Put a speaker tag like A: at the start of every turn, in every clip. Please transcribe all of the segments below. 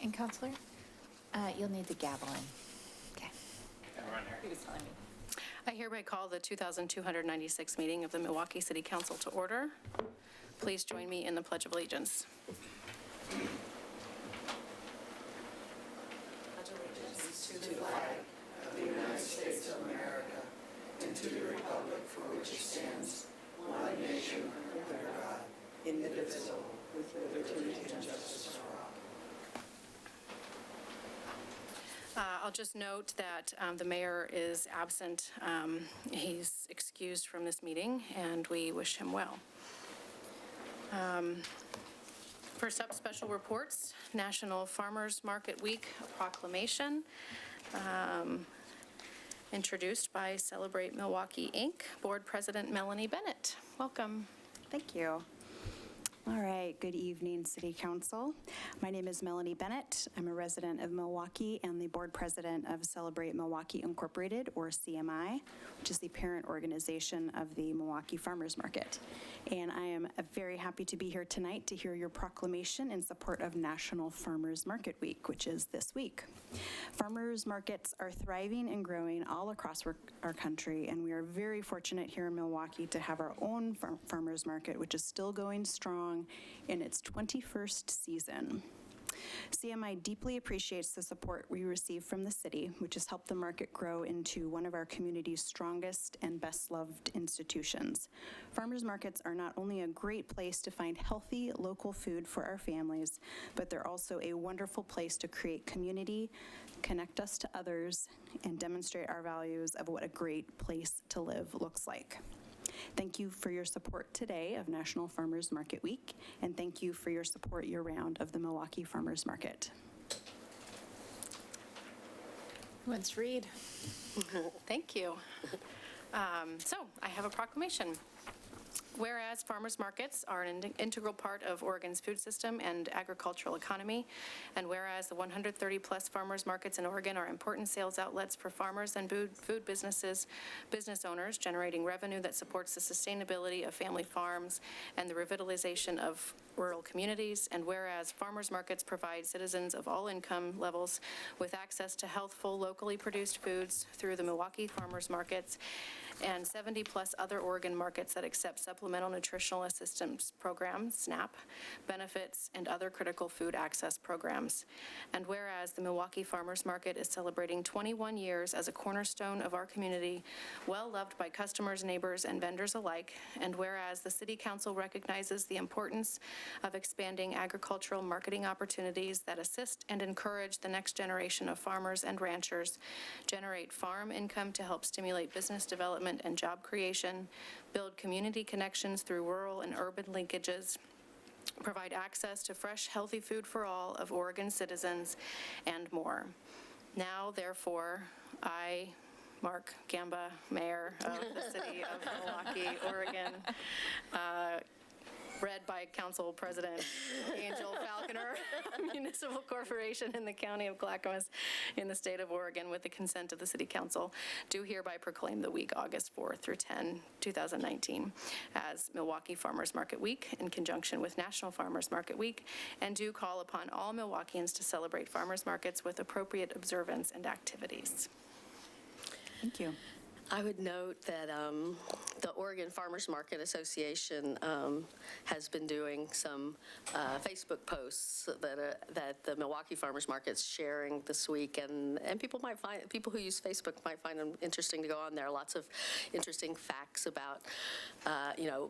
A: And Counselor, you'll need the gavel in. Okay. He was telling me.
B: I hereby call the 2,296 meeting of the Milwaukee City Council to order. Please join me in the Pledge of Allegiance.
C: Pledge allegiance to the flag of the United States of America and to the republic for which it stands, one nation under God, indivisible, with liberty and justice for all.
B: I'll just note that the mayor is absent. He's excused from this meeting, and we wish him well. First up, special reports. National Farmers Market Week Proclamation, introduced by Celebrate Milwaukie, Inc. Board President Melanie Bennett. Welcome.
D: Thank you. All right, good evening, City Council. My name is Melanie Bennett. I'm a resident of Milwaukie and the board president of Celebrate Milwaukie Incorporated, or CMI, which is the parent organization of the Milwaukie Farmers Market. And I am very happy to be here tonight to hear your proclamation in support of National Farmers Market Week, which is this week. Farmers markets are thriving and growing all across our country, and we are very fortunate here in Milwaukie to have our own farmers market, which is still going strong in its 21st season. CMI deeply appreciates the support we receive from the city, which has helped the market grow into one of our community's strongest and best loved institutions. Farmers markets are not only a great place to find healthy local food for our families, but they're also a wonderful place to create community, connect us to others, and demonstrate our values of what a great place to live looks like. Thank you for your support today of National Farmers Market Week, and thank you for your support year-round of the Milwaukie Farmers Market.
A: Who wants to read?
B: Thank you. So I have a proclamation. Whereas farmers markets are an integral part of Oregon's food system and agricultural economy, and whereas the 130-plus farmers markets in Oregon are important sales outlets for farmers and food business owners, generating revenue that supports the sustainability of family farms and the revitalization of rural communities, and whereas farmers markets provide citizens of all income levels with access to healthful, locally produced foods through the Milwaukie Farmers Markets and 70-plus other Oregon markets that accept Supplemental Nutritional Assistance Program, SNAP, benefits, and other critical food access programs. And whereas the Milwaukie Farmers Market is celebrating 21 years as a cornerstone of our community, well-loved by customers, neighbors, and vendors alike, and whereas the City Council recognizes the importance of expanding agricultural marketing opportunities that assist and encourage the next generation of farmers and ranchers, generate farm income to help stimulate business development and job creation, build community connections through rural and urban linkages, provide access to fresh, healthy food for all of Oregon citizens, and more. Now, therefore, I, Mark Gamba, Mayor of the City of Milwaukie, Oregon, read by Council President Angel Falconer, Municipal Corporation in the County of Clackamas in the state of Oregon, with the consent of the City Council, do hereby proclaim the week August 4th through 10, 2019 as Milwaukie Farmers Market Week in conjunction with National Farmers Market Week, and do call upon all Milwaukeeans to celebrate farmers markets with appropriate observance and activities.
D: Thank you.
E: I would note that the Oregon Farmers Market Association has been doing some Facebook posts that the Milwaukie Farmers Market's sharing this week, and people who use Facebook might find them interesting to go on there. Lots of interesting facts about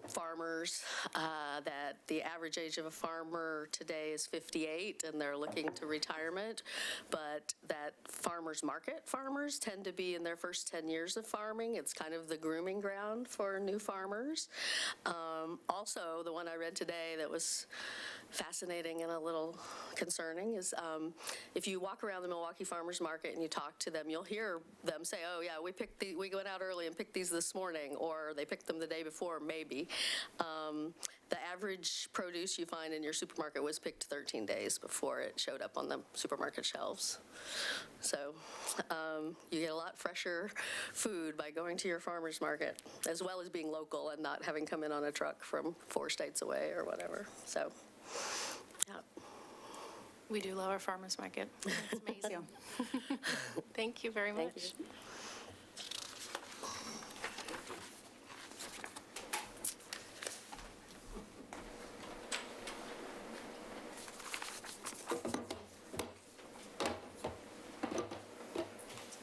E: farmers. That the average age of a farmer today is 58, and they're looking to retirement, but that farmers market farmers tend to be in their first 10 years of farming. It's kind of the grooming ground for new farmers. Also, the one I read today that was fascinating and a little concerning is if you walk around the Milwaukie Farmers Market and you talk to them, you'll hear them say, oh yeah, we went out early and picked these this morning, or they picked them the day before, maybe. The average produce you find in your supermarket was picked 13 days before it showed up on the supermarket shelves. So you get a lot fresher food by going to your farmer's market, as well as being local and not having come in on a truck from 4 states away or whatever. So, yeah.
B: We do love our farmer's market. It's amazing. Thank you very much.
E: Thank you.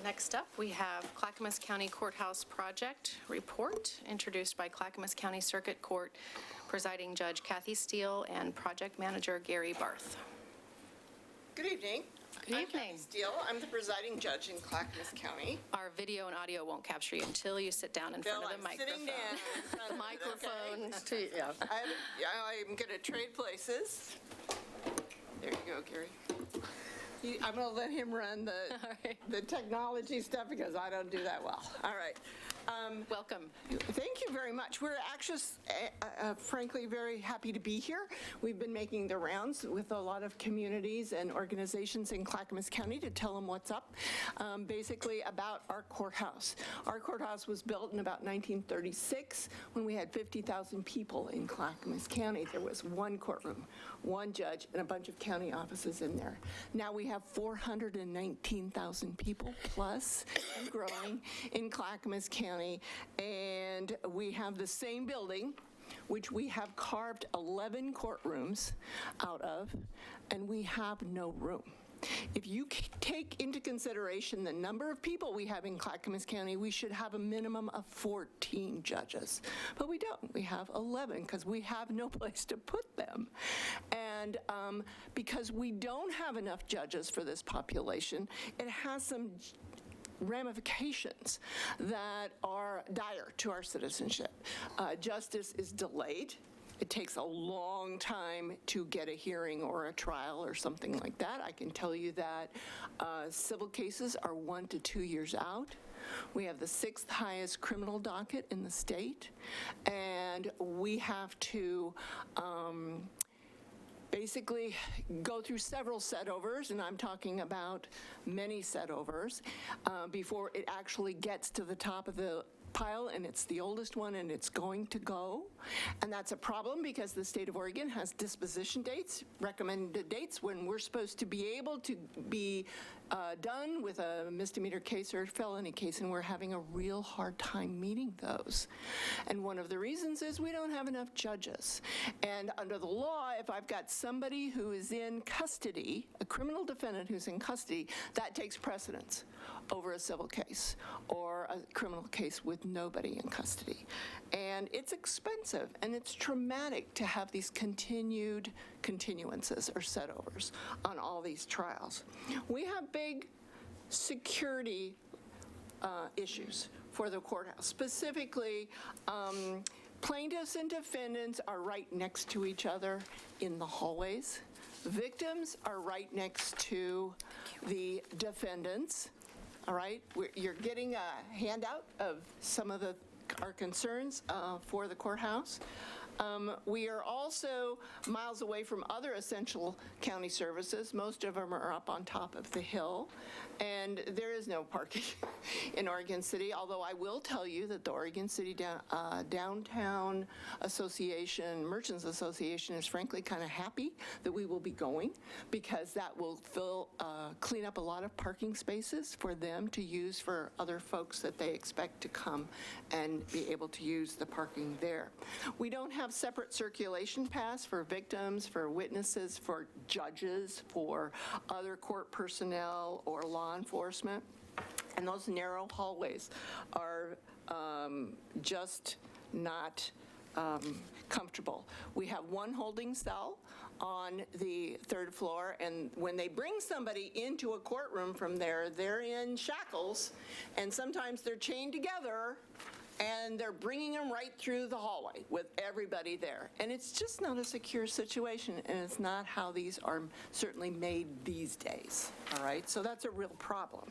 B: Next up, we have Clackamas County Courthouse Project Report, introduced by Clackamas County Circuit Court Presiding Judge Kathy Steele and Project Manager Gary Barth.
F: Good evening.
B: Good
F: I'm Kathy
B: evening.
F: Steele. I'm the presiding judge in Clackamas County.
B: Our video and audio won't capture you until you sit down in front
F: Bill,
B: of the
F: I'm sitting down
B: microphone.
F: in front of it,
E: Microphones, too, yeah.
F: okay? I'm going to trade places. There you go, Gary. I'm going to let him run the technology stuff because I don't do that well. All right.
B: Welcome.
F: Thank you very much. We're actually, frankly, very happy to be here. We've been making the rounds with a lot of communities and organizations in Clackamas County to tell them what's up, basically about our courthouse. Our courthouse was built in about 1936 when we had 50,000 people in Clackamas County. There was one courtroom, one judge, and a bunch of county offices in there. Now we have 419,000 people plus and growing in Clackamas County, and we have the same building, which we have carved 11 courtrooms out of, and we have no room. If you take into consideration the number of people we have in Clackamas County, we should have a minimum of 14 judges. But we don't. We have 11 because we have no place to put them. And because we don't have enough judges for this population, it has some ramifications that are dire to our citizenship. Justice is delayed. It takes a long time to get a hearing or a trial or something like that. I can tell you that civil cases are 1 to 2 years out. We have the 6th highest criminal docket in the state, and we have to basically go through several set-overs, and I'm talking about many set-overs, before it actually gets to the top of the pile, and it's the oldest one, and it's going to go. And that's a problem because the state of Oregon has disposition dates, recommended dates, when we're supposed to be able to be done with a misdemeanor case or a felony case, and we're having a real hard time meeting those. And one of the reasons is we don't have enough judges. And under the law, if I've got somebody who is in custody, a criminal defendant who's in custody, that takes precedence over a civil case or a criminal case with nobody in custody. And it's expensive and it's traumatic to have these continued continuances or set-overs on all these trials. We have big security issues for the courthouse. Specifically, plaintiffs and defendants are right next to each other in the hallways. Victims are right next to the defendants. All right, you're getting a handout of some of our concerns for the courthouse. We are also miles away from other essential county services. Most of them are up on top of the hill, and there is no parking in Oregon City, although I will tell you that the Oregon City Downtown Association, Merchants Association, is frankly kind of happy that we will be going, because that will clean up a lot of parking spaces for them to use for other folks that they expect to come and be able to use the parking there. We don't have separate circulation paths for victims, for witnesses, for judges, for other court personnel or law enforcement. And those narrow hallways are just not comfortable. We have one holding cell on the 3rd floor, and when they bring somebody into a courtroom from there, they're in shackles, and sometimes they're chained together, and they're bringing them right through the hallway with everybody there. And it's just not a secure situation, and it's not how these are certainly made these days, all right? So that's a real problem.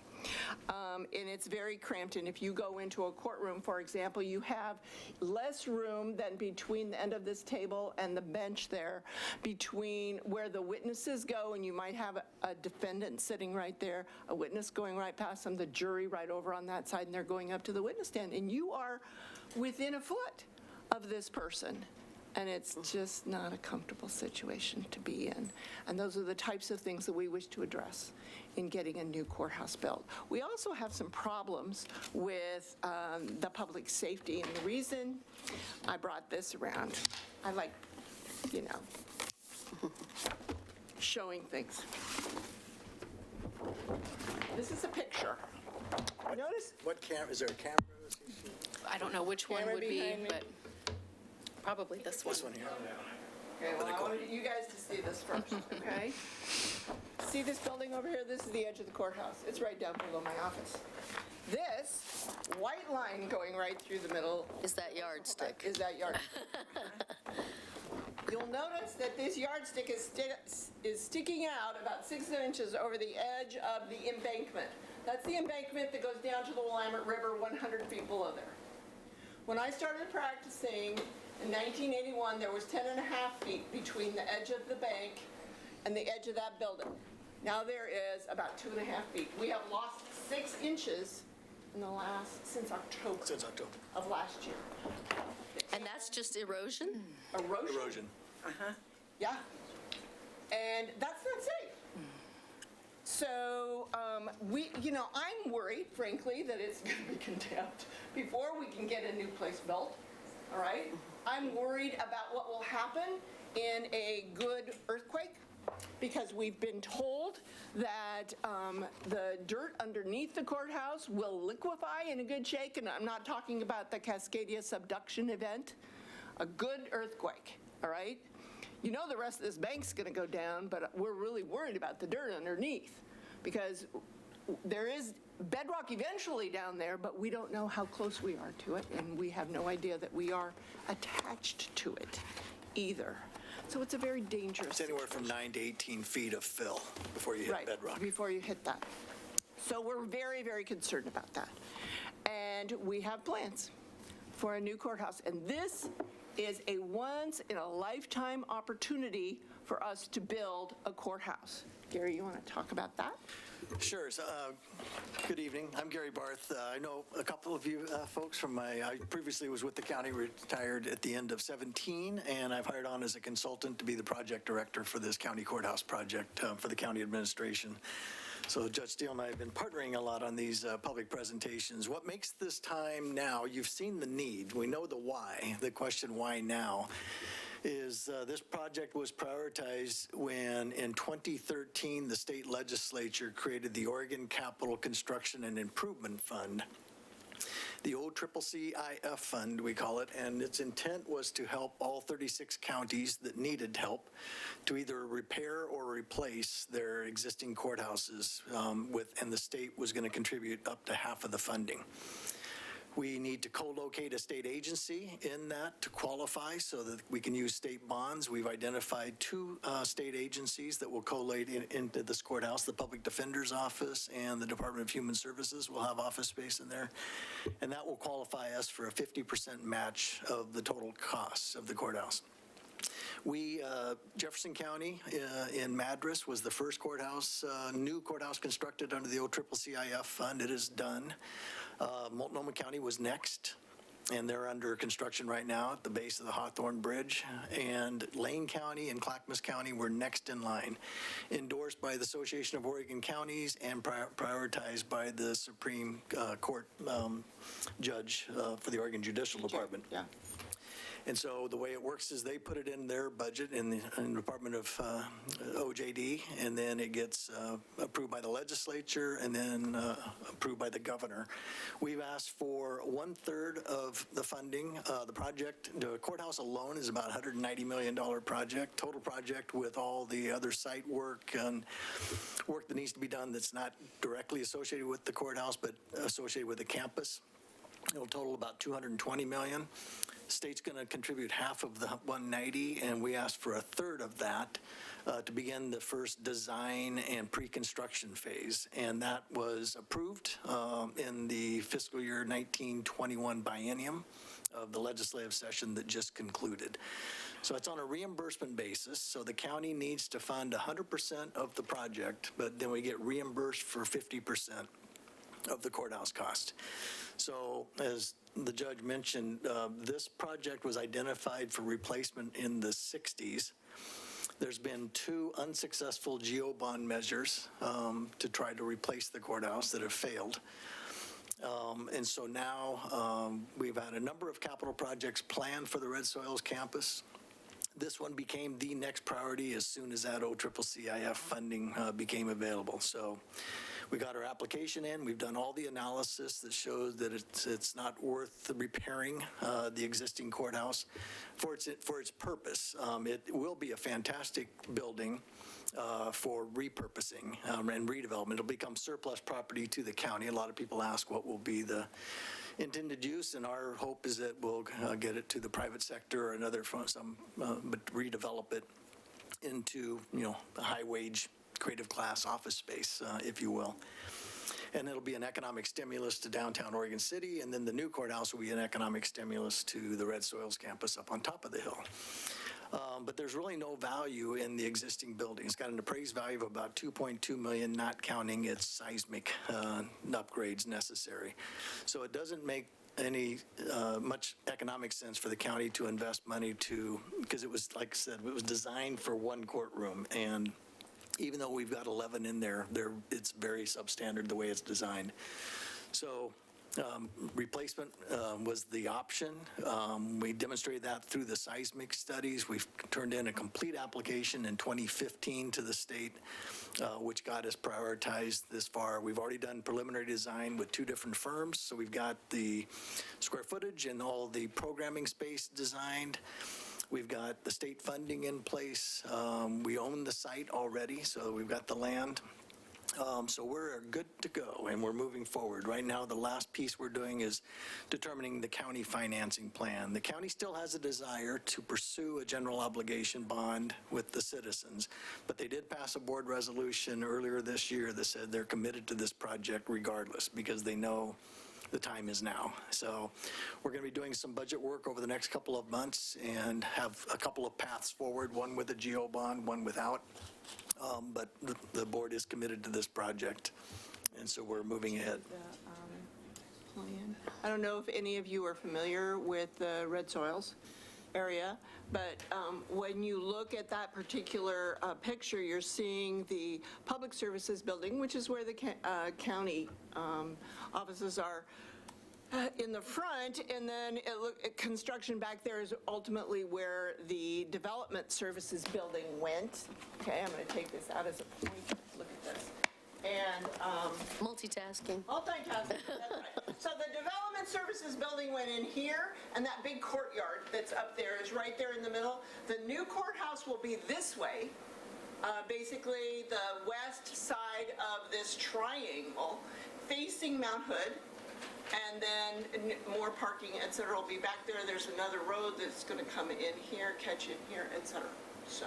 F: And it's very cramped, and if you go into a courtroom, for example, you have less room than between the end of this table and the bench there, between where the witnesses go, and you might have a defendant sitting right there, a witness going right past them, the jury right over on that side, and they're going up to the witness stand, and you are within a foot of this person. And it's just not a comfortable situation to be in. And those are the types of things that we wish to address in getting a new courthouse built. We also have some problems with the public safety. And the reason I brought this around, I like, showing things. This is a picture. Notice
G: What camera, is there a camera?
B: I don't know which one
F: Camera
B: would be,
F: behind me.
B: but probably this one.
G: This one here.
F: Okay, well, I wanted you guys to see this first, okay? See this building over here? This is the edge of the courthouse. It's right down below my office. This white line going right through the middle
E: Is that yardstick?
F: is that yardstick. You'll notice that this yardstick is sticking out about 6 inches over the edge of the embankment. That's the embankment that goes down to the Willamette River 100 feet below there. When I started practicing in 1981, there was 10 and a half feet between the edge of the bank and the edge of that building. Now there is about 2.5 feet. We have lost 6 inches since October.
G: Since October.
F: Of last year.
E: And that's just erosion?
F: Erosion.
G: Erosion.
F: Yeah. And that's not safe. So I'm worried, frankly, that it's going to be condemned before we can get a new place built, all right? I'm worried about what will happen in a good earthquake, because we've been told that the dirt underneath the courthouse will liquefy in a good shake, and I'm not talking about the Cascadia subduction event, a good earthquake, all right? You know the rest of this bank's going to go down, but we're really worried about the dirt underneath, because there is bedrock eventually down there, but we don't know how close we are to it, and we have no idea that we are attached to it either. So it's a very dangerous
G: It's anywhere from 9 to 18 feet of fill before you hit
F: right,
G: bedrock.
F: before you hit that. So we're very, very concerned about that. And we have plans for a new courthouse. And this is a once-in-a-lifetime opportunity for us to build a courthouse. Gary, you want to talk about that?
G: Sure. So, good evening. I'm Gary Barth. I know a couple of you folks from I previously was with the county, retired at the end of 17, and I've hired on as a consultant to be the project director for this county courthouse project for the county administration. So Judge Steele and I have been partnering a lot on these public presentations. What makes this time now? You've seen the need. We know the why. The question, why now? Is this project was prioritized when in 2013 the state legislature created the Oregon Capital Construction and Improvement Fund, the old CCCIF fund, we call it, and its intent was to help all 36 counties that needed help to either repair or replace their existing courthouses, and the state was going to contribute up to half of the funding. We need to co-locate a state agency in that to qualify so that we can use state bonds. We've identified 2 state agencies that will collate into this courthouse. The Public Defender's Office and the Department of Human Services will have office space in there. And that will qualify us for a 50% match of the total costs of the courthouse. Jefferson County in Madras was the first courthouse, new courthouse constructed under the old CCCIF fund. It is done. Multnomah County was next, and they're under construction right now at the base of the Hawthorne Bridge. And Lane County and Clackamas County were next in line, endorsed by the Association of Oregon Counties and prioritized by the Supreme Court judge for the Oregon Judicial Department.
F: Yeah.
G: And so the way it works is they put it in their budget in the Department of OJD, and then it gets approved by the legislature and then approved by the governor. We've asked for 1/3 of the funding. The courthouse alone is about $190 million project, total project with all the other site work and work that needs to be done that's not directly associated with the courthouse, but associated with the campus. It'll total about $220 million. State's going to contribute half of the 190, and we asked for 1/3 of that to begin the first design and pre-construction phase. And that was approved in the fiscal year 1921 biennium of the legislative session that just concluded. So it's on a reimbursement basis. So the county needs to fund 100% of the project, but then we get reimbursed for 50%. of the courthouse cost. So as the judge mentioned, this project was identified for replacement in the 60s. There's been 2 unsuccessful GO bond measures to try to replace the courthouse that have failed. And so now we've had a number of capital projects planned for the Red Soils campus. This one became the next priority as soon as that OCCCIF funding became available. So we got our application in. We've done all the analysis that shows that it's not worth repairing the existing courthouse for its purpose. It will be a fantastic building for repurposing and redevelopment. It'll become surplus property to the county. A lot of people ask what will be the intended use, and our hope is that we'll get it to the private sector or another, but redevelop it into, a high-wage, creative class office space, if you will. And it'll be an economic stimulus to downtown Oregon City, and then the new courthouse will be an economic stimulus to the Red Soils campus up on top of the hill. But there's really no value in the existing building. It's got an appraised value of about $2.2 million, not counting its seismic upgrades necessary. So it doesn't make any much economic sense for the county to invest money because it was, like I said, it was designed for 1 courtroom. And even though we've got 11 in there, it's very substandard the way it's designed. So replacement was the option. We demonstrated that through the seismic studies. We've turned in a complete application in 2015 to the state, which got us prioritized this far. We've already done preliminary design with 2 different firms. So we've got the square footage and all the programming space designed. We've got the state funding in place. We own the site already, so we've got the land. So we're good to go, and we're moving forward. Right now, the last piece we're doing is determining the county financing plan. The county still has a desire to pursue a general obligation bond with the citizens, but they did pass a board resolution earlier this year that said they're committed to this project regardless, because they know the time is now. So we're going to be doing some budget work over the next couple of months and have a couple of paths forward, one with a GO bond, one without. But the board is committed to this project, and so we're moving ahead.
F: I don't know if any of you are familiar with the Red Soils area, but when you look at that particular picture, you're seeing the Public Services Building, which is where the county offices are in the front, and then construction back there is ultimately where the Development Services Building went. Okay, I'm going to take this out as a point. Look at this. And
E: Multitasking.
F: multitasking, that's right. So the Development Services Building went in here, and that big courtyard that's up there is right there in the middle. The new courthouse will be this way, basically the west side of this triangle, facing Mount Hood. And then more parking, et cetera, will be back there. There's another road that's going to come in here, catch in here, et cetera. So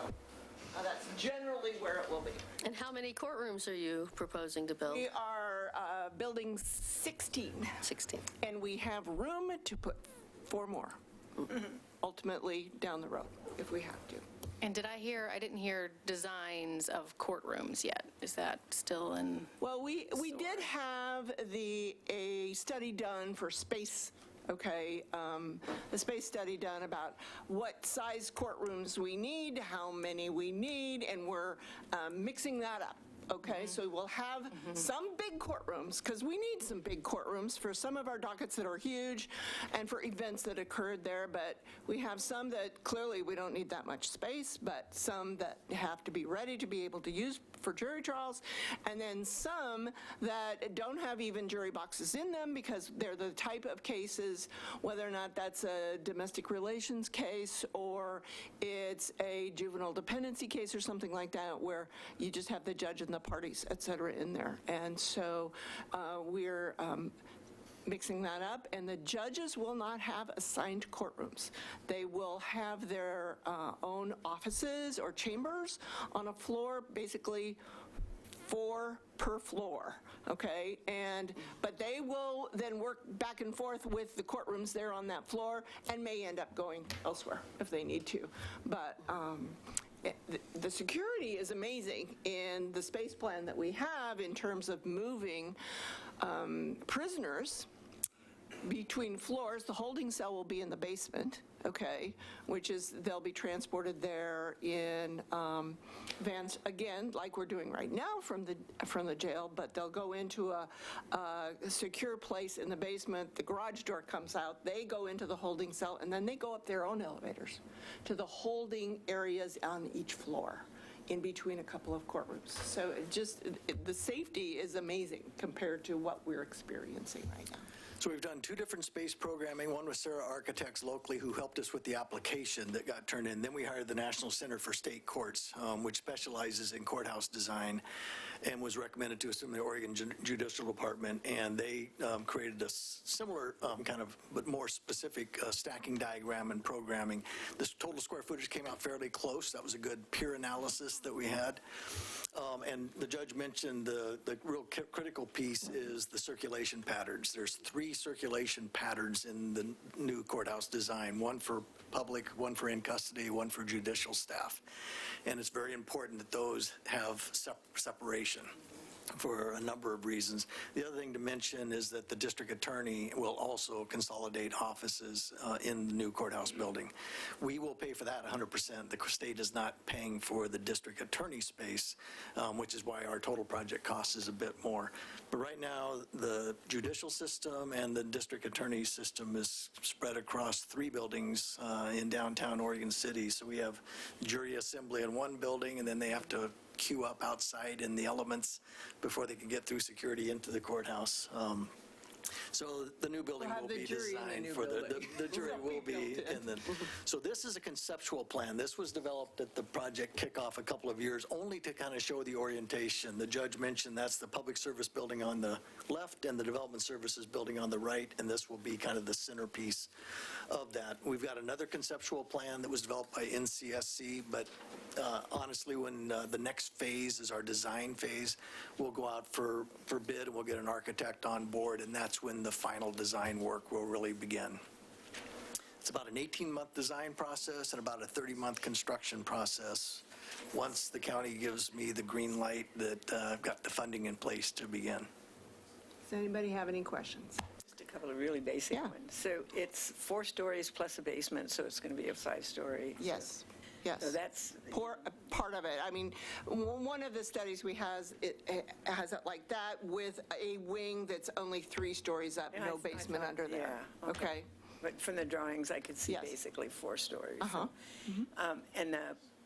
F: that's generally where it will be.
E: And how many courtrooms are you proposing to build?
F: We are building 16.
E: 16.
F: And we have room to put 4 more, ultimately down the road, if we have to.
B: And I didn't hear designs of courtrooms yet. Is that still in?
F: Well, we did have a study done for space, okay, the space study done about what size courtrooms we need, how many we need, and we're mixing that up. Okay, so we'll have some big courtrooms, because we need some big courtrooms for some of our dockets that are huge and for events that occurred there, but we have some that clearly we don't need that much space, but some that have to be ready to be able to use for jury trials, and then some that don't have even jury boxes in them because they're the type of cases, whether or not that's a domestic relations case or it's a juvenile dependency case or something like that, where you just have the judge and the parties, et cetera, in there. And so we're mixing that up, and the judges will not have assigned courtrooms. They will have their own offices or chambers on a floor, basically 4 per floor, okay? But they will then work back and forth with the courtrooms there on that floor and may end up going elsewhere if they need to. But the security is amazing in the space plan that we have in terms of moving prisoners between floors. The holding cell will be in the basement, okay, which is, they'll be transported there in vans, again, like we're doing right now from the jail, but they'll go into a secure place in the basement. The garage door comes out, they go into the holding cell, and then they go up their own elevators to the holding areas on each floor in between a couple of courtrooms. So the safety is amazing compared to what we're experiencing right now.
G: So we've done 2 different space programming, one with Sarah Architects locally who helped us with the application that got turned in. Then we hired the National Center for State Courts, which specializes in courthouse design and was recommended to us from the Oregon Judicial Department. And they created a similar kind of, but more specific stacking diagram and programming. This total square footage came out fairly close. That was a good peer analysis that we had. And the judge mentioned the real critical piece is the circulation patterns. There's 3 circulation patterns in the new courthouse design, one for public, one for in custody, one for judicial staff. And it's very important that those have separation for a number of reasons. The other thing to mention is that the district attorney will also consolidate offices in the new courthouse building. We will pay for that 100%. The state is not paying for the district attorney space, which is why our total project cost is a bit more. But right now, the judicial system and the district attorney system is spread across 3 buildings in downtown Oregon City. So we have jury assembly in one building, and then they have to queue up outside in the elements before they can get through security into the courthouse. So the new building will be designed for the jury will be in the. So this is a conceptual plan. This was developed at the project kickoff a couple of years only to kind of show the orientation. The judge mentioned that's the public service building on the left and the development services building on the right, and this will be kind of the centerpiece of that. We've got another conceptual plan that was developed by NCSC, but honestly, when the next phase is our design phase, we'll go out for bid and we'll get an architect on board, and that's when the final design work will really begin. It's about an 18-month design process and about a 30-month construction process once the county gives me the green light that I've got the funding in place to begin.
F: Does anybody have any questions?
H: Just a couple of really basic ones. So it's 4 stories plus a basement, so it's going to be a 5-story.
F: Yes. Yes.
H: So that's
F: part of it. I mean, one of the studies we has has it like that with a wing that's only 3 stories up, no basement under there.
H: Yeah.
F: Okay.
H: But from the drawings, I could see
F: Yes.
H: basically 4 stories.
F: Uh-huh.
H: And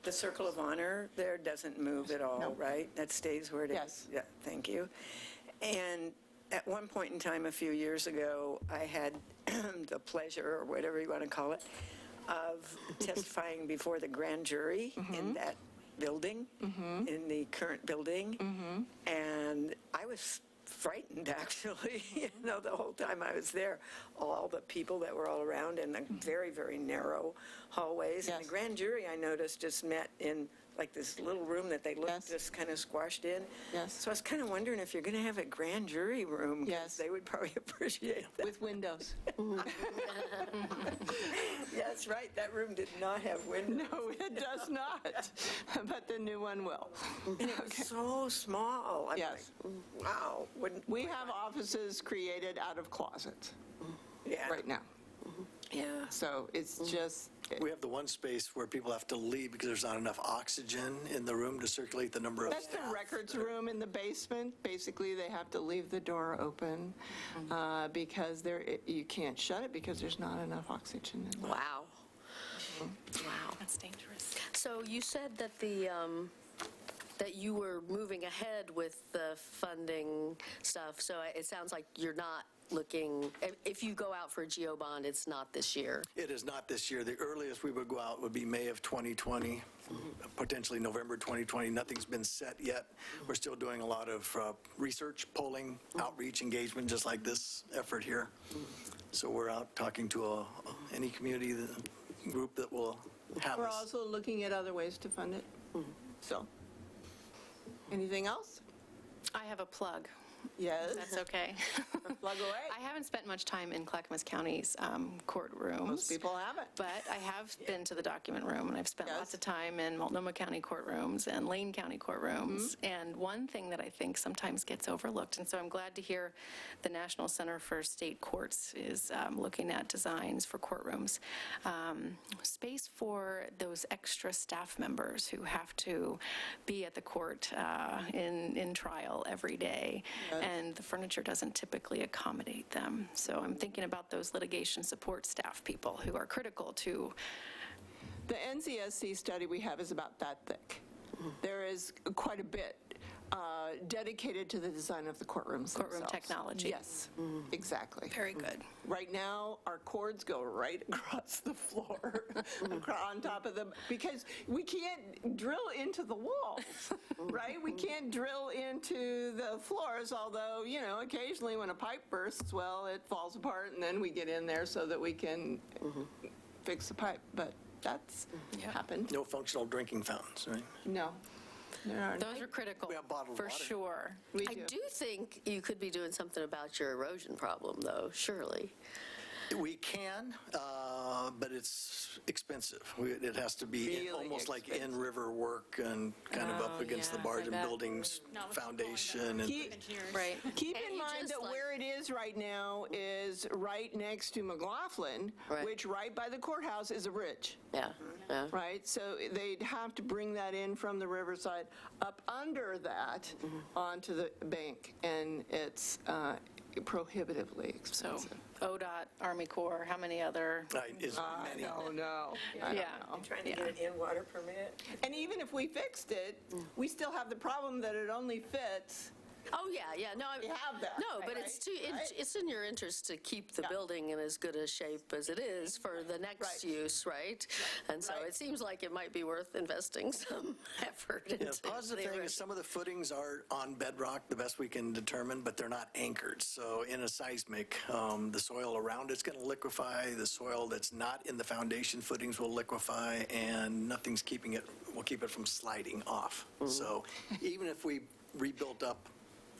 H: the Circle of Honor there doesn't move at all,
F: No.
H: right? That stays where it is?
F: Yes.
H: Yeah, thank you. And at one point in time, a few years ago, I had the pleasure, or whatever you want to call it, of testifying before the grand jury in that building, in the current building. And I was frightened, actually, the whole time I was there. All the people that were all around in the very, very narrow hallways. And
F: Yes.
H: the grand jury, I noticed, just met in like this little room that they looked
F: Yes.
H: just kind of squashed in.
F: Yes.
H: So I was kind of wondering if you're going to have a grand jury room, because
F: Yes.
H: they would probably appreciate that.
F: With windows.
H: That's right, that room did not have windows.
F: No, it does not. But the new one will.
H: And it was so small. I'm
F: Yes.
H: like, wow.
F: We have offices created out of closets
H: Yeah.
F: right now.
H: Yeah.
F: So it's just,
G: We have the one space where people have to leave because there's not enough oxygen in the room to circulate the number of
F: that's the
G: staff.
F: records room in the basement. Basically, they have to leave the door open because you can't shut it because there's not enough oxygen in there.
E: Wow. Wow.
B: That's dangerous.
E: So you said that that you were moving ahead with the funding stuff, so it sounds like you're not looking, if you go out for a GO bond, it's not this year.
G: It is not this year. The earliest we would go out would be May of 2020, potentially November 2020. Nothing's been set yet. We're still doing a lot of research, polling, outreach, engagement, just like this effort here. So we're out talking to any community group that will have
F: We're
G: us.
F: also looking at other ways to fund it. So, anything else?
B: I have a plug.
F: Yes.
B: That's okay.
F: Plug away.
B: I haven't spent much time in Clackamas County's courtrooms.
F: Most people haven't.
B: But I have been to the document room, and I've spent
F: Yes.
B: lots of time in Multnomah County courtrooms and Lane County courtrooms. And one thing that I think sometimes gets overlooked, and so I'm glad to hear the National Center for State Courts is looking at designs for courtrooms, space for those extra staff members who have to be at the court in trial every day, and the furniture doesn't typically accommodate them. So I'm thinking about those litigation support staff people who are critical to.
F: The NCSC study we have is about that thick. There is quite a bit dedicated to the design of the courtrooms
B: Courtroom
F: themselves.
B: technology.
F: Yes, exactly.
B: Very good.
F: Right now, our cords go right across the floor, on top of them, because we can't drill into the walls, right? We can't drill into the floors, although, you know, occasionally when a pipe bursts, well, it falls apart, and then we get in there so that we can fix the pipe, but that's happened.
G: No functional drinking fountains, right?
F: No, there aren't.
B: Those are critical,
G: We have bottled
B: for
G: water.
B: sure.
F: We
E: I do think you could be doing something about your erosion problem, though, surely.
G: We can, but it's expensive. It has to be
F: Really
G: almost like
F: expensive.
G: in-river work and kind of up against the
B: yeah,
G: barge
B: I
G: and
B: bet.
G: buildings foundation. And
B: Right.
F: Keep
E: And
F: in
E: you
F: mind
E: just
F: that
E: like-
F: where it is right now is right next to McLaughlin,
E: Right.
F: which right by the courthouse is a bridge,
E: Yeah, yeah.
F: right? So they'd have to bring that in from the riverside up under that onto the bank, and it's prohibitively
B: So
F: expensive.
B: ODOT, Army Corps, how many other?
G: is many.
F: No.
B: Yeah.
H: Trying to get an in-water permit.
F: And even if we fixed it, we still have the problem that it only fits.
E: Oh, yeah, no.
F: We have that,
E: No, but
F: right?
E: it's in your interest to keep the
F: Yeah.
E: building in as good a shape as it is for the next
F: Right.
E: use, right? And so
F: Right.
E: it seems like it might be worth investing some effort
G: Yeah,
E: into.
G: the positive thing is some of the footings are on bedrock, the best we can determine, but they're not anchored. So in a seismic, the soil around it's going to liquefy. The soil that's not in the foundation footings will liquefy, and nothing's keeping it, will keep it from sliding off. So even if we rebuilt up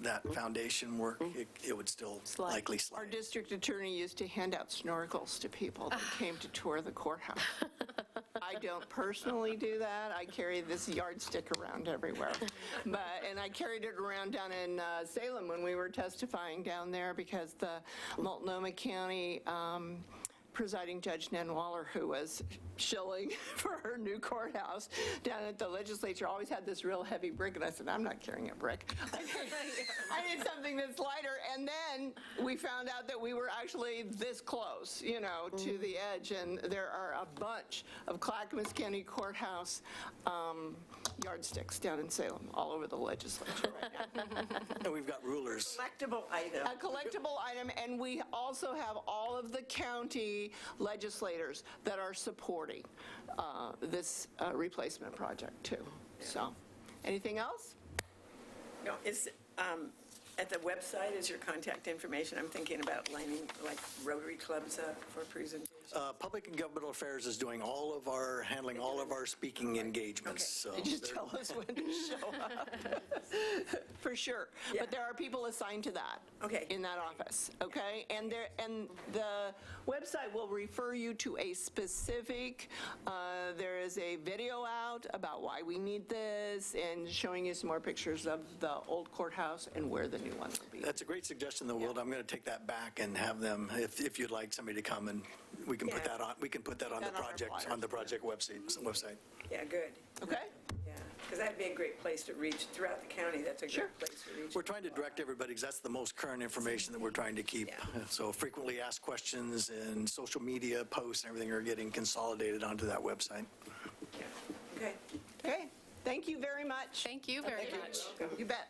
G: that foundation work, it would still likely
F: Our
G: slide.
F: district attorney used to hand out snorkels to people that came to tour the courthouse. I don't personally do that. I carry this yardstick around everywhere. And I carried it around down in Salem when we were testifying down there because the Multnomah County presiding Judge Nan Waller, who was shilling for her new courthouse down at the legislature, always had this real heavy brick, and I said, I'm not carrying a brick. I need something that's lighter, and then we found out that we were actually this close, you know, to the edge, and there are a bunch of Clackamas County Courthouse yardsticks down in Salem, all over the legislature right now.
G: And we've got rulers.
H: Collectible item.
F: A collectible item, and we also have all of the county legislators that are supporting this replacement project, too. So, anything else?
H: No, is, at the website is your contact information. I'm thinking about lining, like, Rotary clubs up for presentations.
G: Public and Governmental Affairs is doing handling all of our speaking engagements. So
F: They just
G: they're-
F: tell us when to show up. For sure.
H: Yeah.
F: But there are people assigned to that.
H: Okay.
F: In that office, okay? And the website will refer you to a specific, there is a video out about why we need this and showing you some more pictures of the old courthouse and where the new one will be.
G: That's a great suggestion, though, Will. I'm going to take that back and have them, if you'd like somebody to come and we can put
H: Yeah.
G: that on, we can put that on the
F: That on our
G: project,
F: flyers.
G: on the project website.
H: Yeah, good.
F: Okay?
H: Yeah, because that'd be a great place to reach throughout the county. That's a
F: Sure.
H: good place to reach.
G: We're trying to direct everybody, because that's the most current information that we're trying to keep.
H: Yeah.
G: So frequently asked questions and social media posts and everything are getting consolidated onto that website.
H: Yeah. Okay.
F: Okay. Thank you very much.
B: Thank you very much.
F: You bet.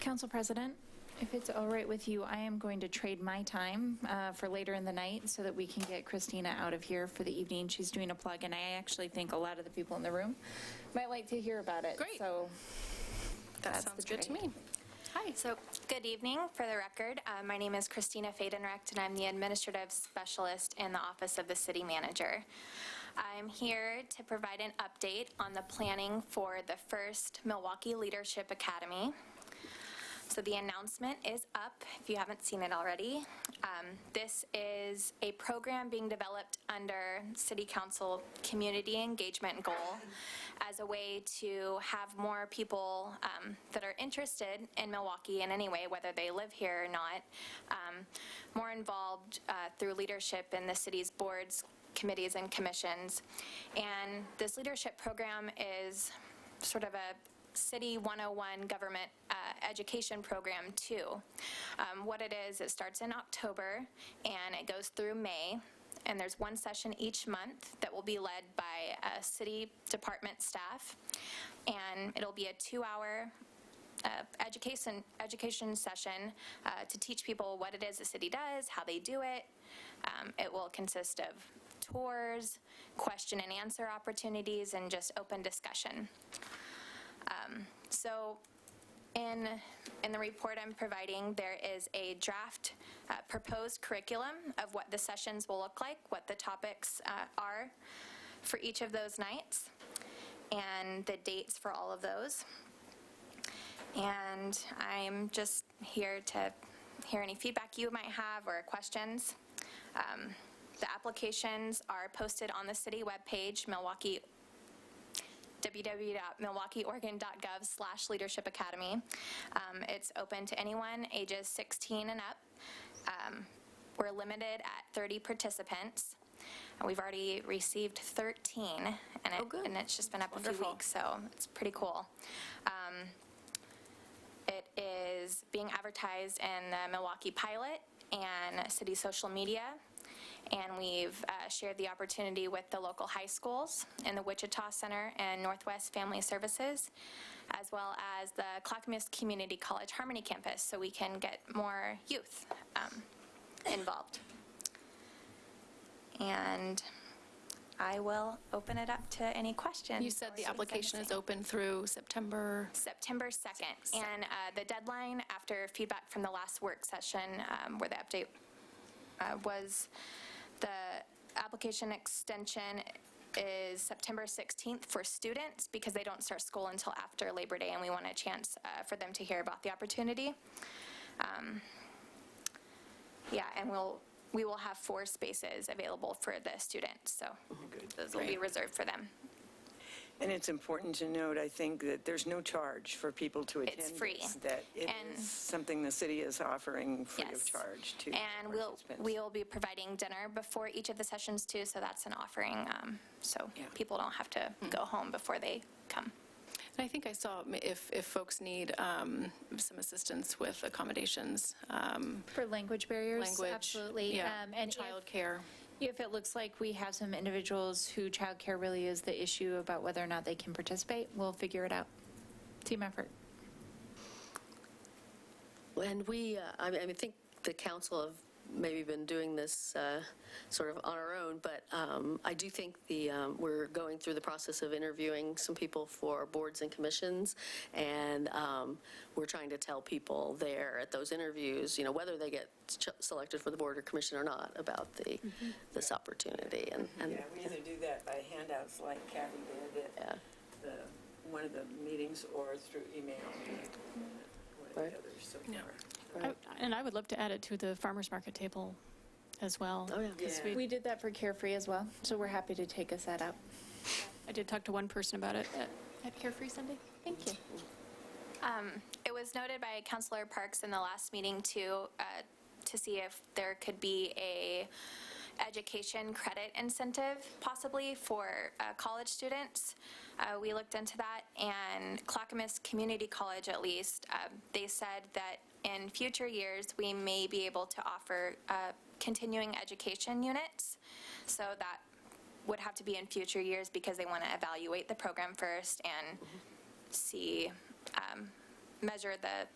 I: Council President,
A: If it's all right with you, I am going to trade my time for later in the night so that we can get Christina out of here for the evening. She's doing a plug, and I actually think a lot of the people in the room might like to hear about it.
B: Great.
A: So
B: That
A: that's
B: sounds
A: the
B: good to
A: trade.
B: me. Hi.
I: So, good evening. For the record, my name is Christina Fadenrecht, and I'm the Administrative Specialist in the Office of the City Manager. I'm here to provide an update on the planning for the first Milwaukie Leadership Academy. So the announcement is up, if you haven't seen it already. This is a program being developed under City Council Community Engagement Goal as a way to have more people that are interested in Milwaukie in any way, whether they live here or not, more involved through leadership in the city's boards, committees, and commissions. And this leadership program is sort of a City 101 government education program too. What it is, it starts in October and it goes through May, and there's one session each month that will be led by city department staff, and it'll be a 2-hour education session to teach people what it is the city does, how they do it. It will consist of tours, question and answer opportunities, and just open discussion. So in the report I'm providing, there is a draft proposed curriculum of what the sessions will look like, what the topics are for each of those nights, and the dates for all of those. And I'm just here to hear any feedback you might have or questions. The applications are posted on the city webpage, www.milwaukieoregon.gov/Leadership Academy. It's open to anyone ages 16 and up. We're limited at 30 participants. We've already received 13, and it's just been up a few weeks, so it's pretty cool. It is being advertised in the Milwaukie Pilot and city social media. And we've shared the opportunity with the local high schools in the Wichita Center and Northwest Family Services, as well as the Clackamas Community College Harmony Campus, so we can get more youth involved. And I will open it up to any questions.
B: You said the application is open through September
I: 2nd. And the deadline after feedback from the last work session where the update was the application extension is September 16th for students because they don't start school until after Labor Day, and we want a chance for them to hear about the opportunity. And we will have 4 spaces available for the students, so those will be reserved for them.
H: And it's important to note, I think, that there's no charge for people to attend.
I: It's free.
H: That it
I: And-
H: is something the city is offering free of
I: Yes.
H: charge to
I: And
H: participants.
I: we'll be providing dinner before each of the sessions too, so that's an offering, so
H: Yeah.
I: people don't have to go home before they come.
B: And I think I saw if folks need some assistance with accommodations,
A: For language barriers,
B: language.
A: absolutely.
B: Yeah,
A: And
B: childcare.
A: if it looks like we have some individuals who childcare really is the issue about whether or not they can participate, we'll figure it out. Team effort.
E: And we, I think the council have maybe been doing this sort of on our own, but I do think we're going through the process of interviewing some people for boards and commissions, and we're trying to tell people there at those interviews, whether they get selected for the board or commission or not about this opportunity. And
H: Yeah, we either do that by handouts like Kathy did at one of the meetings or through email. One of the
E: Right.
H: others so
B: Yeah.
H: far.
J: And I would love to add it to the farmer's market table as well.
E: Oh, yeah.
J: 'Cause
H: Yeah.
A: We did that for Carefree as well, so we're happy to take us that out.
J: I did talk to one person about it at Carefree Sunday.
A: Thank you.
I: It was noted by Councilor Parks in the last meeting too, to see if there could be a education credit incentive possibly for college students. We looked into that, and Clackamas Community College at least, they said that in future years, we may be able to offer continuing education units. So that would have to be in future years because they want to evaluate the program first and see, measure the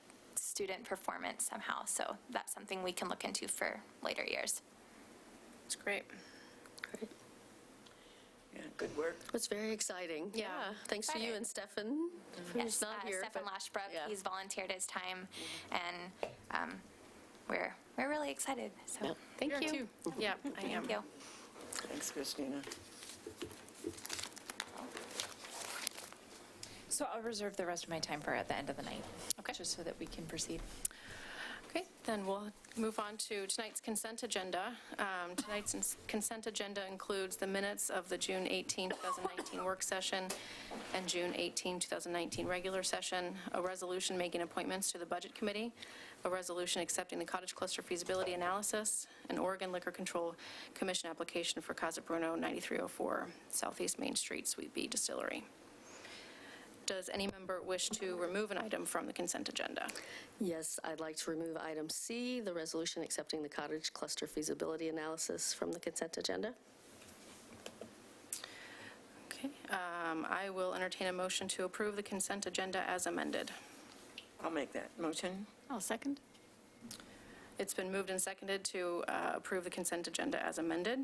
I: student performance somehow. So that's something we can look into for later years.
B: It's great.
E: Great.
H: Yeah, good work.
E: It's very exciting. Yeah. Thanks to you
I: Excited.
E: and Stefan, who's
I: Yes,
E: not here.
I: Stefan
E: but-
I: Lashbrook,
E: yeah.
I: he's volunteered his time, and we're really excited. So
E: Yep.
B: Thank
I: Here
B: you.
I: too.
B: Yeah, I am.
I: thank you.
H: Thanks, Christina.
A: So I'll reserve the rest of my time for at the end of the night.
B: Okay.
A: Just so that we can proceed.
B: Okay, then we'll move on to tonight's consent agenda. Tonight's consent agenda includes the minutes of the June 18, 2019 work session and June 18, 2019 regular session, a resolution making appointments to the Budget Committee, a resolution accepting the Cottage Cluster feasibility analysis, an Oregon Liquor Control Commission application for Casa Bruno 9304 Southeast Main Street, Suite B Distillery. Does any member wish to remove an item from the consent agenda?
E: Yes, I'd like to remove item C, the resolution accepting the Cottage Cluster feasibility analysis from the consent agenda.
B: Okay, I will entertain a motion to approve the consent agenda as amended.
H: I'll make that motion.
J: I'll second.
B: It's been moved and seconded to approve the consent agenda as amended.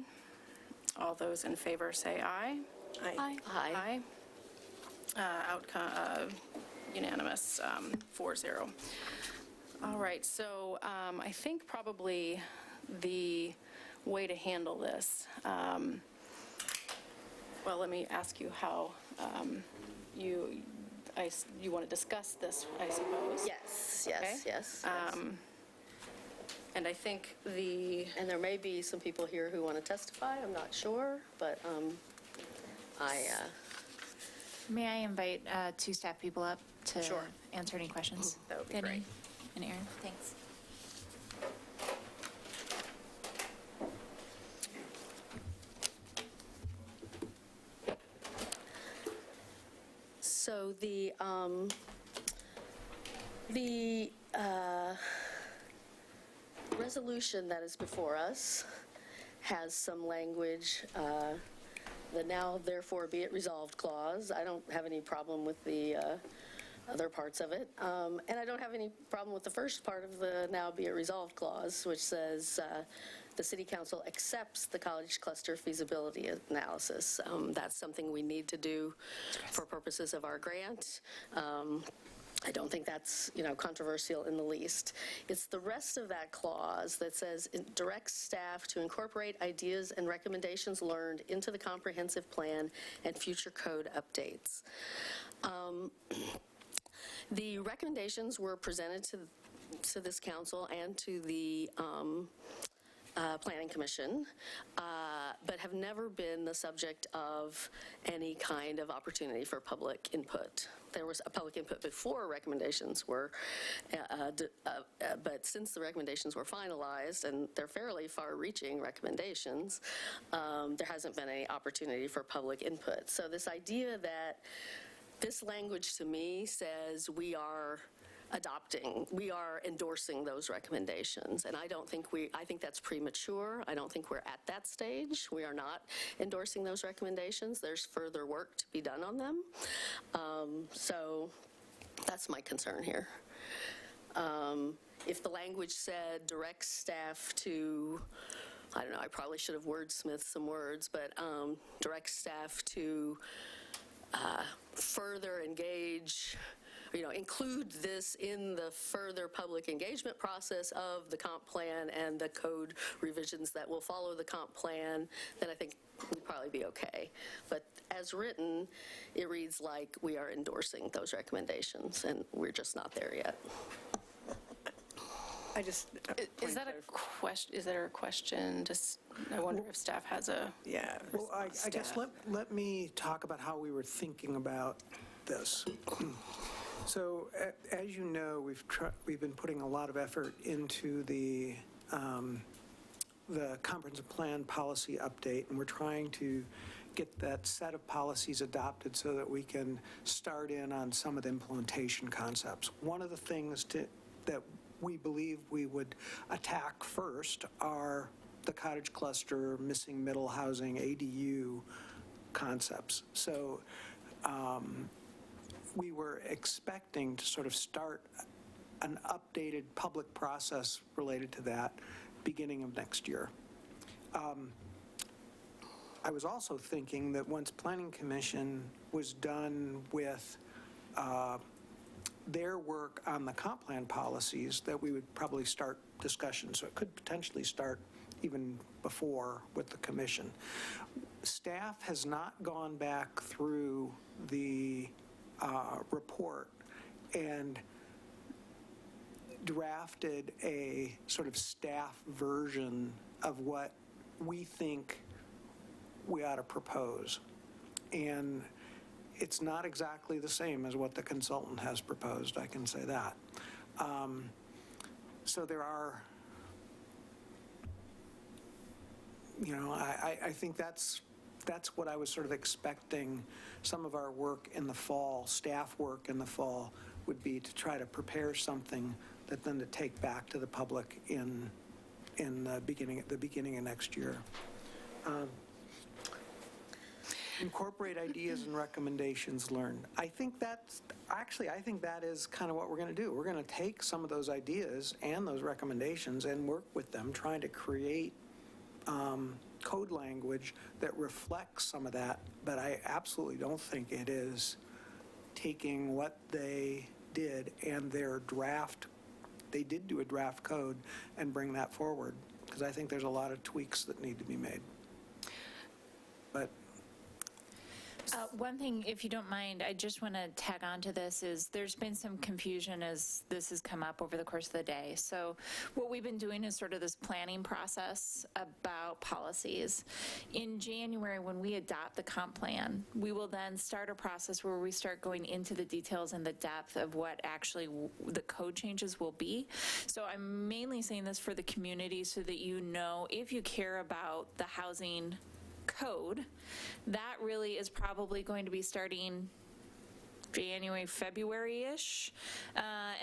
B: All those in favor say aye.
H: Aye.
E: Aye.
B: Outcome unanimous, 4-0. All right, so I think probably the way to handle this, well, let me ask you how you want to discuss this, I suppose.
E: Yes,
B: Okay.
E: yes.
B: And I think
E: And there may be some people here who want to testify, I'm not sure, but
A: May I invite two staff people up to
B: Sure.
A: answer any questions?
B: That would be
A: Denny
B: great.
A: and Aaron, thanks.
E: So the resolution that is before us has some language, the now therefore be it resolved clause. I don't have any problem with the other parts of it. And I don't have any problem with the first part of the now be it resolved clause, which says the city council accepts the college cluster feasibility analysis. That's something we need to do for purposes of our grant. I don't think that's, controversial in the least. It's the rest of that clause that says it directs staff to incorporate ideas and recommendations learned into the comprehensive plan and future code updates. The recommendations were presented to this council and to the Planning Commission, but have never been the subject of any kind of opportunity for public input. There was a public input before recommendations were, but since the recommendations were finalized, and they're fairly far-reaching recommendations, there hasn't been any opportunity for public input. So this idea that this language to me says we are endorsing those recommendations. And I think that's premature. I don't think we're at that stage. We are not endorsing those recommendations. There's further work to be done on them. So that's my concern here. If the language said direct staff to, I don't know, I probably should have wordsmithed some words, but direct staff to further engage, include this in the further public engagement process of the comp plan and the code revisions that will follow the comp plan, then I think we'd probably be okay. But as written, it reads like we are endorsing those recommendations, and we're just not there yet.
H: I just.
B: Is that a question? Is there a question? Just, I wonder if staff has a.
H: Yeah.
K: Well, I guess let me talk about how we were thinking about this. So, as you know, we've been putting a lot of effort into the comprehensive plan policy update, and we're trying to get that set of policies adopted so that we can start in on some of the implementation concepts. One of the things that we believe we would attack first are the cottage cluster, missing middle housing, ADU concepts. So we were expecting to sort of start an updated public process related to that beginning of next year. I was also thinking that once Planning Commission was done with their work on the comp plan policies, that we would probably start discussions. So it could potentially start even before with the commission. Staff has not gone back through the report and drafted a sort of staff version of what we think we ought to propose. And it's not exactly the same as what the consultant has proposed, I can say that. So there are, I think that's what I was sort of expecting. Some of our work in the fall, staff work in the fall, would be to try to prepare something that then to take back to the public in the beginning of next year. Incorporate ideas and recommendations learned. I think that is kind of what we're going to do. We're going to take some of those ideas and those recommendations and work with them, trying to create code language that reflects some of that, but I absolutely don't think it is taking what they did and their draft, they did do a draft code, and bring that forward, because I think there's a lot of tweaks that need to be made. But
A: one thing, if you don't mind, I just want to tag on to this is there's been some confusion as this has come up over the course of the day. So what we've been doing is sort of this planning process about policies. In January, when we adopt the comp plan, we will then start a process where we start going into the details and the depth of what actually the code changes will be. So I'm mainly saying this for the community so that you know, if you care about the housing code, that really is probably going to be starting January, February-ish,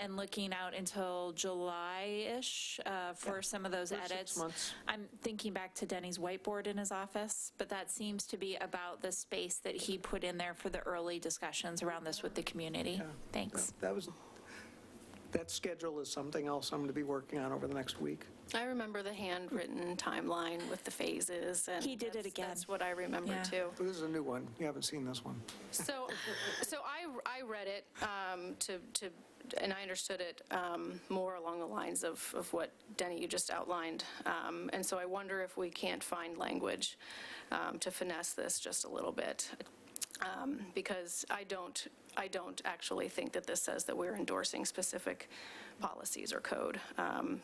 A: and looking out until July-ish for some of those edits.
K: 6 months.
A: I'm thinking back to Denny's whiteboard in his office, but that seems to be about the space that he put in there for the early discussions around this with the community. Thanks.
K: That schedule is something else I'm going to be working on over the next week.
B: I remember the handwritten timeline with the phases, and
A: He did it again.
B: That's what I remember
A: Yeah.
B: too.
K: This is a new one. You haven't seen this one.
B: So I read it and I understood it more along the lines of what, Denny, you just outlined. And so I wonder if we can't find language to finesse this just a little bit. Because I don't actually think that this says that we're endorsing specific policies or code.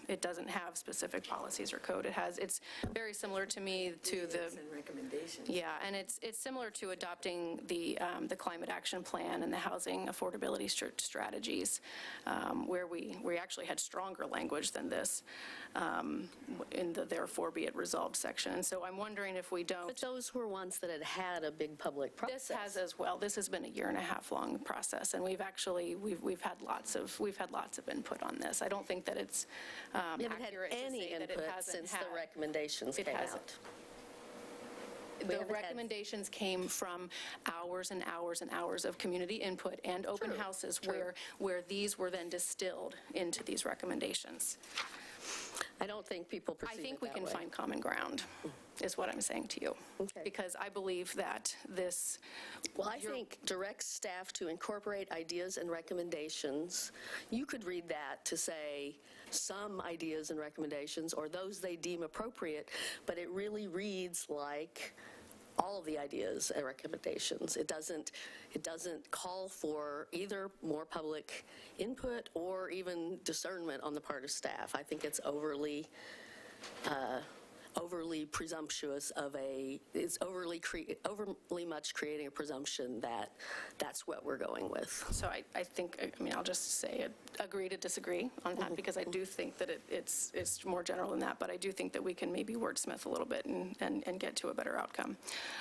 B: It doesn't have specific policies or code. It's very similar to me to the
H: And recommendations.
B: yeah, and it's similar to adopting the climate action plan and the housing affordability strategies, where we actually had stronger language than this in the therefore be it resolved section. And so I'm wondering if we don't.
E: But those were ones that had a big public process.
B: This has as well. This has been a 1.5 year long process, and we've had lots of input on this. I don't think that it's
E: You haven't had
B: accurate to
E: any
B: say that it
E: input
B: hasn't
E: since
B: had.
E: the recommendations
B: It
E: came
B: hasn't.
E: out.
B: The
E: haven't had-
B: recommendations came from hours and hours and hours of community input and open houses where these were then distilled into these recommendations.
E: I don't think people
B: I
E: perceive
B: think
E: it
B: we
E: that
B: can
E: way.
B: find common ground, is what I'm saying to you.
E: Okay.
B: Because I believe that this.
E: Well, I think direct staff to incorporate ideas and recommendations, you could read that to say some ideas and recommendations or those they deem appropriate, but it really reads like all of the ideas and recommendations. It doesn't call for either more public input or even discernment on the part of staff. I think it's overly presumptuous it's overly much creating a presumption that that's what we're going with.
B: So I think, I'll just say agree to disagree on that, because I do think that it's more general than that, but I do think that we can maybe wordsmith a little bit and get to a better outcome.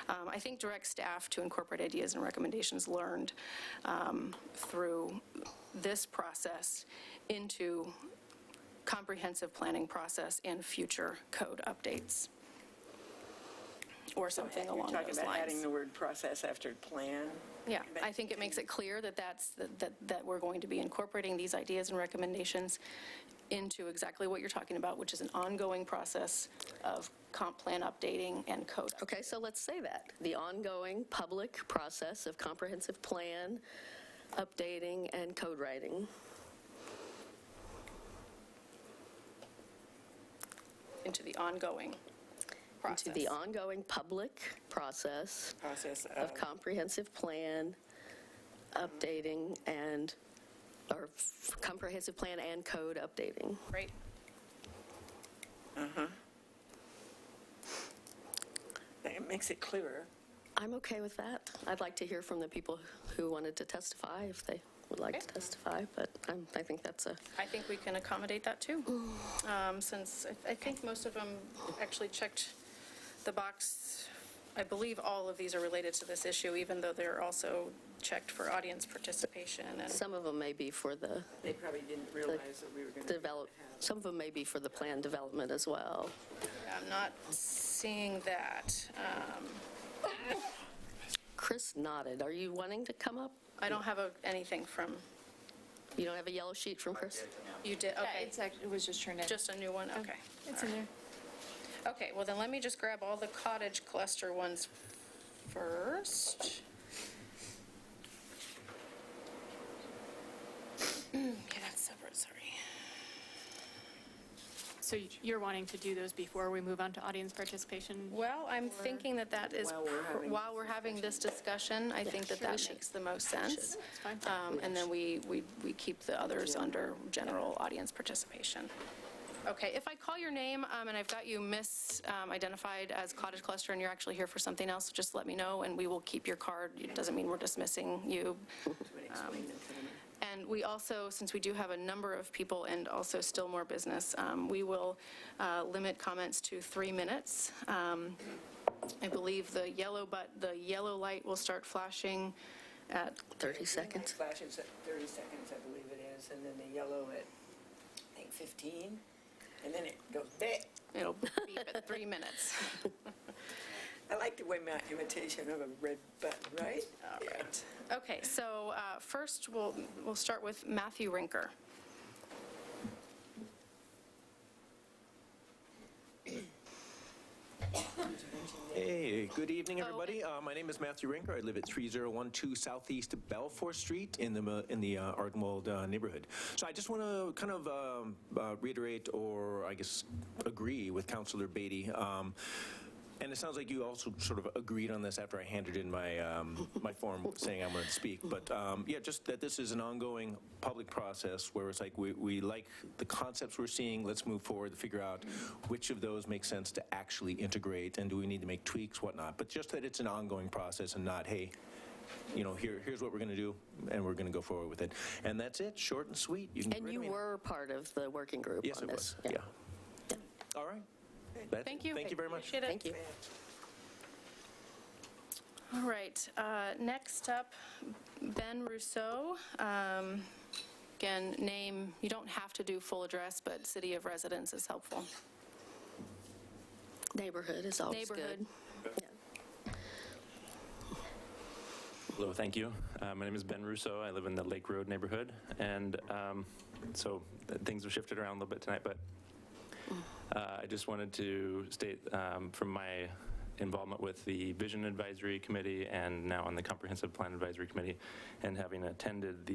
B: I think direct staff to incorporate ideas and recommendations learned through this process into comprehensive planning process and future code updates. or something along those
H: You're talking about adding
B: lines.
H: the word process after plan?
B: Yeah, I think it makes it clear that that we're going to be incorporating these ideas and recommendations into exactly what you're talking about, which is an ongoing process of comp plan updating and code.
E: Okay, so let's say that. The ongoing public process of comprehensive plan, updating, and code writing.
B: Into the ongoing process.
E: Into the ongoing public process of comprehensive plan, updating, and, or comprehensive plan and code updating.
B: Right?
H: It makes it clearer.
E: I'm okay with that. I'd like to hear from the people who wanted to testify, if they would like to
B: Okay.
E: testify, but I think that's a,
B: I think we can accommodate that too, since I think most of them actually checked the box. I believe all of these are related to this issue, even though they're also checked for audience participation and.
E: some of them may be for the
H: They probably didn't realize that we were going to
E: develop, some of them may be for the plan development as well.
B: I'm not seeing that.
E: Chris nodded. Are you wanting to come up?
B: I don't have anything from,
E: You don't have a yellow sheet from Chris?
B: you did, okay.
A: It was just turned in.
B: Just a new one, okay.
A: It's in there.
B: Okay, well then let me just grab all the cottage cluster ones first. Okay, that's separate, sorry.
J: So you're wanting to do those before we move on to audience participation?
B: Well, I'm thinking that is, while we're having this discussion, I think that makes the most sense.
J: That's fine.
B: And then we keep the others under general audience participation. Okay, if I call your name and I've got you misidentified as Cottage Cluster and you're actually here for something else, just let me know and we will keep your card. It doesn't mean we're dismissing you. And we also, since we do have a number of people and also still more business, we will limit comments to 3 minutes. I believe the yellow light will start flashing at
E: 30 seconds.
H: Flashes at 30 seconds, I believe it is, and then the yellow at, I think, 15, and then it goes back.
B: It'll beep at 3 minutes.
H: I like the way my imitation of a red button, right?
B: All right. Okay, so first we'll start with Matthew Rinker.
L: Hey, good evening, everybody. My name is Matthew Rinker. I live at 3012 Southeast Balfour Street in the Ardenwald neighborhood. So I just want to kind of reiterate, or I guess agree with Councilor Beatty. And it sounds like you also sort of agreed on this after I handed in my my form saying I'm going to speak. But yeah, just that this is an ongoing public process where it's like we like the concepts we're seeing. Let's move forward to figure out which of those make sense to actually integrate, and do we need to make tweaks, whatnot. But just that it's an ongoing process and not, hey, you know, here's what we're going to do, and we're going to go forward with it. And that's it, short and sweet. You can
E: And you were part of the working group
L: yes,
E: on
L: it
E: this.
L: was. Yeah. All right.
B: Thank you.
L: Thank you very much.
B: Appreciate it.
E: Thank you.
B: All right, next up, Ben Rousseau. Again, name, you don't have to do full address, but city of residence is helpful.
E: Neighborhood is always
B: Neighborhood.
E: good. Yeah.
M: Hello, thank you. My name is Ben Russo. I live in the Lake Road neighborhood, and so things have shifted around a little bit tonight, but I just wanted to state from my involvement with the Vision Advisory Committee and now on the Comprehensive Plan Advisory Committee, and having attended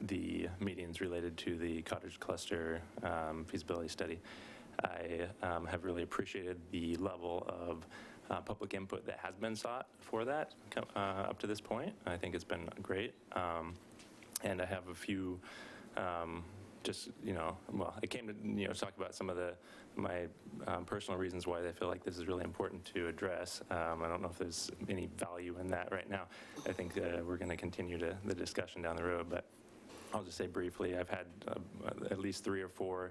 M: the meetings related to the Cottage Cluster feasibility study, I have really appreciated the level of public input that has been sought for that up to this point. I think it's been great. And I have a few just, well, I came to, talk about some of my personal reasons why I feel like this is really important to address. I don't know if there's any value in that right now. I think we're going to continue the discussion down the road, but I'll just say briefly, I've had at least 3 or 4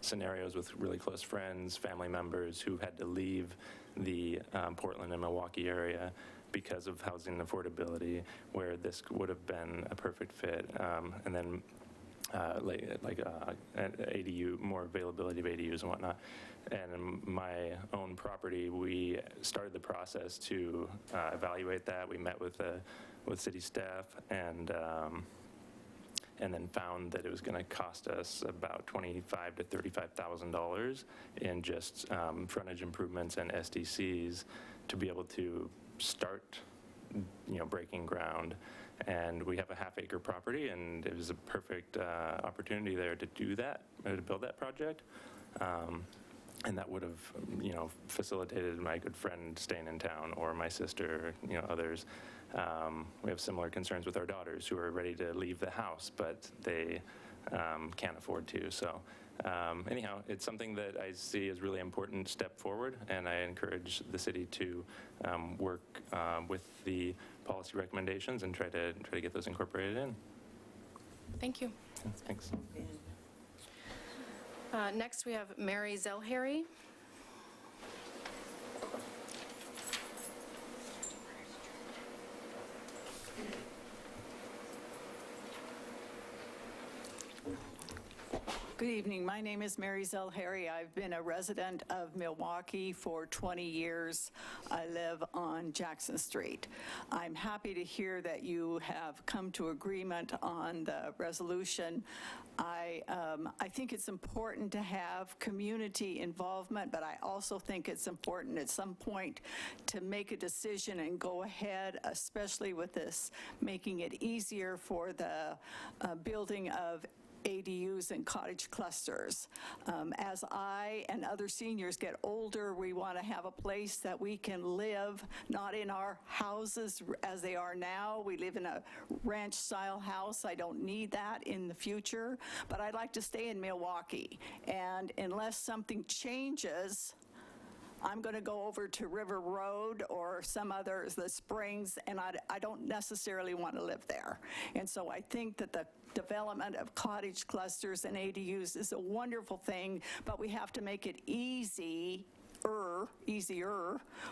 M: scenarios with really close friends, family members who had to leave the Portland and Milwaukie area because of housing affordability, where this would have been a perfect fit. And then an ADU, more availability of ADUs and whatnot. And in my own property, we started the process to evaluate that. We met with city staff and then found that it was going to cost us about $25,000 to $35,000 in just frontage improvements and SDCs to be able to start, breaking ground. And we have a half-acre property, and it was a perfect opportunity there to do that, to build that project. And that would have, facilitated my good friend staying in town, or my sister, others. We have similar concerns with our daughters who are ready to leave the house, but they can't afford to. So anyhow, it's something that I see as really important step forward, and I encourage the city to work with the policy recommendations and try to get those incorporated in.
B: Thank you.
M: Thanks.
B: Next, we have Mary Zelhary.
N: Good evening. My name is Mary Zelhary. I've been a resident of Milwaukee for 20 years. I live on Jackson Street. I'm happy to hear that you have come to agreement on the resolution. I think it's important to have community involvement, but I also think it's important at some point to make a decision and go ahead, especially with this, making it easier for the building of ADUs and cottage clusters. As I and other seniors get older, we want to have a place that we can live, not in our houses as they are now. We live in a ranch-style house. I don't need that in the future, but I'd like to stay in Milwaukee. And unless something changes, I'm going to go over to River Road or some others, the Springs, and I don't necessarily want to live there. And so I think that the development of cottage clusters and ADUs is a wonderful thing, but we have to make it easier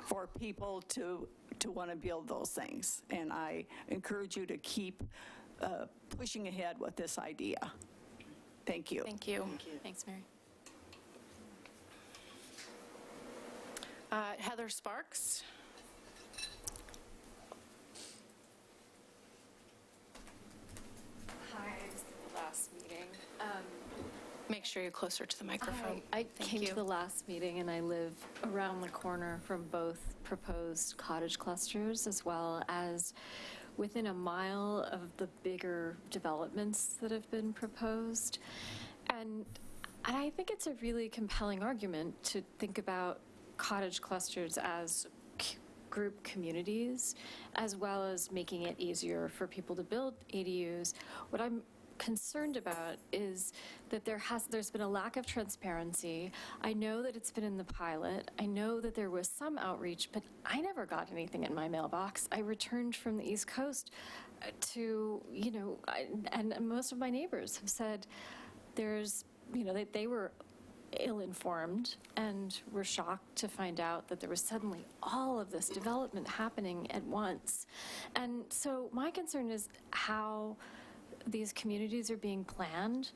N: for people to want to build those things. And I encourage you to keep pushing ahead with this idea. Thank you.
B: Thank you.
J: Thanks, Mary.
B: Heather Sparks.
O: Hi, I was at the last meeting.
B: Make sure you're closer to the microphone.
O: I
B: Thank
O: came
B: you.
O: to the last meeting, and I live around the corner from both proposed cottage clusters, as well as within a mile of the bigger developments that have been proposed. And I think it's a really compelling argument to think about cottage clusters as group communities, as well as making it easier for people to build ADUs. What I'm concerned about is that there's been a lack of transparency. I know that it's been in the pilot. I know that there was some outreach, but I never got anything in my mailbox. I returned from the East Coast and most of my neighbors have said they were ill-informed and were shocked to find out that there was suddenly all of this development happening at once. And so my concern is how these communities are being planned,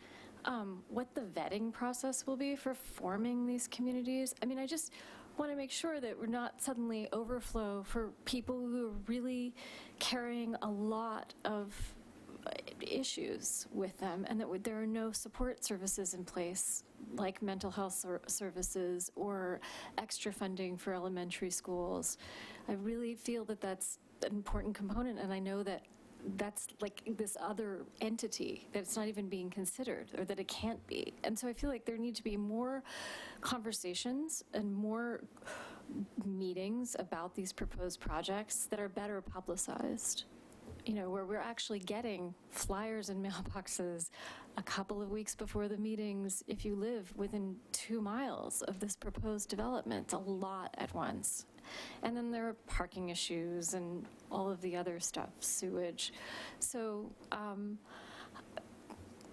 O: what the vetting process will be for forming these communities. I mean, I just want to make sure that we're not suddenly overflow for people who are really carrying a lot of issues with them, and that there are no support services in place like mental health services or extra funding for elementary schools. I really feel that that's an important component, and I know that that's like this other entity that it's not even being considered, or that it can't be. And so I feel like there need to be more conversations and more meetings about these proposed projects that are better publicized. Where we're actually getting flyers and mailboxes a couple of weeks before the meetings if you live within 2 miles of this proposed development. It's a lot at once. And then there are parking issues and all of the other stuff, sewage. So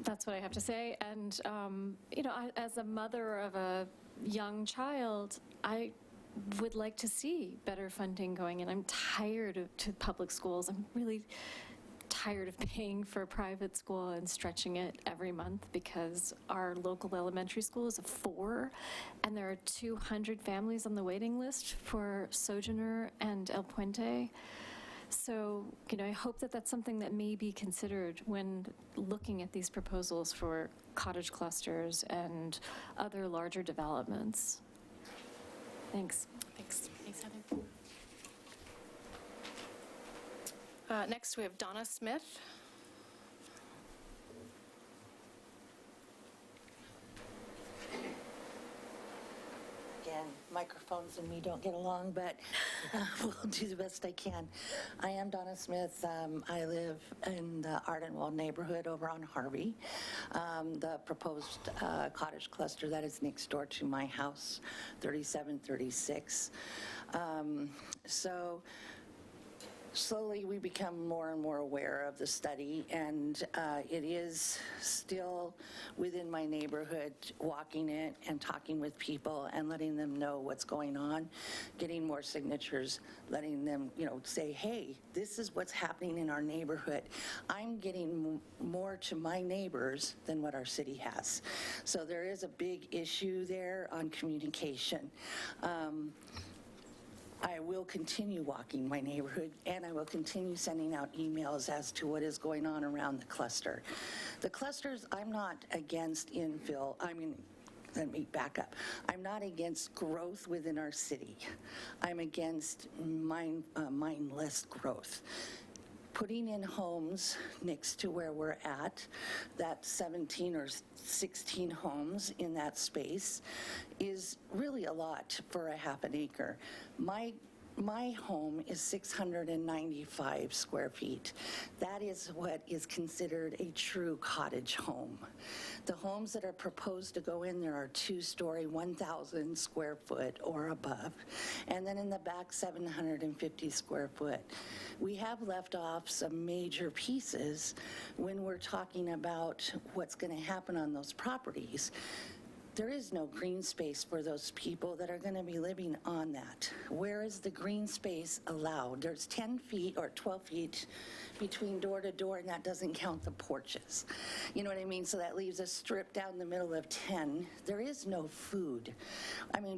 O: that's what I have to say. And, as a mother of a young child, I would like to see better funding going in. I'm tired of public schools. I'm really tired of paying for a private school and stretching it every month because our local elementary school is a 4, and there are 200 families on the waiting list for Sojourner and El Puente. So, I hope that that's something that may be considered when looking at these proposals for cottage clusters and other larger developments. Thanks.
B: Thanks, Heather. Next, we have Donna Smith.
P: Again, microphones and me don't get along, but we'll do the best I can. I am Donna Smith. I live in the Ardenwald neighborhood over on Harvey. The proposed cottage cluster that is next door to my house, 3736. So slowly we become more and more aware of the study, and it is still within my neighborhood, walking it and talking with people and letting them know what's going on, getting more signatures, letting them, say, hey, this is what's happening in our neighborhood. I'm getting more to my neighbors than what our city has. So there is a big issue there on communication. I will continue walking my neighborhood, and I will continue sending out emails as to what is going on around the cluster. The clusters, I'm not against infill. Let me back up. I'm not against growth within our city. I'm against mindless growth. Putting in homes next to where we're at, that 17 or 16 homes in that space is really a lot for a half an acre. My home is 695 square feet. That is what is considered a true cottage home. The homes that are proposed to go in there are 2-story, 1,000 square foot or above, and then in the back, 750 square foot. We have left off some major pieces when we're talking about what's going to happen on those properties. There is no green space for those people that are going to be living on that. Where is the green space allowed? There's 10 feet or 12 feet between door to door, and that doesn't count the porches. You know what I mean? So that leaves a strip down the middle of 10. There is no food.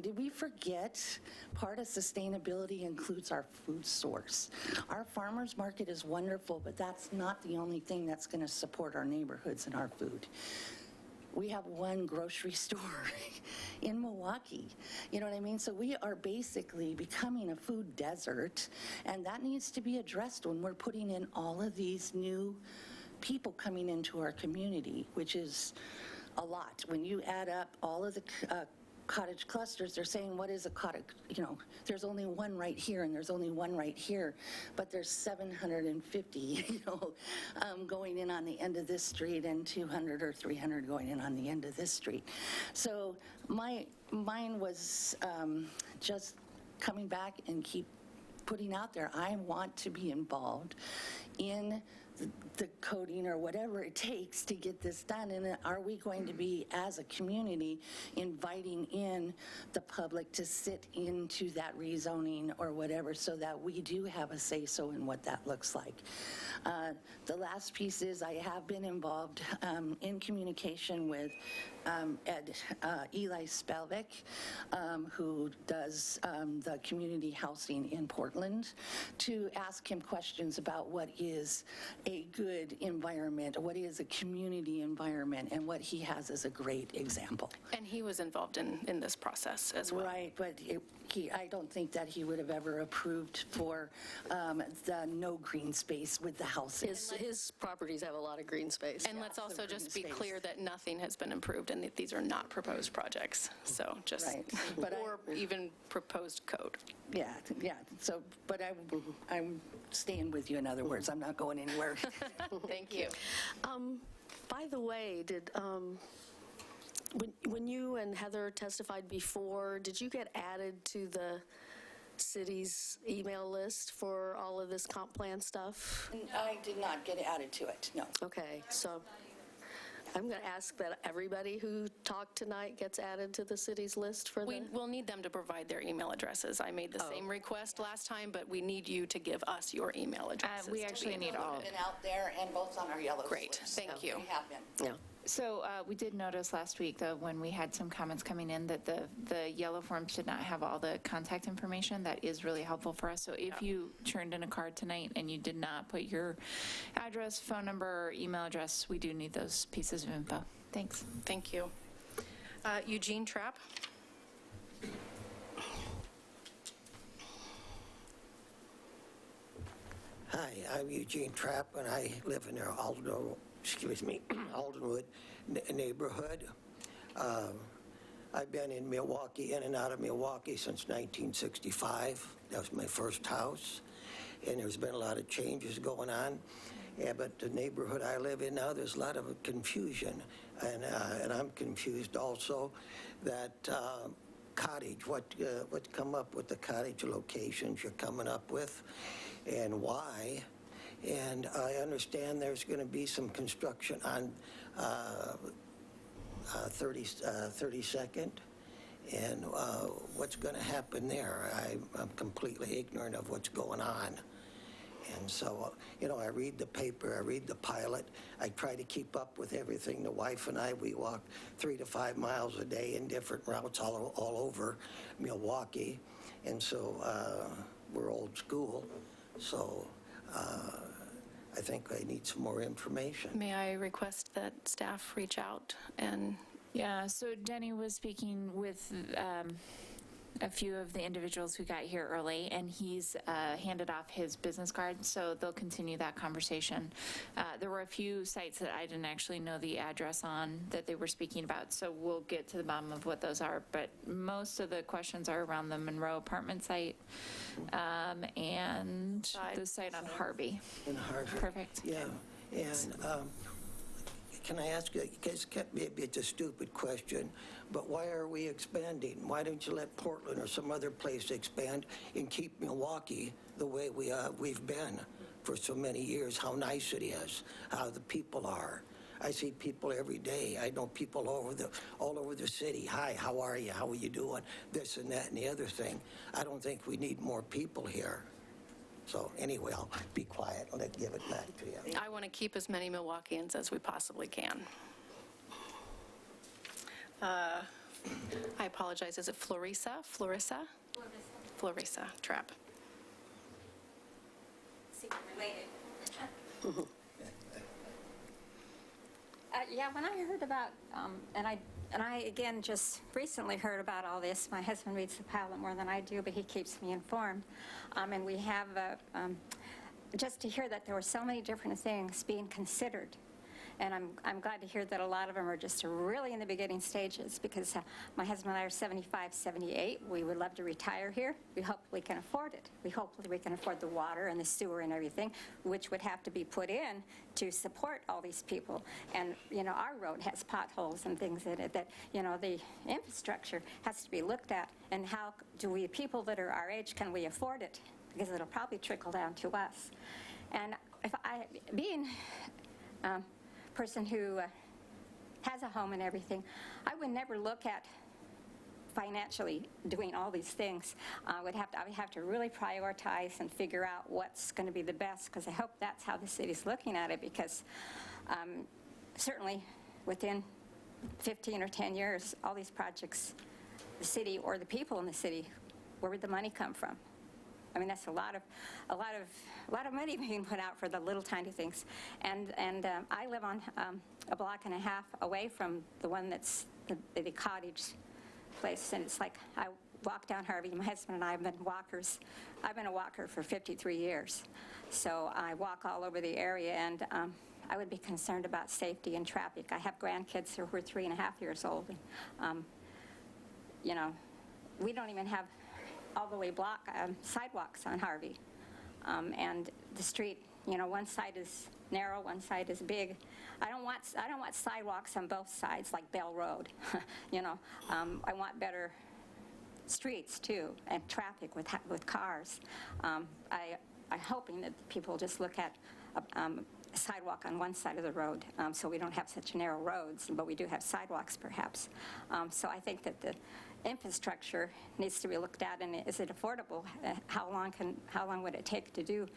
P: Did we forget part of sustainability includes our food source? Our farmers market is wonderful, but that's not the only thing that's going to support our neighborhoods and our food. We have one grocery store in Milwaukee. You know what I mean? So we are basically becoming a food desert, and that needs to be addressed when we're putting in all of these new people coming into our community, which is a lot. When you add up all of the cottage clusters, they're saying, what is a cottage? There's only one right here, and there's only one right here, but there's 750, going in on the end of this street, and 200 or 300 going in on the end of this street. So mine was just coming back and keep putting out there, I want to be involved in the coding or whatever it takes to get this done. And are we going to be, as a community, inviting in the public to sit into that rezoning or whatever, so that we do have a say-so in what that looks like? The last piece is I have been involved in communication with Eli Spelvik, who does the community housing in Portland, to ask him questions about what is a good environment, what is a community environment, and what he has as a great example.
B: And he was involved in this process as well.
P: Right, but I don't think that he would have ever approved for the no green space with the houses.
E: His properties have a lot of green space.
B: And let's also just be clear that nothing has been approved and that these are not proposed projects. So just,
P: right.
B: or even proposed code.
P: Yeah. So, but I'm staying with you, in other words. I'm not going anywhere.
B: Thank you.
E: By the way, when you and Heather testified before, did you get added to the city's email list for all of this comp plan stuff?
P: I did not get added to it, no.
E: Okay, so I'm going to ask that everybody who talked tonight gets added to the city's list for the...
B: We'll need them to provide their email addresses. I made the same request last time, but we need you to give us your email addresses.
A: We actually need all.
P: Been out there and both on our yellow
B: Great,
P: list.
B: thank you.
P: We have been.
E: Yeah.
A: So we did notice last week, though, when we had some comments coming in, that the yellow forms did not have all the contact information. That is really helpful for us. So if you turned in a card tonight and you did not put your address, phone number, or email address, we do need those pieces of info. Thanks.
B: Thank you. Eugene Trapp.
C: Hi, I'm Eugene Trapp, and I live in the Aldenwood neighborhood. I've been in Milwaukee, in and out of Milwaukee since 1965. That was my first house, and there's been a lot of changes going on. Yeah, but the neighborhood I live in now, there's a lot of confusion, and I'm confused also that Cottage, what's come up with the Cottage locations you're coming up with, and why. And I understand there's going to be some construction on 32nd, and what's going to happen there. I'm completely ignorant of what's going on. And so, I read the paper, I read the pilot, I try to keep up with everything. The wife and I, we walk 3 to 5 miles a day in different routes all over Milwaukee, and so we're old school. So I think I need some more information.
B: May I request that staff reach out and...
A: Yeah, so Denny was speaking with a few of the individuals who got here early, and he's handed off his business card, so they'll continue that conversation. There were a few sites that I didn't actually know the address on that they were speaking about, so we'll get to the bottom of what those are, but most of the questions are around the Monroe apartment site and the site on Harvey.
C: In Harvey.
A: Perfect.
C: Yeah, and can I ask you, because maybe it's a stupid question, but why are we expanding? Why don't you let Portland or some other place expand and keep Milwaukee the way we've been for so many years, how nice it is, how the people are. I see people every day. I know people all over the city. Hi, how are you? How are you doing? This and that and the other thing. I don't think we need more people here. So anyway, I'll be quiet and give it back to you.
B: I want to keep as many Milwaukeeans as we possibly can. I apologize. Is it Florissa? Florissa Trapp.
Q: Related. Yeah, when I heard about, and I again just recently heard about all this. My husband reads the pilot more than I do, but he keeps me informed. And we have just to hear that there were so many different things being considered. And I'm glad to hear that a lot of them are just really in the beginning stages, because my husband and I are 75, 78. We would love to retire here. We hope we can afford it. We hope that we can afford the water and the sewer and everything, which would have to be put in to support all these people. And, our road has potholes and things in it that, the infrastructure has to be looked at. And how do we, people that are our age, can we afford it? Because it'll probably trickle down to us. And if being person who has a home and everything, I would never look at financially doing all these things. I would have to really prioritize and figure out what's going to be the best, because I hope that's how the city's looking at it, because certainly within 15 or 10 years, all these projects, the city or the people in the city, where would the money come from? I mean, that's a lot of money being put out for the little tiny things. And I live on a block and a half away from the one that's the Cottage place, and it's like I walk down Harvey. My husband and I have been walkers. I've been a walker for 53 years, so I walk all over the area, and I would be concerned about safety and traffic. I have grandkids who are 3.5 years old, and we don't even have all the way sidewalks on Harvey, and the street. One side is narrow, one side is big. I don't want sidewalks on both sides like Bell Road. I want better streets too, and traffic with cars. I'm hoping that people just look at a sidewalk on one side of the road, so we don't have such narrow roads, but we do have sidewalks perhaps. So I think that the infrastructure needs to be looked at, and is it affordable? How long would it take to do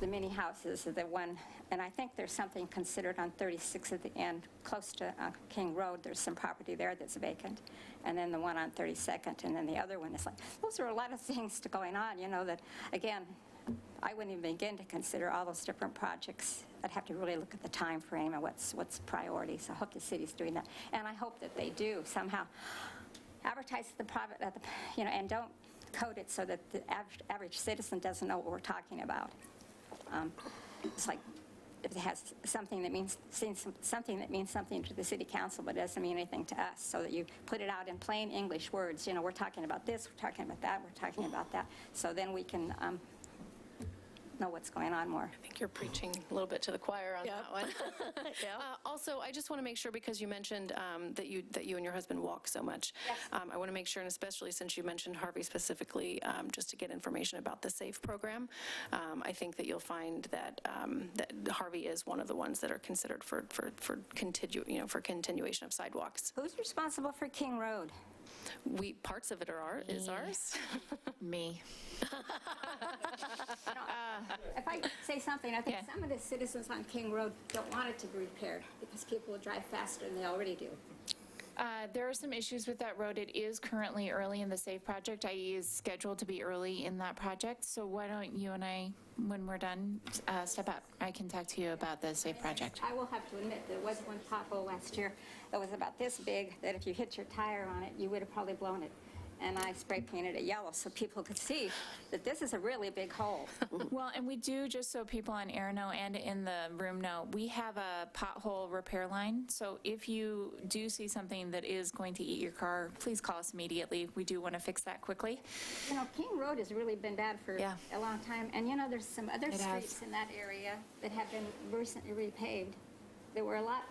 Q: the mini houses, the one, and I think there's something considered on 36 at the end, close to King Road. There's some property there that's vacant, and then the one on 32nd, and then the other one is like, those are a lot of things going on, that, again, I wouldn't even begin to consider all those different projects. I'd have to really look at the time frame and what's priority. So I hope the city's doing that, and I hope that they do somehow advertise the private, and don't code it so that the average citizen doesn't know what we're talking about. It's like if it has something that means something to the city council, but doesn't mean anything to us, so that you put it out in plain English words. We're talking about this, we're talking about that, we're talking about that, so then we can know what's going on more.
B: I think you're preaching a little bit to the choir on that one. Also, I just want to make sure, because you mentioned that you and your husband walk so much.
Q: Yes.
B: I want to make sure, and especially since you mentioned Harvey specifically, just to get information about the SAFE program. I think that you'll find that that Harvey is one of the ones that are considered for continuation of sidewalks.
Q: Who's responsible for King Road?
B: Parts of it is ours.
A: Me.
Q: If I say something, I think some of the citizens on King Road don't want it to be repaired because people will drive faster than they already do.
A: There are some issues with that road. It is currently early in the SAFE project. IE is scheduled to be early in that project. So why don't you and I, when we're done, step up. I can talk to you about the SAFE project.
Q: I will have to admit there was one pothole last year that was about this big, that if you hit your tire on it, you would have probably blown it. And I spray painted it yellow so people could see that this is a really big hole.
A: Well, and we do, just so people on air know and in the room know, we have a pothole repair line. So if you do see something that is going to eat your car, please call us immediately. We do want to fix that quickly.
Q: King Road has really been bad for a long time. And there's some other streets in that area that have been recently repaved. They were a lot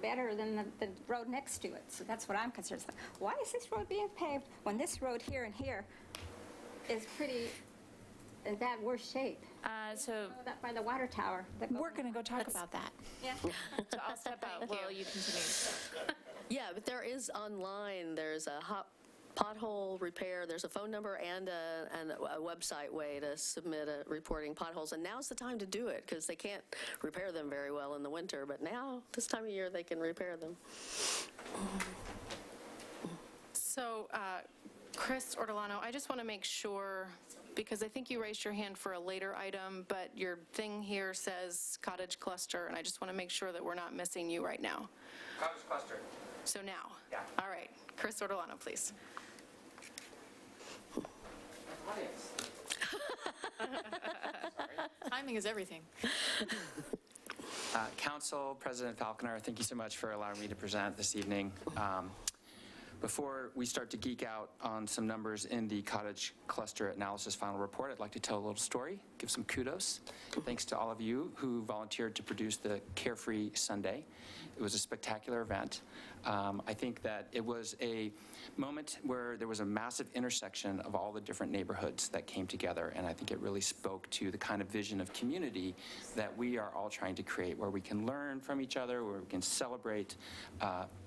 Q: better than the road next to it. So that's what I'm concerned. So why is this road being paved when this road here and here is pretty in bad, worse shape? That by the water tower.
A: We're going to go talk about that.
Q: Yeah.
A: So I'll step out while you continue.
E: Yeah, but there is online, there's a pothole repair, there's a phone number and a website way to submit reporting potholes, and now's the time to do it because they can't repair them very well in the winter, but now, this time of year, they can repair them.
B: So, Chris Ortolano, I just want to make sure, because I think you raised your hand for a later item, but your thing here says Cottage Cluster, and I just want to make sure that we're not missing you right now.
R: Cottage Cluster.
B: So now?
R: Yeah.
B: All right. Chris Ortolano, please.
J: Timing is everything.
R: Council President Falconer, thank you so much for allowing me to present this evening. Before we start to geek out on some numbers in the Cottage Cluster Analysis Final Report, I'd like to tell a little story, give some kudos. Thanks to all of you who volunteered to produce the Carefree Sunday. It was a spectacular event. I think that it was a moment where there was a massive intersection of all the different neighborhoods that came together, and I think it really spoke to the kind of vision of community that we are all trying to create, where we can learn from each other, where we can celebrate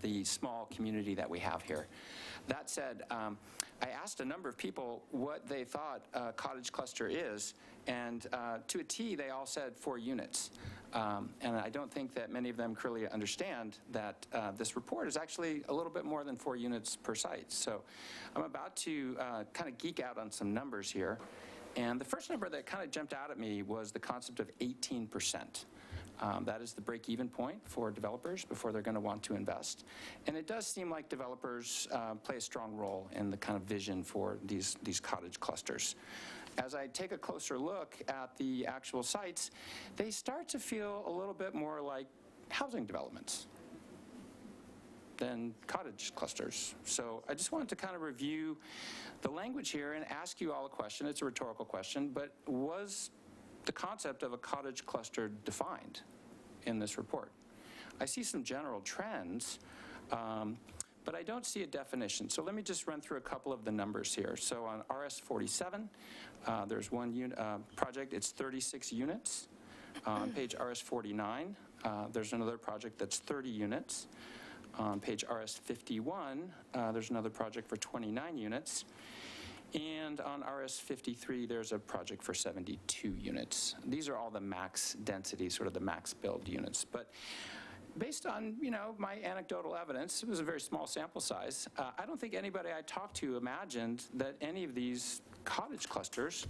R: the small community that we have here. That said, I asked a number of people what they thought Cottage Cluster is, and to a T, they all said 4 units. And I don't think that many of them clearly understand that this report is actually a little bit more than 4 units per site. So I'm about to kind of geek out on some numbers here. And the first number that kind of jumped out at me was the concept of 18%. That is the break-even point for developers before they're going to want to invest. And it does seem like developers play a strong role in the kind of vision for these cottage clusters. As I take a closer look at the actual sites, they start to feel a little bit more like housing developments than cottage clusters. So I just wanted to kind of review the language here and ask you all a question. It's a rhetorical question, but was the concept of a cottage cluster defined in this report? I see some general trends, but I don't see a definition. So let me just run through a couple of the numbers here. So on RS 47, there's one project, it's 36 units. On page RS 49, there's another project that's 30 units. On page RS 51, there's another project for 29 units. And on RS 53, there's a project for 72 units. These are all the max density, sort of the max build units. But based on, my anecdotal evidence, it was a very small sample size. I don't think anybody I talked to imagined that any of these cottage clusters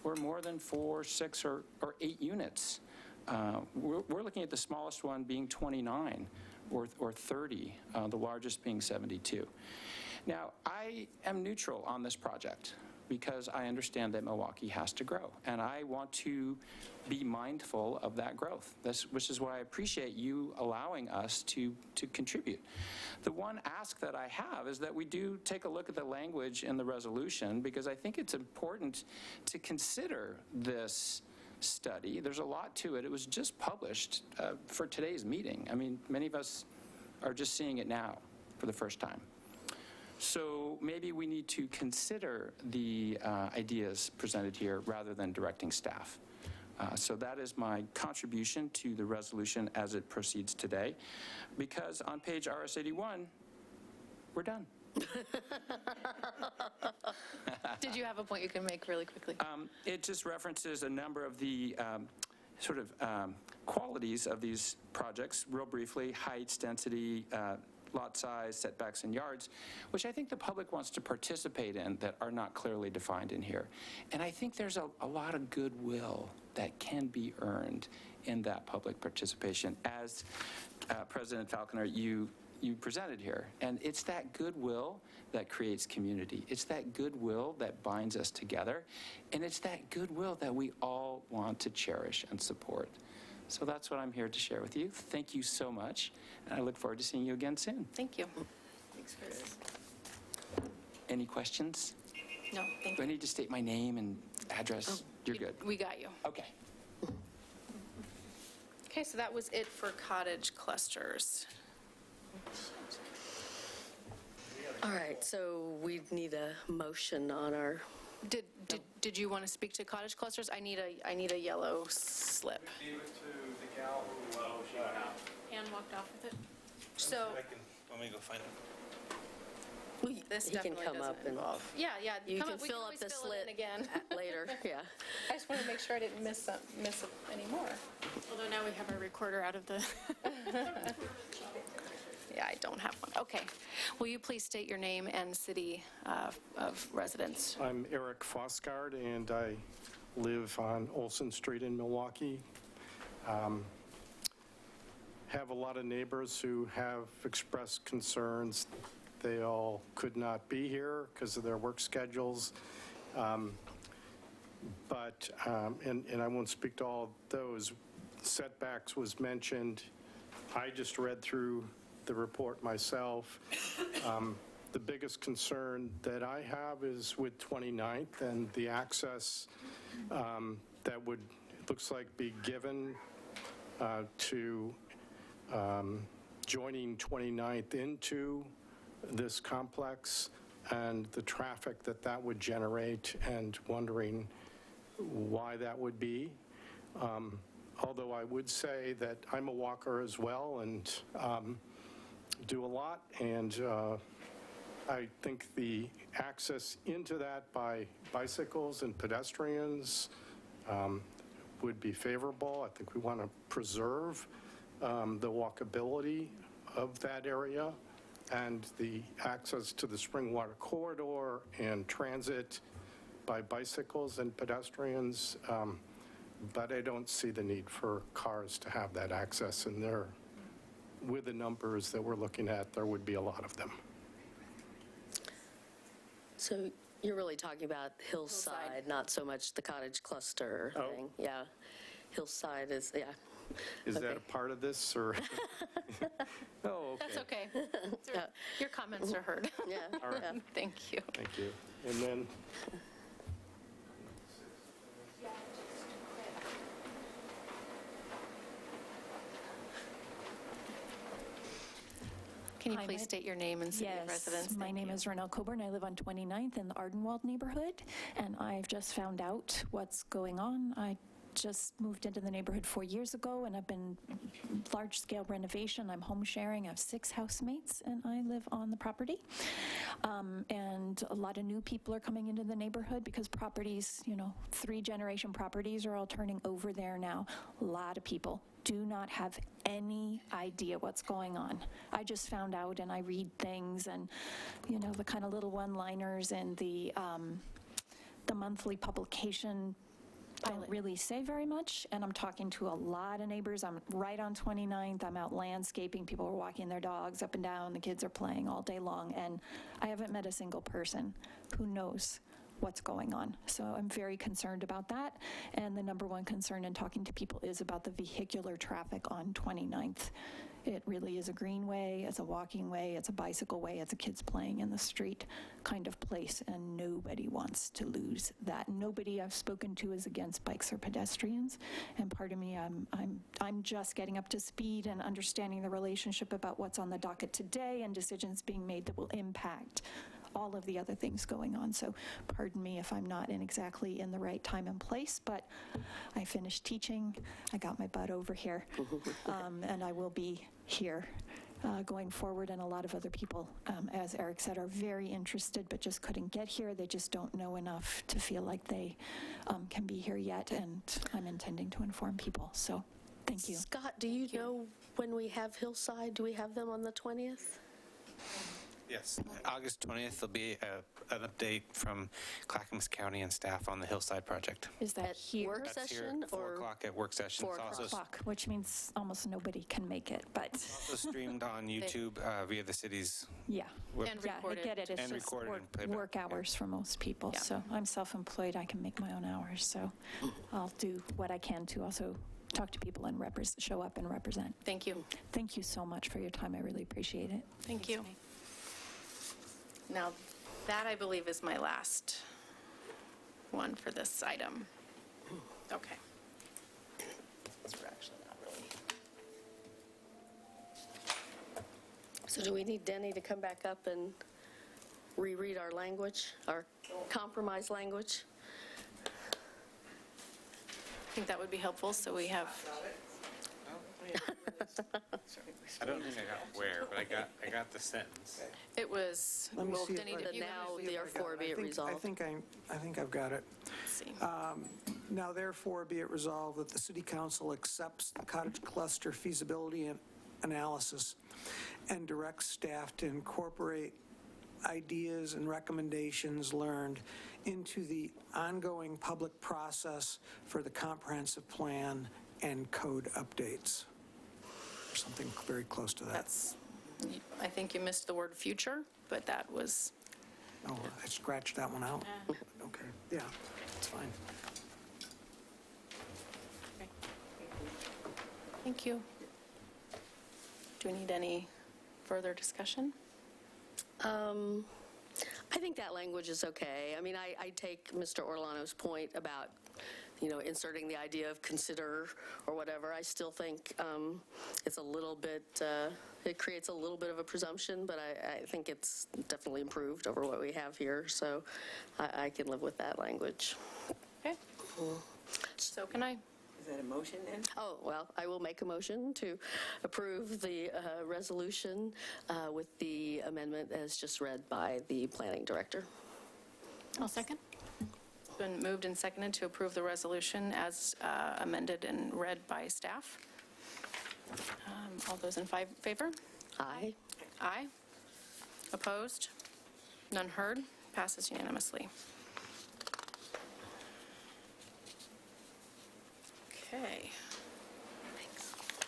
R: were more than 4, 6, or 8 units. We're looking at the smallest one being 29 or 30, the largest being 72. Now, I am neutral on this project because I understand that Milwaukee has to grow, and I want to be mindful of that growth, which is why I appreciate you allowing us to contribute. The one ask that I have is that we do take a look at the language in the resolution, because I think it's important to consider this study. There's a lot to it. It was just published for today's meeting. I mean, many of us are just seeing it now for the first time. So maybe we need to consider the ideas presented here rather than directing staff. So that is my contribution to the resolution as it proceeds today, because on page RS81, we're done.
B: Did you have a point you can make really quickly?
R: It just references a number of the qualities of these projects, real briefly: heights, density, lot size, setbacks, and yards, which I think the public wants to participate in that are not clearly defined in here. And I think there's a lot of goodwill that can be earned in that public participation, as President Falconer, you presented here. And it's that goodwill that creates community. It's that goodwill that binds us together. And it's that goodwill that we all want to cherish and support. So that's what I'm here to share with you. Thank you so much, and I look forward to seeing you again soon.
B: Thank you. Thanks for this.
R: Any questions?
B: No, thank
R: Do I
B: you.
R: need to state my name and address? You're good.
B: We got you.
R: Okay.
B: Okay, so that was it for cottage clusters.
E: All right, so we need a motion on our...
B: Did you want to speak to cottage clusters? I need a yellow slip.
S: Gave it to the gal who she went out.
B: Ann walked off with it. So
S: Let me go find it.
B: this
E: He can
B: definitely
E: come
B: doesn't
E: up and...
B: involve. Yeah.
E: You
B: come
E: can
B: up, we
E: fill up
B: always
E: the
B: fill it in
E: slit
B: again.
E: later, yeah.
B: I just want to make sure I didn't miss any more.
J: Although now we have our recorder out of the...
B: Yeah, I don't have one. Okay. Will you please state your name and city of residence?
S: I'm Eric Fosgard, and I live on Olson Street in Milwaukee. Have a lot of neighbors who have expressed concerns. They all could not be here because of their work schedules. And I won't speak to all of those. Setbacks was mentioned. I just read through the report myself. The biggest concern that I have is with 29th and the access that would, it looks like, be given to joining 29th into this complex, and the traffic that would generate, and wondering why that would be. Although I would say that I'm a walker as well, and do a lot, and I think the access into that by bicycles and pedestrians would be favorable. I think we want to preserve the walkability of that area and the access to the Springwater Corridor and transit by bicycles and pedestrians, but I don't see the need for cars to have that access, and there, with the numbers that we're looking at, there would be a lot of them.
E: So you're really talking about Hillside, not so much the cottage cluster thing. Yeah. Hillside is, yeah.
S: Is that a part of this, or? Oh, okay.
B: That's okay. Your comments are heard.
E: Yeah.
S: All right.
E: Yeah.
B: Thank you.
S: Thank you. And then,
B: Can you
A: Hi,
B: please state your name and city of residence?
A: Yes, my name is Renelle Coburn. I live on 29th in the Ardenwald neighborhood, and I've just found out what's going on. I
O: just moved into the neighborhood 4 years ago, and I've been large-scale renovation. I'm home sharing. I have 6 housemates, and I live on the property. And a lot of new people are coming into the neighborhood because properties, 3-generation properties are all turning over there now. A lot of people do not have any idea what's going on. I just found out, and I read things, and, the kind of little one-liners and the monthly publication don't really say very much, and I'm talking to a lot of neighbors. I'm right on 29th. I'm out landscaping. People are walking their dogs up and down. The kids are playing all day long, and I haven't met a single person who knows what's going on. So I'm very concerned about that, and the number one concern in talking to people is about the vehicular traffic on 29th. It really is a greenway, it's a walking way, it's a bicycle way, it's a kids playing in the street kind of place, and nobody wants to lose that. Nobody I've spoken to is against bikes or pedestrians, and part of me, I'm just getting up to speed and understanding the relationship about what's on the docket today and decisions being made that will impact all of the other things going on. So pardon me if I'm not exactly in the right time and place, but I finished teaching, I got my butt over here, and I will be here going forward. And a lot of other people, as Eric said, are very interested but just couldn't get here. They just don't know enough to feel like they can be here yet, and I'm intending to inform people. So thank you.
E: Scott, do you know when we have Hillside? Do we have them on the 20th?
T: Yes, August 20th, there'll be an update from Clackamas County and staff on the Hillside project.
O: Is that here?
E: Work
T: That's
E: session?
T: here at 4 o'clock at work session.
E: 4
T: It's also
O: o'clock, which means almost nobody can make it, but
T: also streamed on YouTube via the city's
O: yeah.
T: web-
B: And
O: Yeah, I
B: recorded.
O: get it. It's
T: And
O: just
T: recorded and played back.
O: work hours for most people.
B: Yeah.
O: So I'm self-employed. I can make my own hours. So I'll do what I can to also talk to people and show up and represent.
B: Thank you.
O: Thank you so much for your time. I really appreciate it.
B: Thank you. Now, that I believe is my last one for this item. Okay.
E: We're actually not really. So do we need Denny to come back up and reread our language, our compromise language?
B: I think that would be helpful, so we have,
T: I don't think I got where, but I got the sentence.
B: it was,
K: Let me
B: well,
K: see if
B: Denny,
K: I-
B: did you
E: Now,
B: want
E: therefore, be it
K: I
E: resolved.
K: think I've got it.
B: to see?
K: Now therefore be it resolved that the City Council accepts the Cottage Cluster feasibility and analysis and directs staff to incorporate ideas and recommendations learned into the ongoing public process for the comprehensive plan and code updates. Or something very close to that.
B: That's, I think you missed the word future, but that was,
K: Oh, I scratched that one out. Okay, yeah, it's fine.
B: thank you. Do we need any further discussion?
E: I think that language is okay. I mean, I take Mr. Orlano's point about, inserting the idea of consider or whatever. I still think it's a little bit, it creates a little bit of a presumption, but I think it's definitely improved over what we have here, so I can live with that language.
B: Okay. So can I?
H: Is that a motion then?
E: Oh, well, I will make a motion to approve the resolution with the amendment as just read by the planning director.
O: I'll second.
B: It's been moved and seconded to approve the resolution as amended and read by staff. All those in favor?
E: Aye.
B: Aye. Opposed? None heard? Passes unanimously. Okay.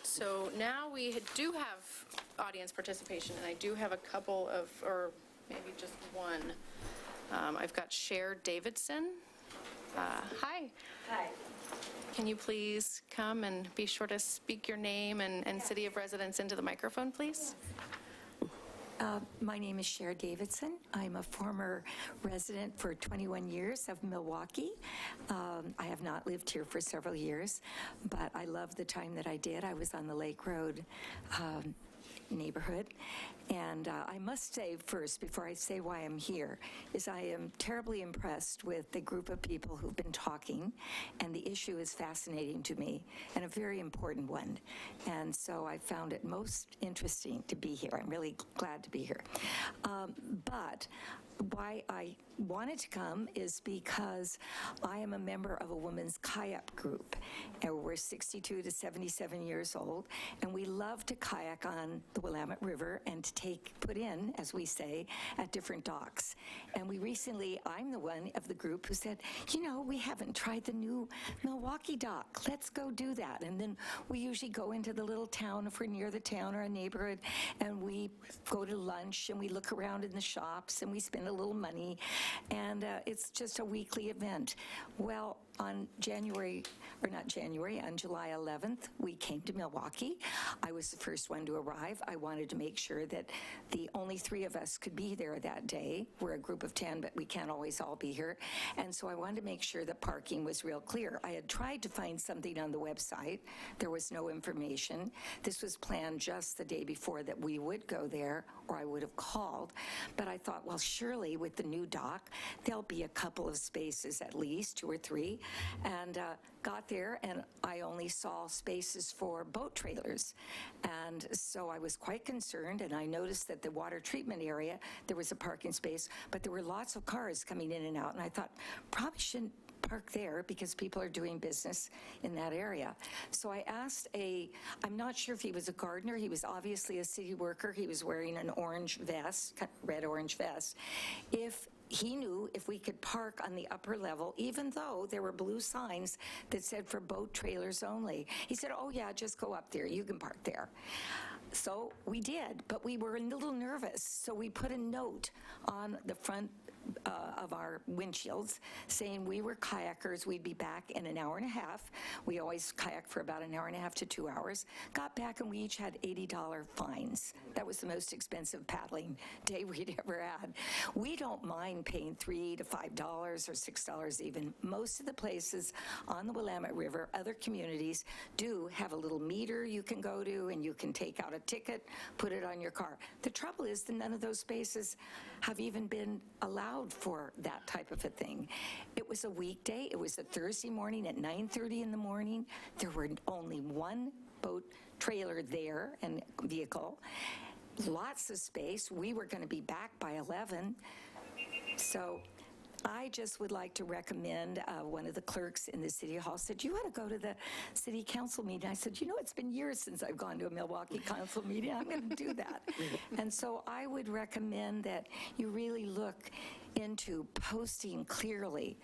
B: So now we do have audience participation, and I do have a couple of, or maybe just one. I've got Cher Davidson. Hi.
U: Hi.
B: Can you please come and be sure to speak your name and city of residence into the microphone, please?
U: My name is Cher Davidson. I'm a former resident for 21 years of Milwaukie. I have not lived here for several years, but I love the time that I did. I was on the Lake Road neighborhood, And I must say first, before I say why I'm here, is I am terribly impressed with the group of people who've been talking, and the issue is fascinating to me and a very important one. And so I found it most interesting to be here. I'm really glad to be here. But why I wanted to come is because I am a member of a women's kayak group, and we're 62 to 77 years old, and we love to kayak on the Willamette River and to put in, as we say, at different docks. And I'm the one of the group who said, we haven't tried the new Milwaukie dock. Let's go do that. And then we usually go into the little town if we're near the town or a neighborhood, and we go to lunch and we look around in the shops and we spend a little money, and it's just a weekly event. Well, on July 11th, we came to Milwaukie. I was the first one to arrive. I wanted to make sure that the only 3 of us could be there that day. We're a group of 10, but we can't always all be here. And so I wanted to make sure that parking was real clear. I had tried to find something on the website. There was no information. This was planned just the day before that we would go there, or I would have called. But I thought, well, surely with the new dock, there'll be a couple of spaces at least, 2 or 3. And got there, and I only saw spaces for boat trailers. And so I was quite concerned, and I noticed that the water treatment area, there was a parking space, but there were lots of cars coming in and out, and I thought, probably shouldn't park there because people are doing business in that area. So I asked I'm not sure if he was a gardener, he was obviously a city worker, he was wearing an orange vest, red-orange vest, if he knew if we could park on the upper level, even though there were blue signs that said for boat trailers only. He said, oh yeah, just go up there, you can park there. So we did, but we were a little nervous, so we put a note on the front of our windshields saying we were kayakers, we'd be back in an hour and a half. We always kayak for about an hour and a half to 2 hours. Got back and we each had $80 fines. That was the most expensive paddling day we'd ever had. We don't mind paying $3 to $5 or $6 even. Most of the places on the Willamette River, other communities, do have a little meter you can go to, and you can take out a ticket, put it on your car. The trouble is that none of those spaces have even been allowed for that type of a thing. It was a weekday. It was a Thursday morning at 9:30 in the morning. There were only 1 boat trailer there and vehicle. Lots of space. We were going to be back by 11. So I just would like to recommend, one of the clerks in the City Hall said, you ought to go to the City Council meeting. I said, it's been years since I've gone to a Milwaukie Council meeting. I'm going to do that. And so I would recommend that you really look into posting clearly.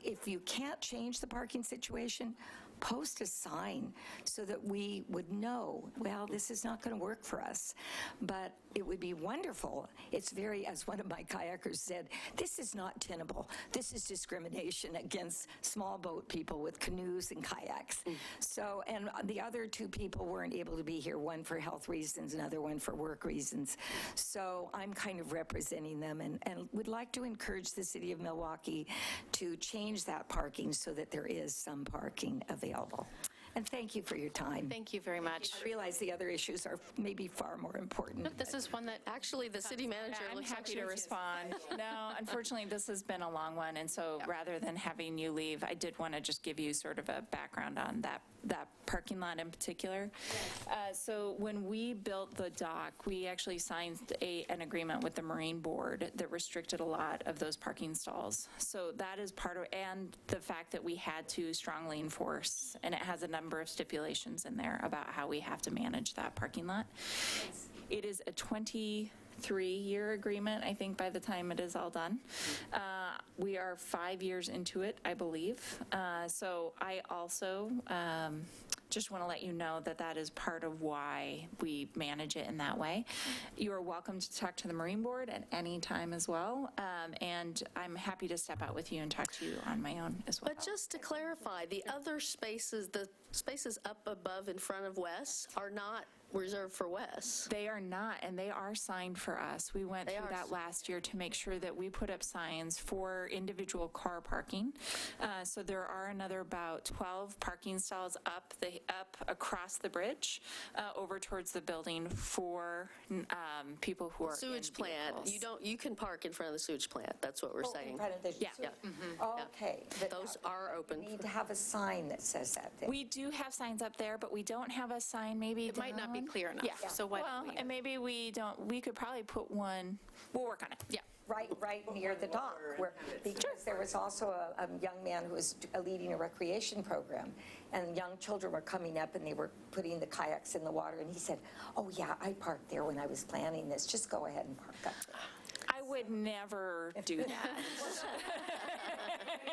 U: If you can't change the parking situation, post a sign so that we would know, well, this is not going to work for us. But it would be wonderful. It's as one of my kayakers said, this is not tenable. This is discrimination against small boat people with canoes and kayaks. So, and the other 2 people weren't able to be here, one for health reasons, another one for work reasons. So I'm kind of representing them and would like to encourage the city of Milwaukie to change that parking so that there is some parking available. And thank you for your time.
B: Thank you very much.
U: I realize the other issues are maybe far more important.
B: But this is one that
E: Actually, the city manager
A: I'm
E: looks
A: happy to
E: like
A: respond. No, unfortunately, this has been a long one, and so rather than having you leave, I did want to just give you sort of a background on that parking lot in particular. So when we built the dock, we actually signed an agreement with the Marine Board that restricted a lot of those parking stalls. So that is part of, and the fact that we had to strongly enforce, and it has a number of stipulations in there about how we have to manage that parking lot. It is a 23-year agreement, I think, by the time it is all done. We are 5 years into it, I believe. So I also just want to let you know that that is part of why we manage it in that way. You are welcome to talk to the Marine Board at any time as well, and I'm happy to step out with you and talk to you on my own as well.
E: But just to clarify, the other spaces, the spaces up above in front of Wes are not reserved for Wes.
A: They are not, and they are signed for us. We went through that last year to make sure that we put up signs for individual car parking. So there are another about 12 parking stalls up across the bridge over towards the building for people who are
E: Sewage
A: in
E: plant,
A: vehicles.
E: you can park in front of the sewage plant, that's what we're saying.
U: In front of the
A: Yeah.
U: sewage.
E: Yeah.
U: Okay.
E: Those are open.
U: You need to have a sign that says that then.
A: We do have signs up there, but we don't have a sign maybe
B: It might not be
A: down.
B: clear enough.
A: Yeah.
B: So why
A: Well,
B: don't we?
A: and maybe we could probably put one, we'll work on it. Yeah.
U: Right near the dock, because there was also a young man who was leading a recreation program, and young children were coming up and they were putting the kayaks in the water, and he said, oh yeah, I parked there when I was planning this, just go ahead and park up there.
A: I would never do that.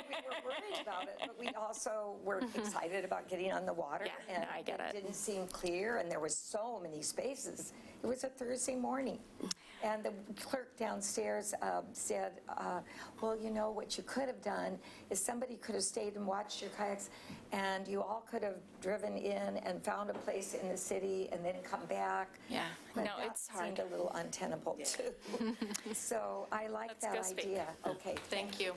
U: We were worried about it, but we also were excited about getting on the water.
A: Yeah,
U: and
A: no, I get it.
U: didn't seem clear, and there was so many spaces. It was a Thursday morning. And the clerk downstairs said, well, you know, what you could have done is somebody could have stayed and watched your kayaks, and you all could have driven in and found a place in the city and then come back.
A: Yeah,
U: But
A: no,
U: that
A: it's hard.
U: seemed a little untenable, too. So I like
B: Let's
U: that
B: go speak.
U: idea. Okay.
B: Thank you.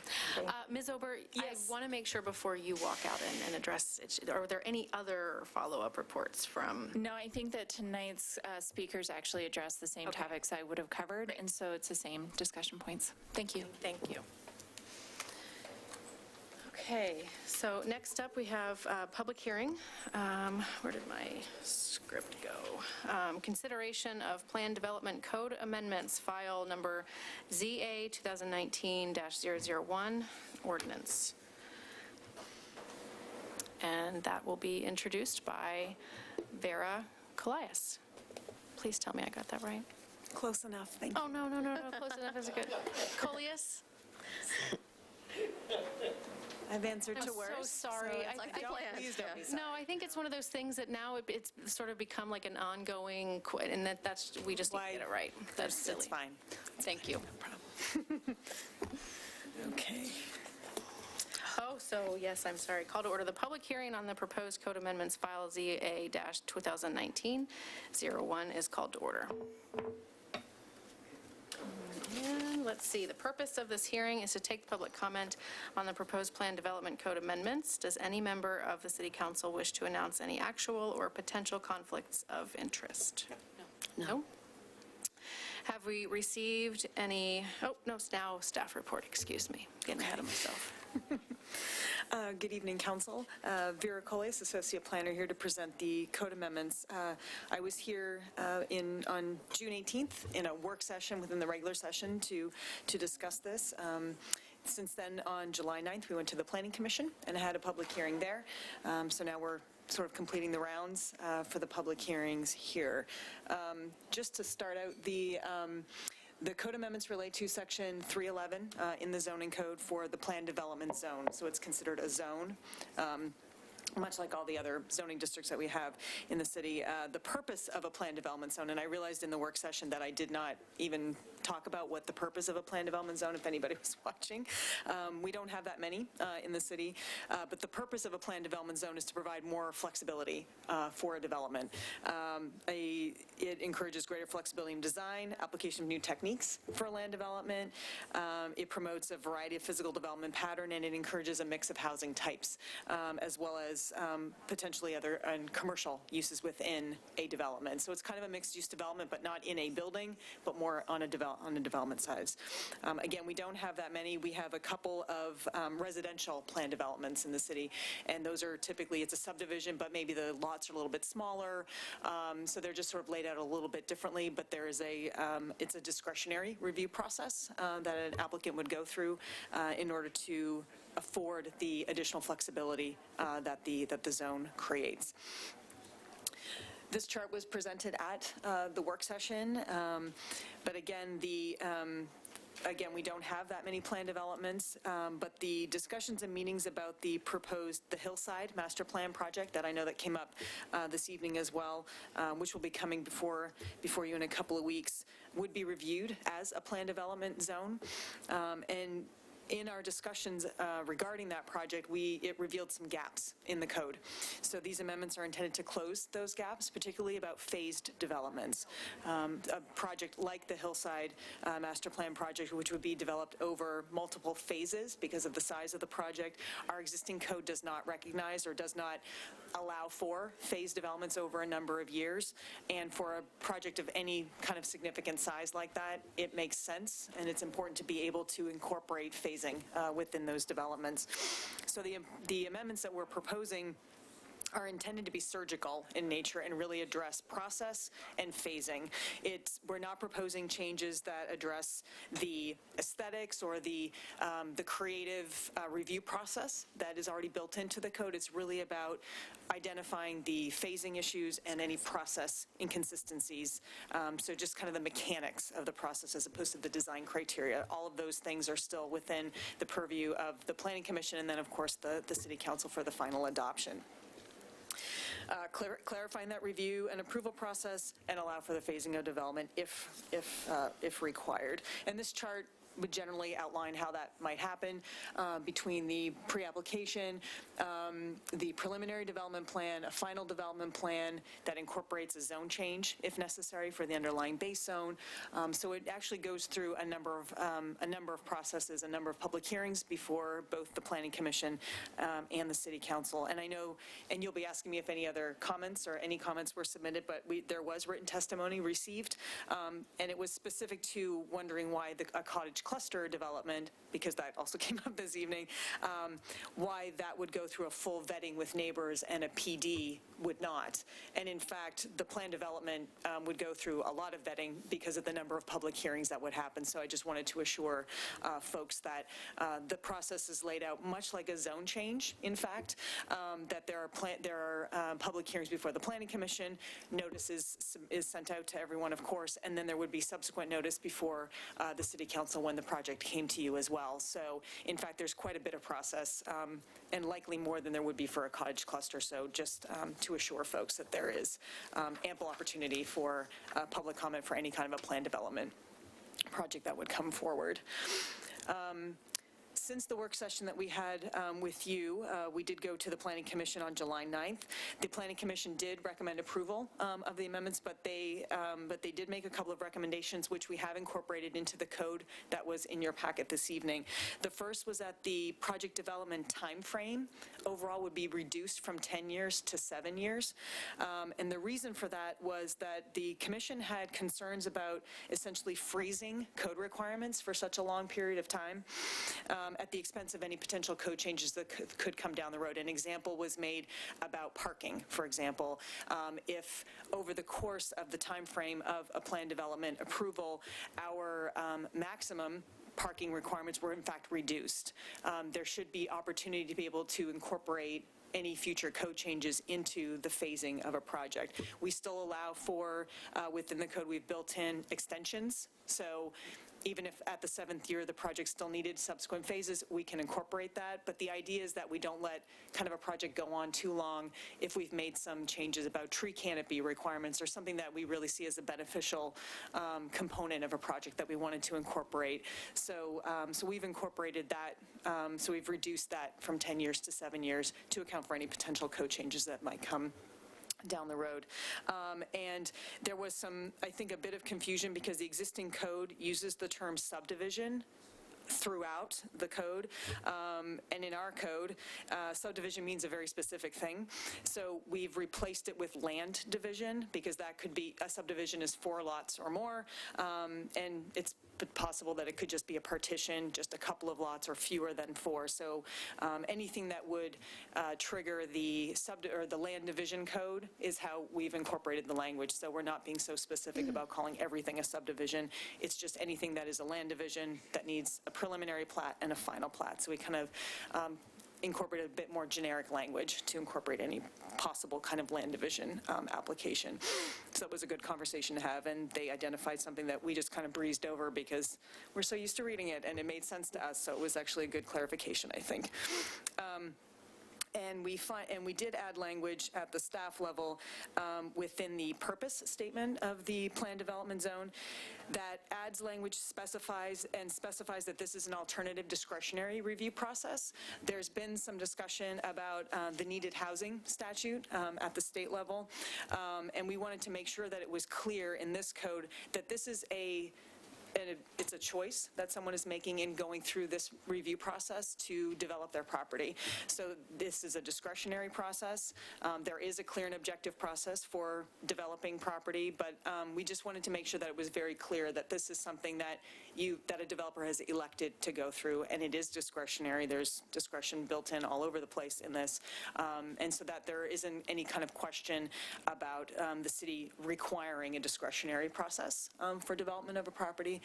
B: Ms. Ober,
A: Yes.
B: I want to make sure before you walk out and address it, are there any other follow-up reports from?
A: No, I think that tonight's speakers actually addressed the same topics I would have covered, and so it's the same discussion points. Thank you.
B: Thank you. Okay, so next up, we have public hearing. Where did my script go? Consideration of Plan Development Code Amendments, file number ZA 2019-001, ordinance. And that will be introduced by Vera Colias. Please tell me I got that right.
D: Close enough, thank you.
B: Oh, no, close enough is good. Colias?
D: I've answered
B: I'm
D: to worse.
B: so sorry.
D: so
B: I
D: it's like,
B: think-
D: please don't be sorry.
B: No, I think it's one of those things that now it's sort of become like an ongoing, and that's, we just need to get it right. That's silly.
D: It's fine.
B: Thank you.
D: Okay.
B: Oh, so yes, I'm sorry. Call to order the public hearing on the proposed code amendments, file ZA-2019-01 is called to order. And let's see, the purpose of this hearing is to take public comment on the proposed plan development code amendments. Does any member of the city council wish to announce any actual or potential conflicts of interest? No. Have we received any, oh, no, now staff report, excuse me, getting ahead of myself.
D: Good evening, Council. Vera Colias, Associate Planner, here to present the code amendments. I was here on June 18th in a work session within the regular session to discuss this. Since then, on July 9th, we went to the Planning Commission and had a public hearing there. So now we're sort of completing the rounds for the public hearings here. Just to start out, the code amendments relate to Section 311 in the zoning code for the planned development zone. So it's considered a zone, much like all the other zoning districts that we have in the city. The purpose of a planned development zone, and I realized in the work session that I did not even talk about what the purpose of a planned development zone, if anybody was watching. We don't have that many in the city, but the purpose of a planned development zone is to provide more flexibility for a development. It encourages greater flexibility in design, application of new techniques for land development. It promotes a variety of physical development pattern, and it encourages a mix of housing types, as well as potentially other commercial uses within a development. So it's kind of a mixed-use development, but not in a building, but more on a development size. Again, we don't have that many. We have a couple of residential plan developments in the city, and those are typically, it's a subdivision, but maybe the lots are a little bit smaller, so they're just sort of laid out a little bit differently, but there is it's a discretionary review process that an applicant would go through in order to afford the additional flexibility that the zone creates. This chart was presented at the work session, but again, again, we don't have that many plan developments, but the discussions and meetings about the Hillside Master Plan project that I know that came up this evening as well, which will be coming before you in a couple of weeks, would be reviewed as a plan development zone. And in our discussions regarding that project, it revealed some gaps in the code. So these amendments are intended to close those gaps, particularly about phased developments. A project like the Hillside Master Plan project, which would be developed over multiple phases because of the size of the project, our existing code does not recognize or does not allow for phased developments over a number of years. And for a project of any kind of significant size like that, it makes sense, and it's important to be able to incorporate phasing within those developments. So the amendments that we're proposing are intended to be surgical in nature and really address process and phasing. We're not proposing changes that address the aesthetics or the creative review process that is already built into the code. It's really about identifying the phasing issues and any process inconsistencies. So just kind of the mechanics of the process as opposed to the design criteria. All of those things are still within the purview of the Planning Commission and then, of course, the City Council for the final adoption. Clarifying that review and approval process and allow for the phasing of development if required. And this chart would generally outline how that might happen between the pre-application, the preliminary development plan, a final development plan that incorporates a zone change if necessary for the underlying base zone. So it actually goes through a number of processes, a number of public hearings before both the Planning Commission and the City Council. And I know, and you'll be asking me if any other comments or any comments were submitted, but there was written testimony received, and it was specific to wondering why a cottage cluster development, because that also came up this evening, why that would go through a full vetting with neighbors and a PD would not. And in fact, the plan development would go through a lot of vetting because of the number of public hearings that would happen. So I just wanted to assure folks that the process is laid out much like a zone change, in fact, that there are public hearings before the Planning Commission, notice is sent out to everyone, of course, and then there would be subsequent notice before the City Council when the project came to you as well. So in fact, there's quite a bit of process and likely more than there would be for a cottage cluster. So just to assure folks that there is ample opportunity for public comment for any kind of a plan development project that would come forward. Since the work session that we had with you, we did go to the Planning Commission on July 9th. The Planning Commission did recommend approval of the amendments, but they did make a couple of recommendations which we have incorporated into the code that was in your packet this evening. The first was that the project development time frame overall would be reduced from 10 years to 7 years. And the reason for that was that the Commission had concerns about essentially freezing code requirements for such a long period of time at the expense of any potential code changes that could come down the road. An example was made about parking, for example. If over the course of the time frame of a plan development approval, our maximum parking requirements were in fact reduced, there should be opportunity to be able to incorporate any future code changes into the phasing of a project. We still allow for, within the code, we've built in extensions. So even if at the 7th year the project still needed subsequent phases, we can incorporate that. But the idea is that we don't let kind of a project go on too long if we've made some changes about tree canopy requirements or something that we really see as a beneficial component of a project that we wanted to incorporate. So, so we've incorporated that. So we've reduced that from 10 years to 7 years to account for any potential code changes that might come down the road. And there was some, I think, a bit of confusion because the existing code uses the term subdivision throughout the code. And in our code, subdivision means a very specific thing. So we've replaced it with land division because that could be, a subdivision is 4 lots or more. And it's possible that it could just be a partition, just a couple of lots or fewer than 4. So anything that would trigger the land division code is how we've incorporated the language. So we're not being so specific about calling everything a subdivision. It's just anything that is a land division that needs a preliminary plat and a final plat. So we kind of incorporated a bit more generic language to incorporate any possible kind of land division application. So it was a good conversation to have, and they identified something that we just kind of breezed over because we're so used to reading it, and it made sense to us, so it was actually a good clarification, I think. And we did add language at the staff level within the purpose statement of the planned development zone that adds language, specifies that this is an alternative discretionary review process. There's been some discussion about the needed housing statute at the state level, and we wanted to make sure that it was clear in this code that this is it's a choice that someone is making in going through this review process to develop their property. So this is a discretionary process. There is a clear and objective process for developing property, but we just wanted to make sure that it was very clear that this is something that a developer has elected to go through, and it is discretionary. There's discretion built in all over the place in this, and so that there isn't any kind of question about the city requiring a discretionary process for development of a property.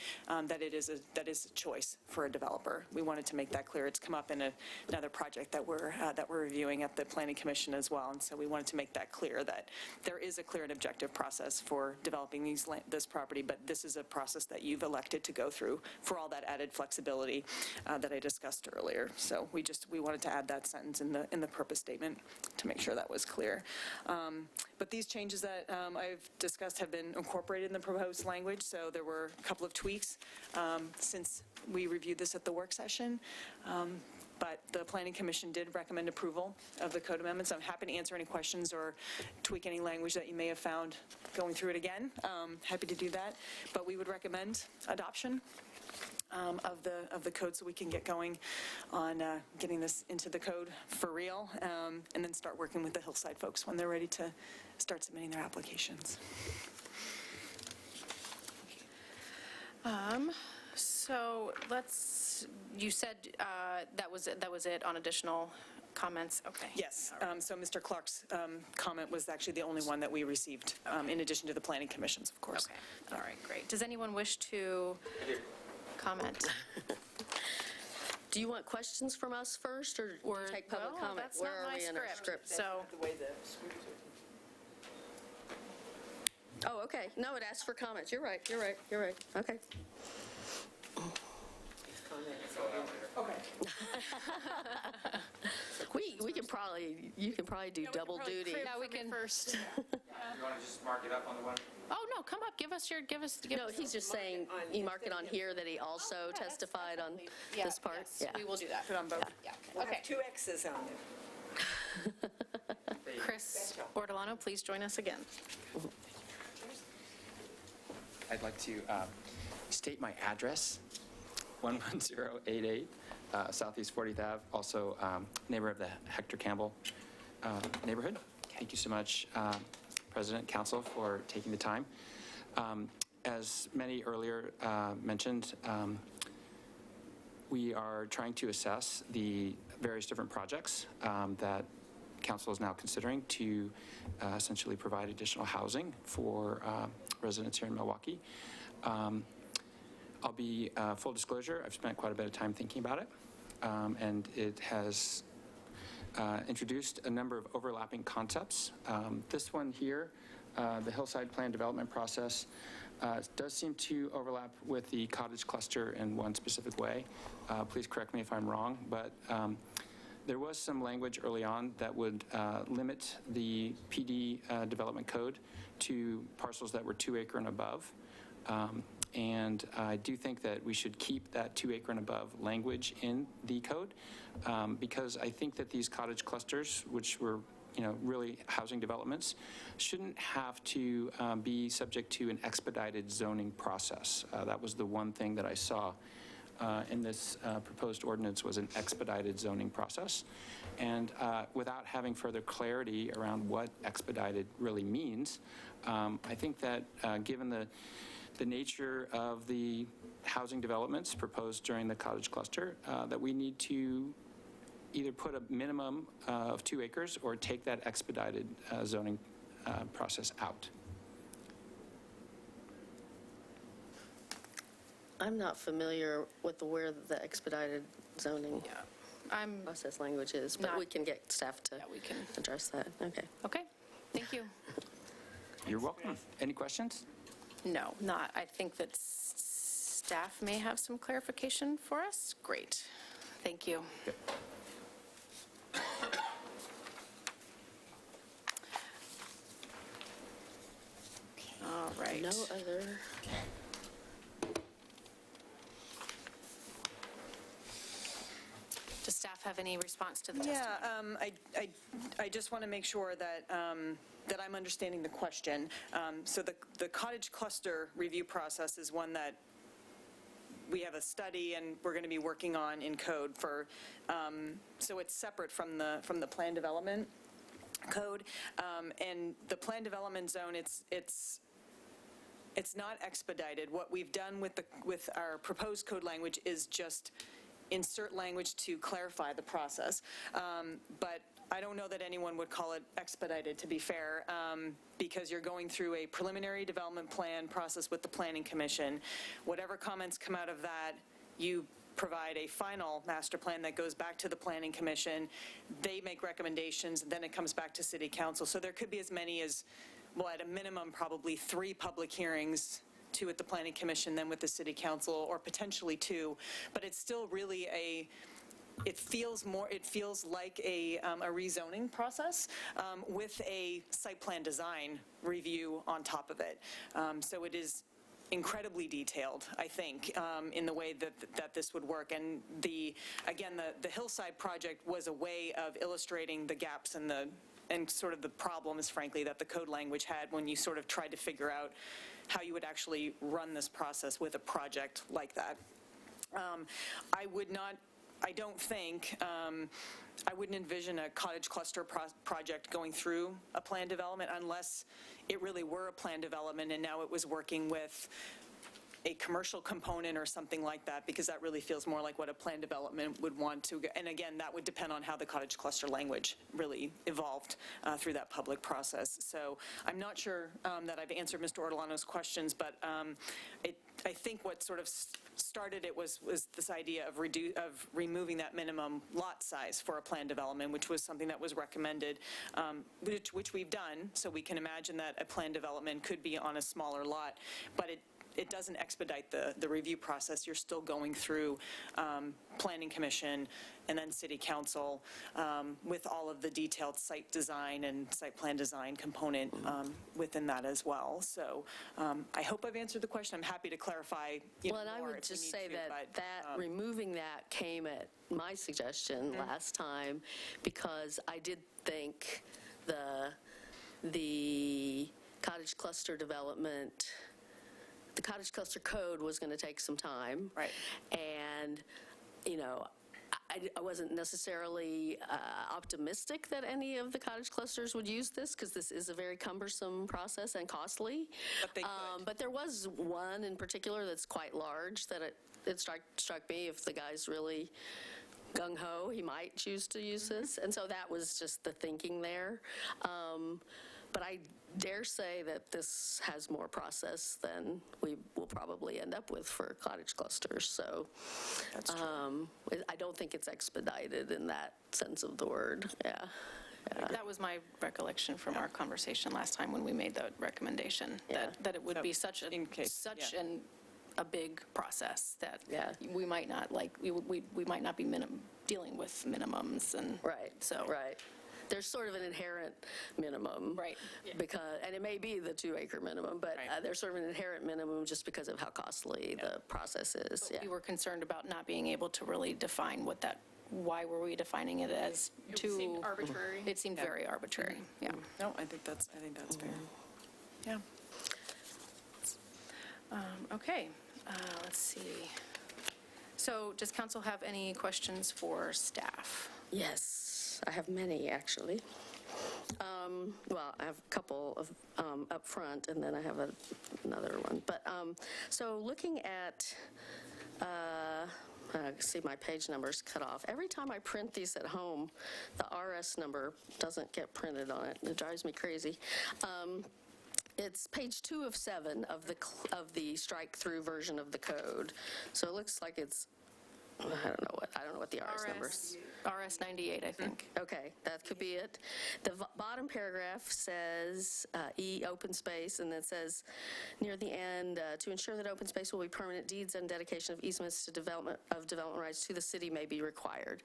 D: That is a choice for a developer. We wanted to make that clear. It's come up in another project that we're reviewing at the Planning Commission as well, and so we wanted to make that clear that there is a clear and objective process for developing this property, but this is a process that you've elected to go through for all that added flexibility that I discussed earlier. So we wanted to add that sentence in the purpose statement to make sure that was clear. But these changes that I've discussed have been incorporated in the proposed language, so there were a couple of tweaks since we reviewed this at the work session. But the Planning Commission did recommend approval of the code amendments. I'm happy to answer any questions or tweak any language that you may have found going through it again. Happy to do that. But we would recommend adoption of the code so we can get going on getting this into the code for real, and then start working with the Hillside folks when they're ready to start submitting their applications.
B: So you said that was it on additional comments? Okay.
D: Yes, so Mr. Clark's comment was actually the only one that we received, in addition to the Planning Commission's, of course.
B: Okay, all right, great. Does anyone wish to comment?
E: Do you want questions from us first, or take public comment?
B: That's not my script, so.
E: Oh, okay. No, it asks for comments. You're right. Okay. You can probably do double duty.
B: Yeah, we can first.
R: You want to just mark it up on the one?
B: Oh, no, come up, give us.
E: No, he's just saying, you mark it on here that he also testified on this part.
B: Yes,
E: Yeah.
B: we will do that.
D: Put on both.
B: Yeah.
H: We'll
B: Okay.
H: have 2 X's on it.
B: Chris Ortolano, please join us again.
R: I'd like to state my address, 11088 Southeast 40th Ave, also neighbor of the Hector Campbell neighborhood. Thank you so much, President, Council, for taking the time. As many earlier mentioned, we are trying to assess the various different projects that Council is now considering to essentially provide additional housing for residents here in Milwaukee. I'll be full disclosure, I've spent quite a bit of time thinking about it, and it has introduced a number of overlapping concepts. This one here, the Hillside Plan Development Process, does seem to overlap with the Cottage cluster in one specific way. Please correct me if I'm wrong, but there was some language early on that would limit the PD development code to parcels that were 2 acre and above. And I do think that we should keep that 2 acre and above language in the code, because I think that these cottage clusters, which were really housing developments, shouldn't have to be subject to an expedited zoning process. That was the one thing that I saw in this proposed ordinance, was an expedited zoning process. And without having further clarity around what expedited really means, I think that given the nature of the housing developments proposed during the cottage cluster, that we need to either put a minimum of 2 acres or take that expedited zoning process out.
E: I'm not familiar with where the expedited zoning process language is, but we can get staff to address that. Okay.
B: Okay, thank you.
R: You're welcome. Any questions?
B: No, not. I think that staff may have some clarification for us. Great. Thank you.
R: Good.
B: right.
E: No other.
B: Does staff have any response to the testimony?
D: Yeah, I just want to make sure that, that I'm understanding the question. So the cottage cluster review process is one that we have a study and we're going to be working on in code for, so it's separate from the plan development code. And the plan development zone, it's not expedited. What we've done with our proposed code language is just insert language to clarify the process. But I don't know that anyone would call it expedited, to be fair, because you're going through a preliminary development plan process with the Planning Commission. Whatever comments come out of that, you provide a final master plan that goes back to the Planning Commission. They make recommendations, then it comes back to City Council. So there could be as many as, well, at a minimum, probably 3 public hearings, 2 at the Planning Commission, then with the City Council, or potentially 2. But it's still really it feels like a rezoning process with a site plan design review on top of it. So it is incredibly detailed, I think, in the way that this would work. And again, the Hillside project was a way of illustrating the gaps and sort of the problems, frankly, that the code language had when you sort of tried to figure out how you would actually run this process with a project like that. I wouldn't envision a cottage cluster project going through a plan development unless it really were a plan development and now it was working with a commercial component or something like that, because that really feels more like what a plan development would want to go. And again, that would depend on how the cottage cluster language really evolved through that public process. So I'm not sure that I've answered Mr. Ortolano's questions, but I think what sort of started it was this idea of removing that minimum lot size for a plan development, which was something that was recommended, which we've done. So we can imagine that a plan development could be on a smaller lot, but it doesn't expedite the review process. You're still going through Planning Commission and then City Council with all of the detailed site design and site plan design component within that as well. So I hope I've answered the question. I'm happy to clarify
E: Well, and I would just say that removing that came at my suggestion last time, because I did think the cottage cluster development, the cottage cluster code was going to take some time.
D: Right.
E: And, you know, I wasn't necessarily optimistic that any of the cottage clusters would use this, because this is a very cumbersome process and costly.
D: But they could.
E: But there was one in particular that's quite large that it struck me, if the guy's really gung-ho, he might choose to use this. And so that was just the thinking there. But I dare say that this has more process than we will probably end up with for cottage clusters. So I don't think it's expedited in that sense of the word. Yeah.
B: That was my recollection from our conversation last time when we made the recommendation, that it would be such a big process that we might not we might not be dealing with minimums and
E: Right. There's sort of an inherent minimum.
B: Right.
E: And it may be the 2-acre minimum, but there's sort of an inherent minimum just because of how costly the process is.
B: We were concerned about not being able to really define why were we defining it as too...
J: It seemed arbitrary.
B: It seemed very arbitrary, yeah.
D: No, I think that's fair. Yeah.
B: Okay, let's see. So does council have any questions for staff?
E: Yes, I have many, actually. Well, I have a couple of up front, and then I have another one. But so looking at, see, my page number's cut off. Every time I print these at home, the RS number doesn't get printed on it. It drives me crazy. It's page 2 of 7 of the strike-through version of the code. So it looks like it's, I don't know what the RS number is.
B: RS 98, I think.
E: Okay, that could be it. The bottom paragraph says E, open space, and it says near the end, to ensure that open space will be permanent, deeds and dedication of easements to development rights to the city may be required.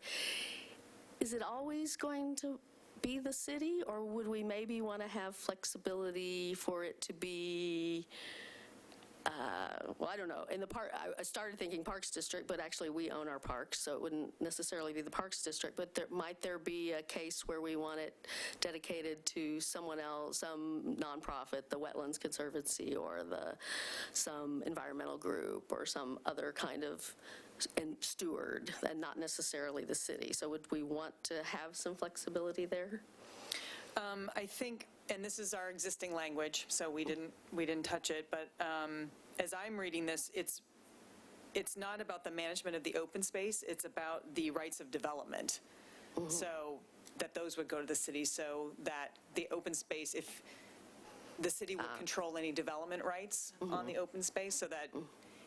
E: Is it always going to be the city, or would we maybe want to have flexibility for it to be, well, I don't know. In the park, I started thinking Parks District, but actually we own our parks, so it wouldn't necessarily be the Parks District, but might there be a case where we want it dedicated to someone else, some nonprofit, the Wetlands Conservancy, or some environmental group, or some other kind of steward, and not necessarily the city? So would we want to have some flexibility there?
D: I think, and this is our existing language, so we didn't touch it, but as I'm reading this, it's not about the management of the open space, it's about the rights of development. So that those would go to the city, so that the open space, if the city would control any development rights on the open space, so that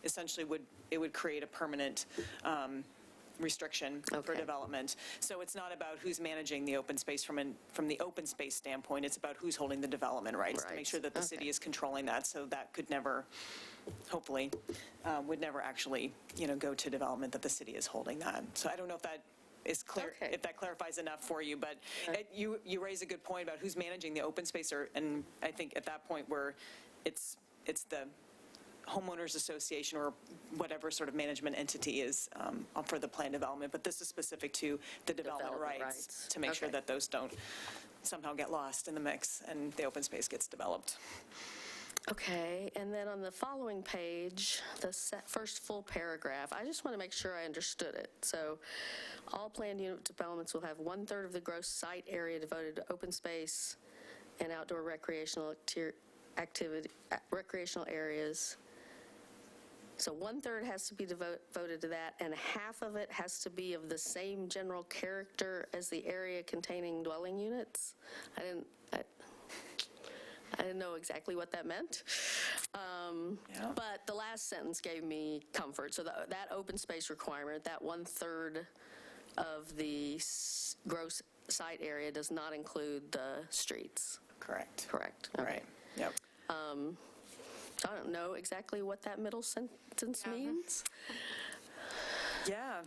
D: essentially it would create a permanent restriction for development. So it's not about who's managing the open space from the open space standpoint, it's about who's holding the development rights to make sure that the city is controlling that, so that could never, hopefully, would never actually, go to development, that the city is holding that. So I don't know if that is clear, if that clarifies enough for you, but you raise a good point about who's managing the open space, and I think at that point where it's the homeowners association or whatever sort of management entity is for the plan development, but this is specific to the development rights to make sure that those don't somehow get lost in the mix and the open space gets developed.
E: Okay, and then on the following page, the first full paragraph, I just want to make sure I understood it. So all planned unit developments will have 1/3 of the gross site area devoted to open space and outdoor recreational areas. So 1/3 has to be devoted to that, and half of it has to be of the same general character as the area containing dwelling units. I didn't know exactly what that meant. But the last sentence gave me comfort. So that open space requirement, that 1/3 of the gross site area does not include the streets.
D: Correct.
E: Correct. Okay.
D: Right. Yep.
E: I don't know exactly what that middle sentence means.
D: Yeah.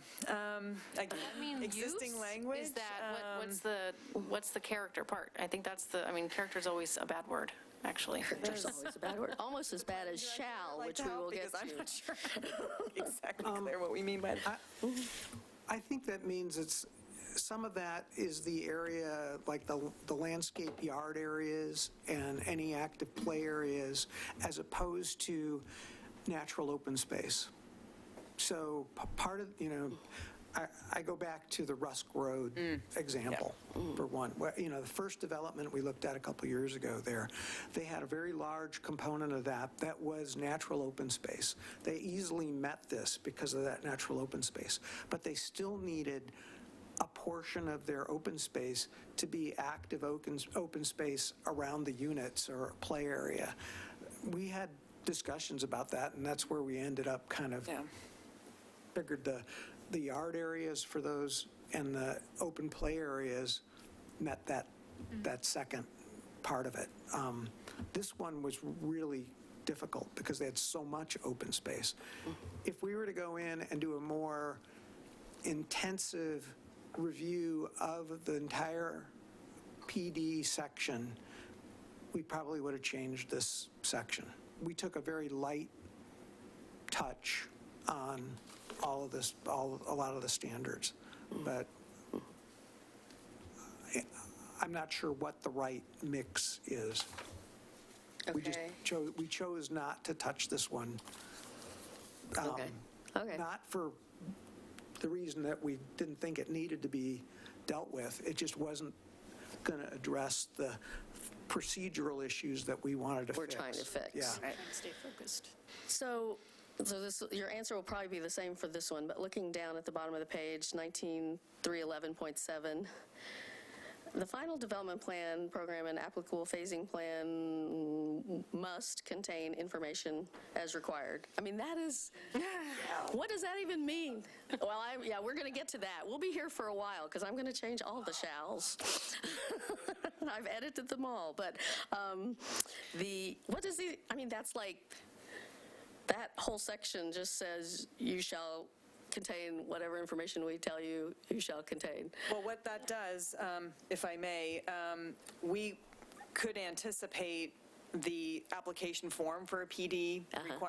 D: Again, existing language.
B: Is that, what's the character part? I think that's character's always a bad word, actually.
E: Character's always a bad word. Almost as bad as shall, which we will get to.
D: I'm not sure exactly clear what we mean by that.
K: I think that means some of that is the area, like the landscape yard areas and any active play areas, as opposed to natural open space. So part of, I go back to the Rusk Road example, for one. The first development we looked at a couple years ago there, they had a very large component of that was natural open space. They easily met this because of that natural open space, but they still needed a portion of their open space to be active open space around the units or play area. We had discussions about that, and that's where we ended up kind of figured the yard areas for those and the open play areas met that second part of it. This one was really difficult because they had so much open space. If we were to go in and do a more intensive review of the entire PD section, we probably would have changed this section. We took a very light touch on all of this, a lot of the standards, but I'm not sure what the right mix is.
E: Okay.
K: We chose not to touch this one.
E: Okay.
K: Not for the reason that we didn't think it needed to be dealt with. It just wasn't going to address the procedural issues that we wanted to fix.
E: We're trying to fix.
K: Yeah.
J: Trying to stay focused.
E: So your answer will probably be the same for this one, but looking down at the bottom of the page, 19311.7, the final development plan, program, and applicable phasing plan must contain information as required. I mean, that is, what does that even mean? Well, we're going to get to that. We'll be here for a while because I'm going to change all the shalls. I've edited them all, but that's like, that whole section just says you shall contain whatever information we tell you you shall contain.
D: Well, what that does, if I may, we could anticipate the application form for a PD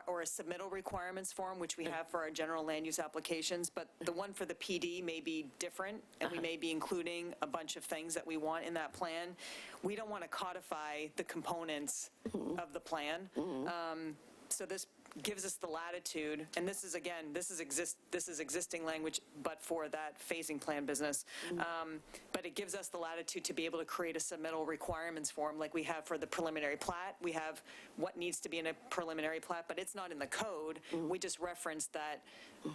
D: or a submittal requirements form, which we have for our general land use applications, but the one for the PD may be different, and we may be including a bunch of things that we want in that plan. We don't want to codify the components of the plan. So this gives us the latitude, and this is, again, this is existing language, but for that phasing plan business. But it gives us the latitude to be able to create a submittal requirements form like we have for the preliminary plat. We have what needs to be in a preliminary plat, but it's not in the code. We just referenced that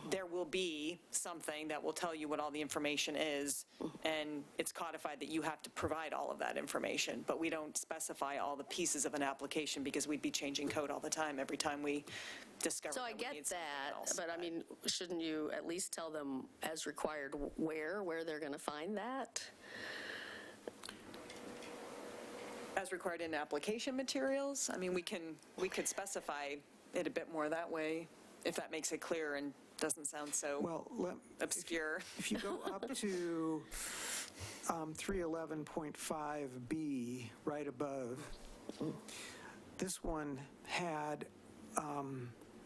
D: there will be something that will tell you what all the information is, and it's codified that you have to provide all of that information, but we don't specify all the pieces of an application because we'd be changing code all the time every time we discover.
E: So I get that, but I mean, shouldn't you at least tell them as required where they're going to find that?
D: As required in application materials? I mean, we could specify it a bit more that way, if that makes it clear and doesn't sound so obscure.
K: If you go up to 311.5B, right above, this one had,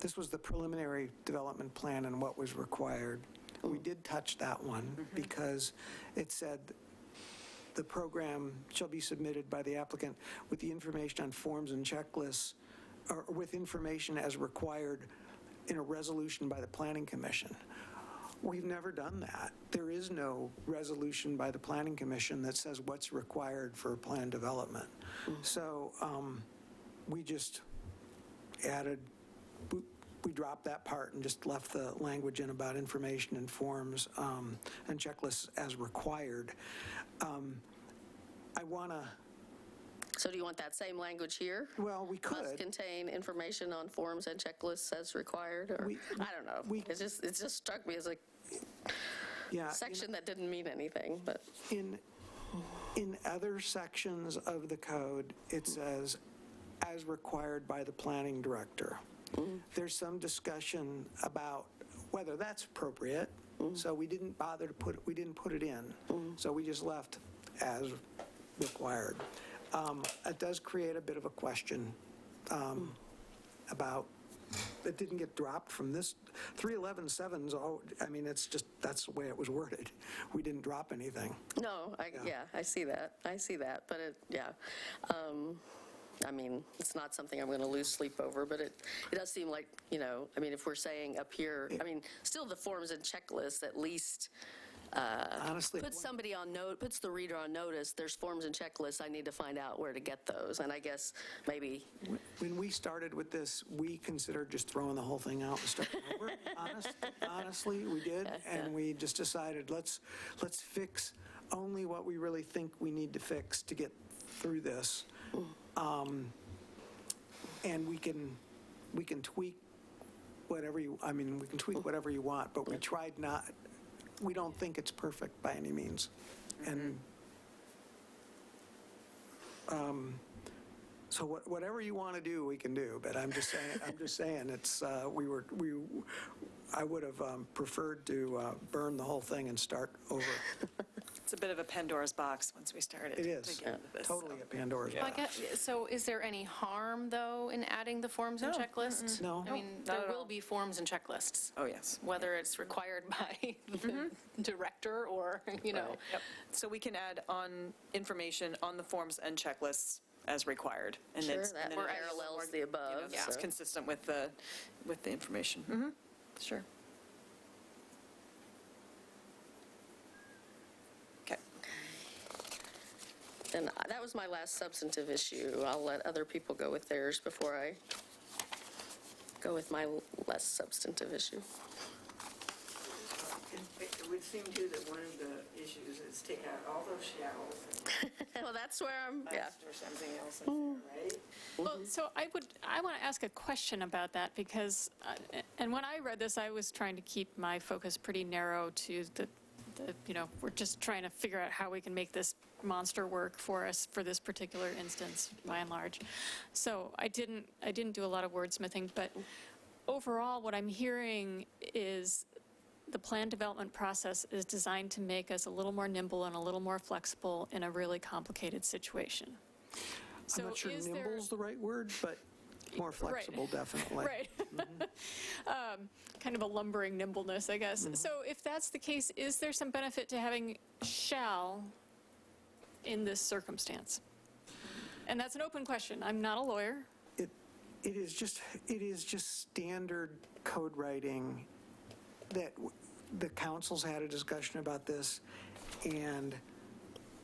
K: this was the preliminary development plan and what was required. We did touch that one because it said the program shall be submitted by the applicant with the information on forms and checklists, or with information as required in a resolution by the Planning Commission. We've never done that. There is no resolution by the Planning Commission that says what's required for plan development. So we just added, we dropped that part and just left the language in about information and forms and checklists as required. I want to...
E: So do you want that same language here?
K: Well, we could.
E: Must contain information on forms and checklists as required, or I don't know. It just struck me as a section that didn't mean anything. But
K: in other sections of the code, it says as required by the planning director. There's some discussion about whether that's appropriate. So we didn't bother to put it in. So we just left as required. It does create a bit of a question about, it didn't get dropped from this. 311.7's all, I mean, it's just, that's the way it was worded. We didn't drop anything.
E: no, I see that. But I mean, it's not something I'm going to lose sleep over, but it does seem like, I mean, if we're saying up here, I mean, still the forms and checklists at least
K: honestly
E: puts the reader on notice. There's forms and checklists. I need to find out where to get those. And I guess maybe
K: when we started with this, we considered just throwing the whole thing out and starting over. Honestly, we did, and we just decided let's fix only what we really think we need to fix to get through this. And we can tweak whatever you whatever you want, but we tried not. We don't think it's perfect by any means, and so whatever you want to do, we can do. But I'm just saying, it's I would have preferred to burn the whole thing and start over.
D: It's a bit of a Pandora's box once we started.
K: It is totally a Pandora's box.
B: So is there any harm, though, in adding the forms and checklists?
K: No.
B: I mean, there will be forms and checklists.
D: Oh, yes.
B: Whether it's required by the director or,
D: Yep. So we can add on information on the forms and checklists as required. And
E: sure,
D: then
E: that parallels the above.
D: It's consistent with the information. Sure. Okay.
E: And that was my last substantive issue. I'll let other people go with theirs before I go with my less substantive issue.
H: It would seem too that one of the issues is take out all those shalls.
E: Well, that's where I'm,
H: Or something else in there, right?
J: Well, so I want to ask a question about that because, and when I read this, I was trying to keep my focus pretty narrow to the we're just trying to figure out how we can make this monster work for us for this particular instance, by and large. So I didn't do a lot of wordsmithing, but overall, what I'm hearing is the plan development process is designed to make us a little more nimble and a little more flexible in a really complicated situation.
K: I'm not sure nimble's the right word, but more flexible, definitely.
J: Right. Kind of a lumbering nimbleness, I guess. So if that's the case, is there some benefit to having shall in this circumstance? And that's an open question. I'm not a lawyer.
K: It is just standard code writing that the council's had a discussion about this, and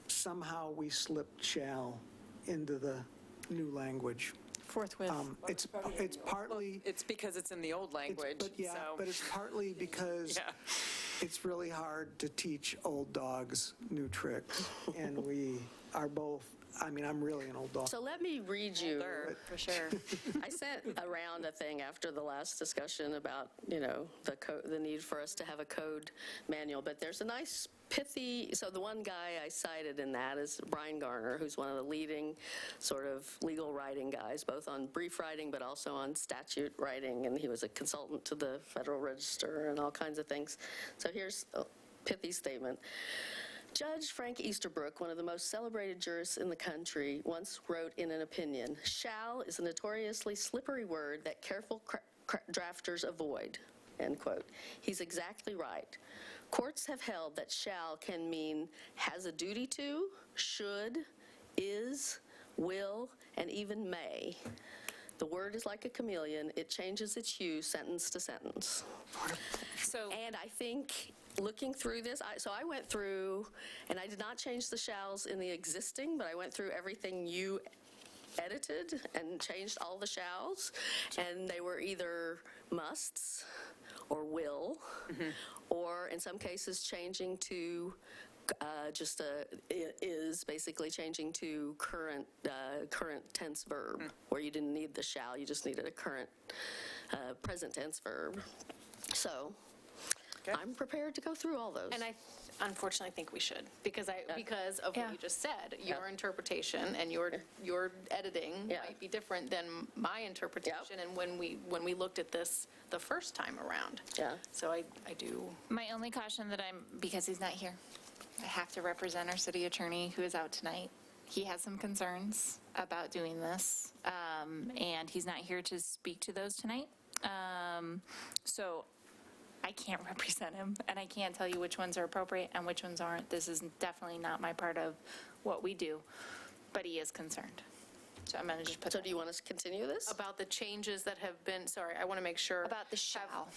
K: somehow we slipped shall into the new language.
J: Forthwith.
K: It's partly.
D: It's because it's in the old language.
K: But it's partly because it's really hard to teach old dogs new tricks, and we are both. I mean, I'm really an old dog.
E: So let me read you.
D: For sure.
E: I sent around a thing after the last discussion about, the need for us to have a code manual, but there's a nice pithy, so the one guy I cited in that is Brian Garner, who's one of the leading sort of legal writing guys, both on brief writing but also on statute writing, and he was a consultant to the Federal Register and all kinds of things. So here's a pithy statement. Judge Frank Easterbrook, one of the most celebrated jurists in the country, once wrote in an opinion, "Shall is a notoriously slippery word that careful drafters avoid," end quote. He's exactly right. Courts have held that shall can mean has a duty to, should, is, will, and even may. The word is like a chameleon. It changes its hue sentence to sentence. And I think looking through this, I went through, and I did not change the shalls in the existing, but I went through everything you edited and changed all the shalls, and they were either musts or will, or in some cases changing to just is basically changing to current tense verb, where you didn't need the shall, you just needed a current present tense verb. So I'm prepared to go through all those.
B: And I unfortunately think we should, because of what you just said. Your interpretation and your editing might be different than my interpretation, and when we looked at this the first time around. So I do.
A: My only caution because he's not here, I have to represent our city attorney who is out tonight. He has some concerns about doing this, and he's not here to speak to those tonight. So I can't represent him, and I can't tell you which ones are appropriate and which ones aren't. This is definitely not my part of what we do, but he is concerned. So I'm going to just put
E: So do you want us to continue this?
B: About the changes that have been, sorry, I want to make sure.
A: About the shall.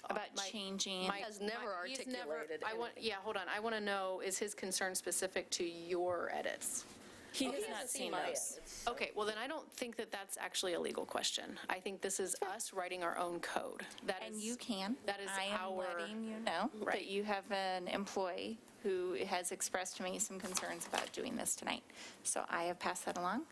A: About changing.
E: He has never articulated.
B: Hold on. I want to know, is his concern specific to your edits?
A: He has not seen those.
B: Okay, well then I don't think that that's actually a legal question. I think this is us writing our own code.
A: And you can.
B: That is
A: I am letting you know that you have an employee who has expressed to me some concerns about doing this tonight. So I have passed that along,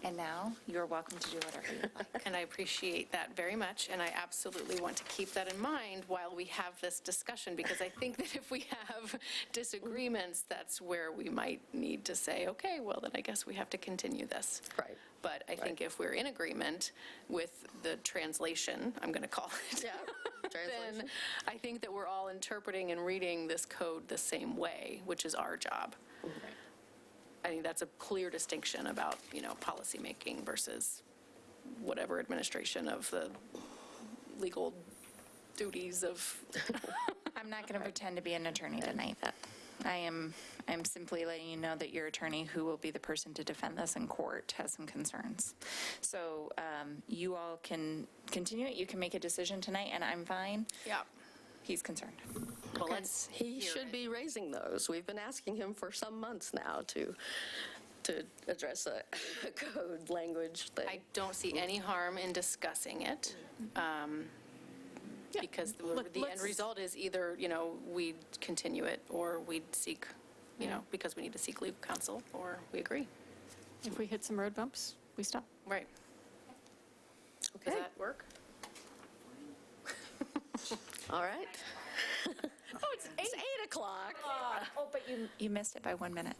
A: and now you're welcome to do whatever you like.
B: And I appreciate that very much, and I absolutely want to keep that in mind while we have this discussion, because I think that if we have disagreements, that's where we might need to say, okay, well, then I guess we have to continue this.
E: Right.
B: But I think if we're in agreement with the translation, I'm going to call it, then I think that we're all interpreting and reading this code the same way, which is our job. I think that's a clear distinction about, policymaking versus whatever administration of the legal duties of.
A: I'm not going to pretend to be an attorney tonight. I'm simply letting you know that your attorney, who will be the person to defend this in court, has some concerns. So you all can continue it. You can make a decision tonight, and I'm fine.
B: Yeah.
A: He's concerned.
B: Well, let's
E: He should be raising those. We've been asking him for some months now to address a code language thing.
B: I don't see any harm in discussing it. Because the end result is either, we continue it, or we seek, because we need to seek legal counsel, or we agree.
J: If we hit some road bumps, we stop.
B: Right.
E: Okay.
B: Does that work?
E: All right.
A: It's 8 o'clock. Oh, but you missed it by 1 minute.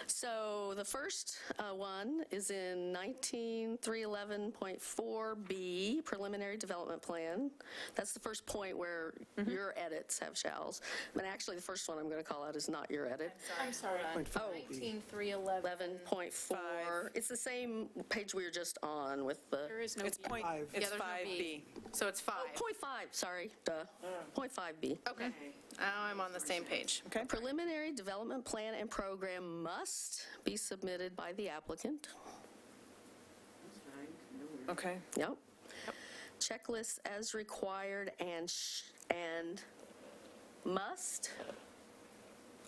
E: So the first one is in 19311.4B, Preliminary Development Plan. That's the first point where your edits have shalls. But actually, the first one I'm going to call out is not your edit.
A: I'm sorry.
E: 19.311. 11.4. It's the same page we were just on with the...
J: There is no
D: It's
J: B.
D: point,
K: Five.
D: it's
B: there's no
D: 5B.
B: So it's 5.
E: Oh, 0.5, sorry, duh. 0.5B.
B: Okay. Now I'm on the same page.
D: Okay.
E: Preliminary development plan and program must be submitted by the applicant.
D: Okay.
E: Yep. Checklists as required and must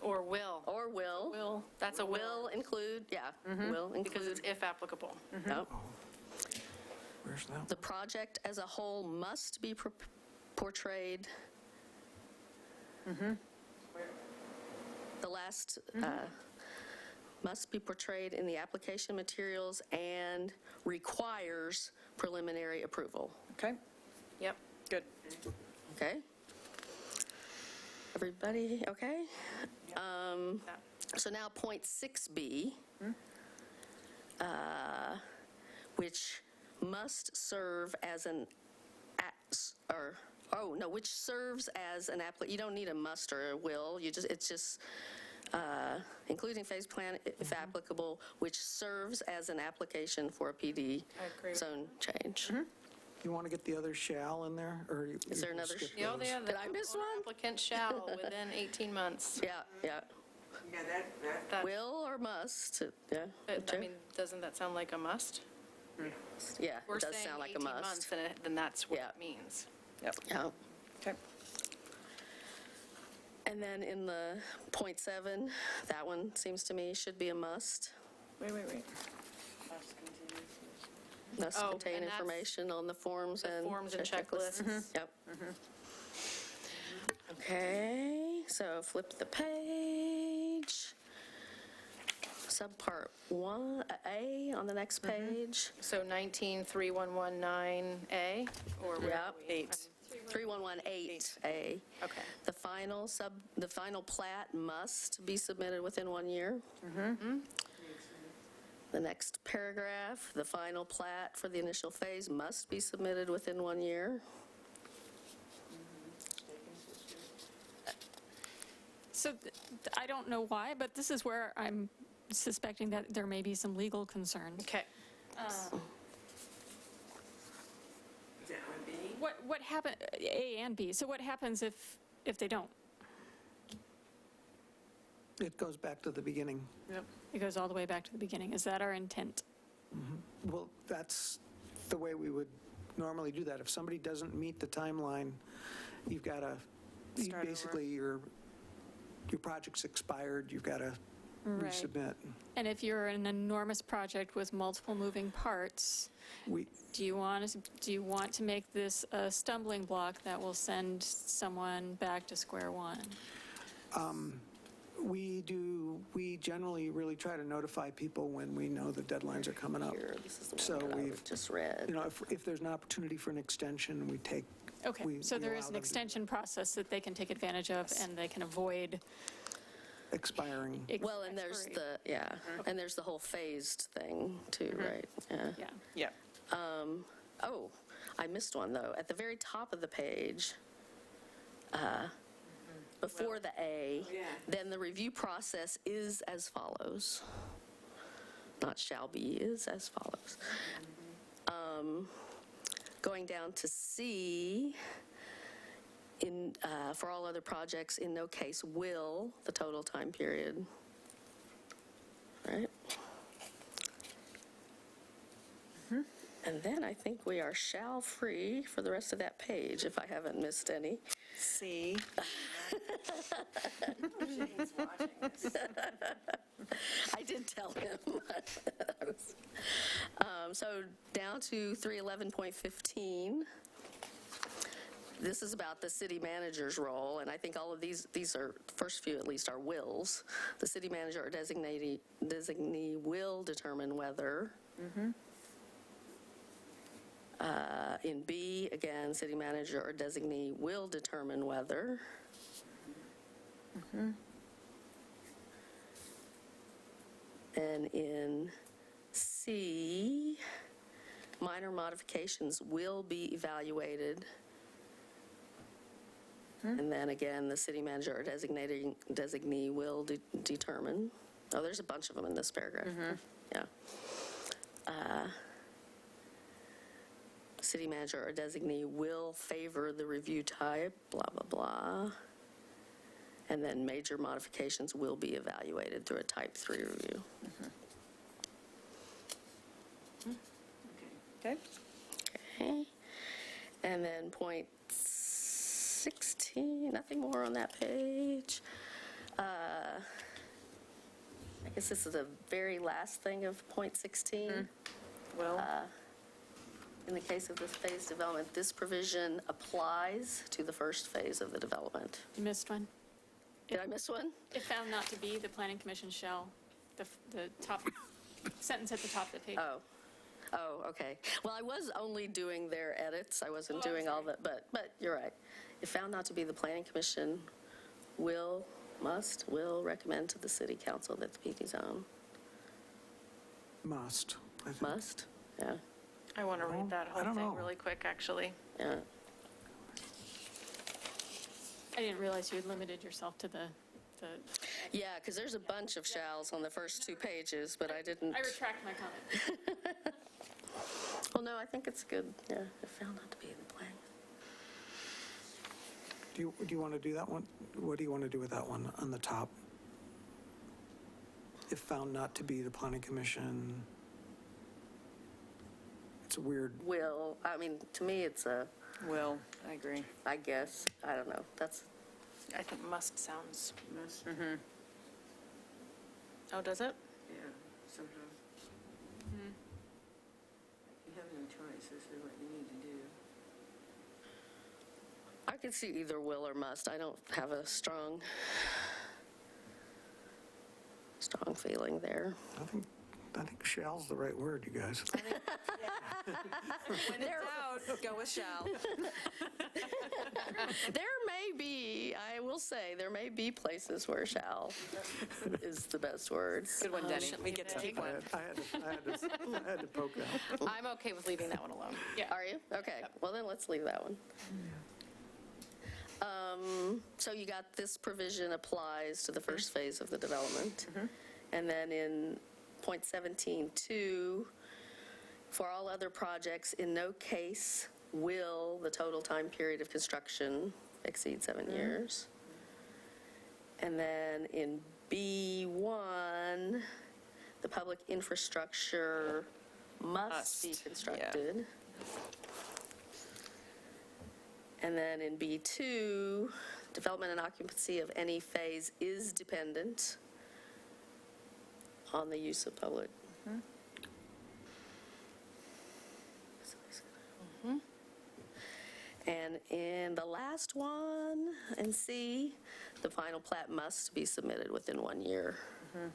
B: Or will.
E: or will.
B: Will. That's a
E: Will include, yeah, will
B: Because
E: include.
B: it's if applicable.
E: Yep.
K: Where's that?
E: The project as a whole must be portrayed. The last must be portrayed in the application materials and requires preliminary approval.
D: Okay,
B: Yep.
D: good.
E: Okay? Everybody okay? So now point 6B, which must serve as an, which serves as an you don't need a must or a will, it's just, including phase plan, if applicable, which serves as an application for a PD zone change.
K: You want to get the other shall in there, or?
E: Is there another
B: Yeah, they have the
E: Did I miss one?
B: applicant shall within 18 months.
E: Yeah.
H: Yeah, that
E: Will or must, yeah.
B: I mean, doesn't that sound like a must?
E: Yeah,
B: We're
E: it does
B: saying
E: sound like a
B: 18
E: must.
B: months, then that's what
E: Yeah.
B: it means.
E: Yeah.
D: Okay.
E: And then in the point 7, that one seems to me should be a must.
D: Wait.
E: Must
B: Oh,
E: contain
B: and that's
E: information on the forms
B: the
E: and
B: forms and checklists.
E: Yep. Okay, so flip the page. Subpart 1A on the next page.
B: So 193119A, or where are we?
D: 8.
E: 3118A.
B: Okay.
E: The final plat must be submitted within 1 year. The next paragraph, the final plat for the initial phase must be submitted within 1 year.
J: So I don't know why, but this is where I'm suspecting that there may be some legal concerns.
B: Okay.
J: What happen, A and B, so what happens if they don't?
K: It goes back to the beginning.
J: It goes all the way back to the beginning. Is that our intent?
K: Well, that's the way we would normally do that. If somebody doesn't meet the timeline, you've got to, basically, your project's expired, you've got to
J: Right.
K: resubmit.
J: And if you're an enormous project with multiple moving parts, do you want to make this a stumbling block that will send someone back to square one?
K: We generally really try to notify people when we know the deadlines are coming up.
E: This is the
K: So
E: one that I
K: we've
E: just read.
K: if there's an opportunity for an extension, we take.
J: Okay, so there is an extension process that they can take advantage of, and they can avoid
K: expiring.
E: Well, and there's and there's the whole phased thing too, right?
J: Yeah.
E: Oh, I missed one though. At the very top of the page, before the A, then the review process is as follows. Not shall be, is as follows. Going down to C, for all other projects, in no case will the total time period. Right? And then I think we are shall free for the rest of that page, if I haven't missed any.
D: C.
E: I did tell him. So down to 311.15. This is about the city manager's role, and I think all of these are, first few at least, are wills. The city manager or designee will determine whether. In B, again, city manager or designee will determine whether. then in C, minor modifications will be evaluated. And then again, the city manager or designee will determine. Oh, there's a bunch of them in this paragraph. Yeah. City manager or designee will favor the review type, blah, blah, blah. And then major modifications will be evaluated through a type 3 review.
D: Okay.
E: Okay. And then point 16, nothing more on that page. I guess this is the very last thing of point 16.
D: Well,
E: in the case of this phase development, this provision applies to the first phase of the development.
J: You missed one.
E: Did I miss one?
J: If found not to be, the planning commission shall, the top sentence at the top of the page.
E: Oh, okay. Well, I was only doing their edits. I wasn't doing all that, but you're right. If found not to be, the planning commission will recommend to the city council that the PD zone.
K: Must. I think.
E: Must? Yeah.
B: I want to read that
K: I
B: whole
K: don't
B: thing
K: know.
B: really quick, actually.
E: Yeah.
J: I didn't realize you had limited yourself to the
E: Yeah, because there's a bunch of shalls on the first 2 pages, but I didn't.
J: I retract my comment.
E: Well, no, I think it's good. Yeah, if found not to be in the plan.
K: Do you want to do that one? What do you want to do with that one on the top? If found not to be, the planning commission, it's a weird,
E: Will, I mean, to me, it's a,
D: well, I agree.
E: I guess, I don't know. That's,
B: I think must sounds. Oh, does it?
H: Yeah, somehow. You have no choice, this is what you need to do.
E: I could see either will or must. I don't have a strong feeling there.
K: I think shall's the right word, you guys.
D: When in doubt, go with shall.
E: There may be, I will say, there may be places where shall is the best word.
D: Good one, Denny. We get to keep one.
K: I had to poke out.
B: I'm okay with leaving that one alone.
E: Yeah. Are you? Okay. Well, then let's leave that one. So you got this provision applies to the first phase of the development. And then in point 17.2, for all other projects, in no case will the total time period of construction exceed 7 years. And then in B1, the public infrastructure must be constructed. And then in B2, development and occupancy of any phase is dependent on the use of public. And in the last one, in C, the final plat must be submitted within 1 year.
D: Okay.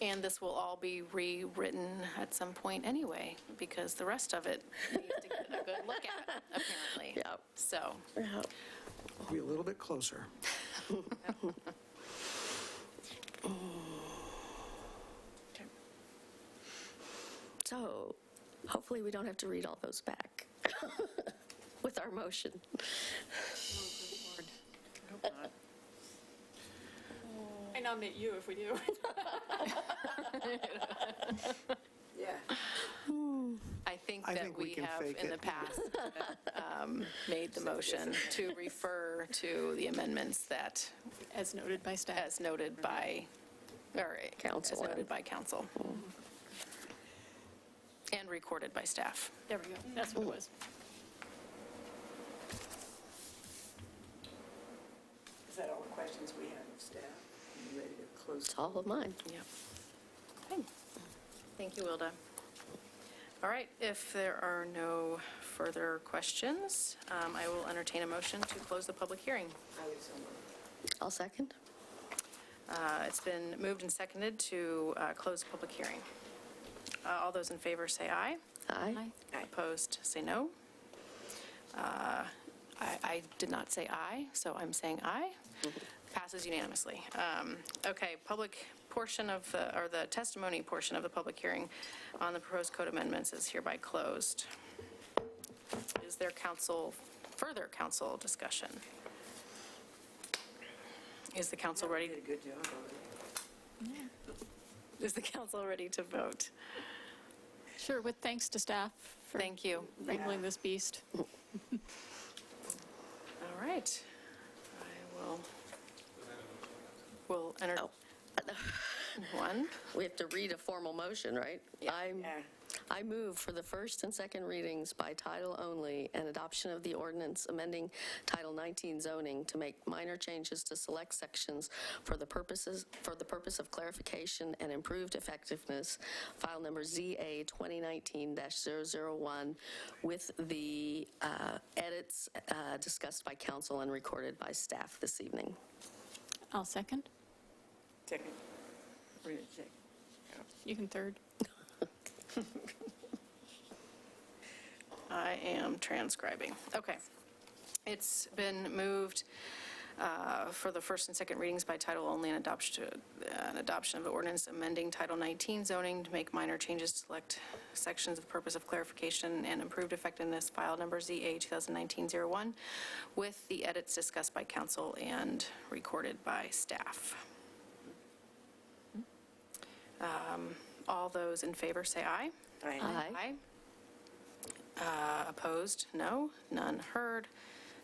B: And this will all be rewritten at some point anyway, because the rest of it needs to get a good look at, apparently.
E: Yep.
B: So,
K: Be a little bit closer.
E: So hopefully we don't have to read all those back with our motion.
J: I nominate you if we do.
H: Yeah.
B: I think
K: I
B: that
K: think we
B: we
K: can
B: have
K: fake
B: in the
K: it.
B: past made the motion to refer to the amendments that,
J: As noted by staff.
B: as noted by, or
E: Council.
B: as noted by council. And recorded by staff.
J: There we go. That's what it was.
H: Is that all the questions we have of staff? Are you ready to close?
E: It's all of mine.
B: Yep. Okay. Thank you, Wilda. All right, if there are no further questions, I will entertain a motion to close the public hearing.
H: I would so move.
E: I'll second.
B: It's been moved and seconded to close the public hearing. All those in favor say aye.
E: Aye.
B: Opposed, say no. I did not say aye, so I'm saying aye. Passes unanimously. Okay, public portion of the testimony portion of the public hearing on the proposed code amendments is hereby closed. Is there further council discussion? Is the council ready?
H: Did a good job over there.
B: Is the council ready to vote?
J: Sure, with thanks to staff for
B: Thank you.
J: wrangling this beast.
B: All right. We'll enter one.
E: We have to read a formal motion, right? I move for the first and second readings by title only and adoption of the ordinance amending Title 19 zoning to make minor changes to select sections for the purpose of clarification and improved effectiveness, file number ZA 2019-001, with the edits discussed by council and recorded by staff this evening.
J: I'll second.
H: Second. We're gonna check.
J: You can third.
B: I am transcribing. Okay. It's been moved for the first and second readings by title only and adoption of the ordinance amending Title 19 zoning to make minor changes to select sections of purpose of clarification and improved effectiveness, file number ZA 2019-01, with the edits discussed by council and recorded by staff. All those in favor say aye.
E: Aye.
B: Opposed? No. None heard.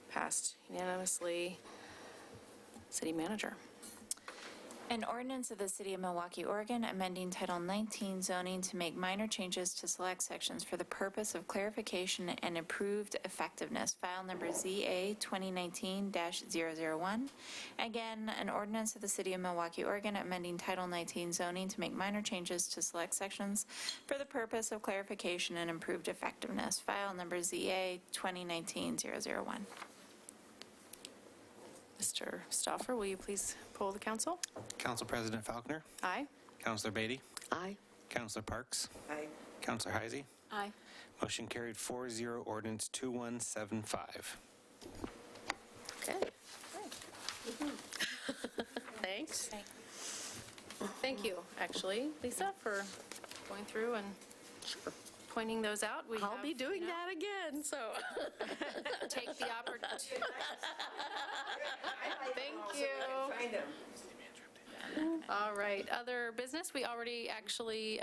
B: Passed unanimously. City Manager.
A: An ordinance of the City of Milwaukie, Oregon, amending Title 19 zoning to make minor changes to select sections for the purpose of clarification and improved effectiveness, file number ZA 2019-001. Again, an ordinance of the City of Milwaukie, Oregon, amending Title 19 zoning to make minor changes to select sections for the purpose of clarification and improved effectiveness, file number ZA 2019-001.
B: Mr. Stauffer, will you please poll the council?
T: Council President Falconer,
B: Aye.
T: Councilor Beatty,
E: Aye.
T: Councilor Parks,
H: Aye.
T: Councilor Heisey.
J: Aye.
T: Motion carried 4-0, ordinance 2175.
E: Okay. Thanks.
B: Thank you, actually, Lisa, for going through and pointing those out.
E: I'll be doing that again, so.
B: Take the opportunity. Thank you.
H: Find them.
B: All right, other business, we already actually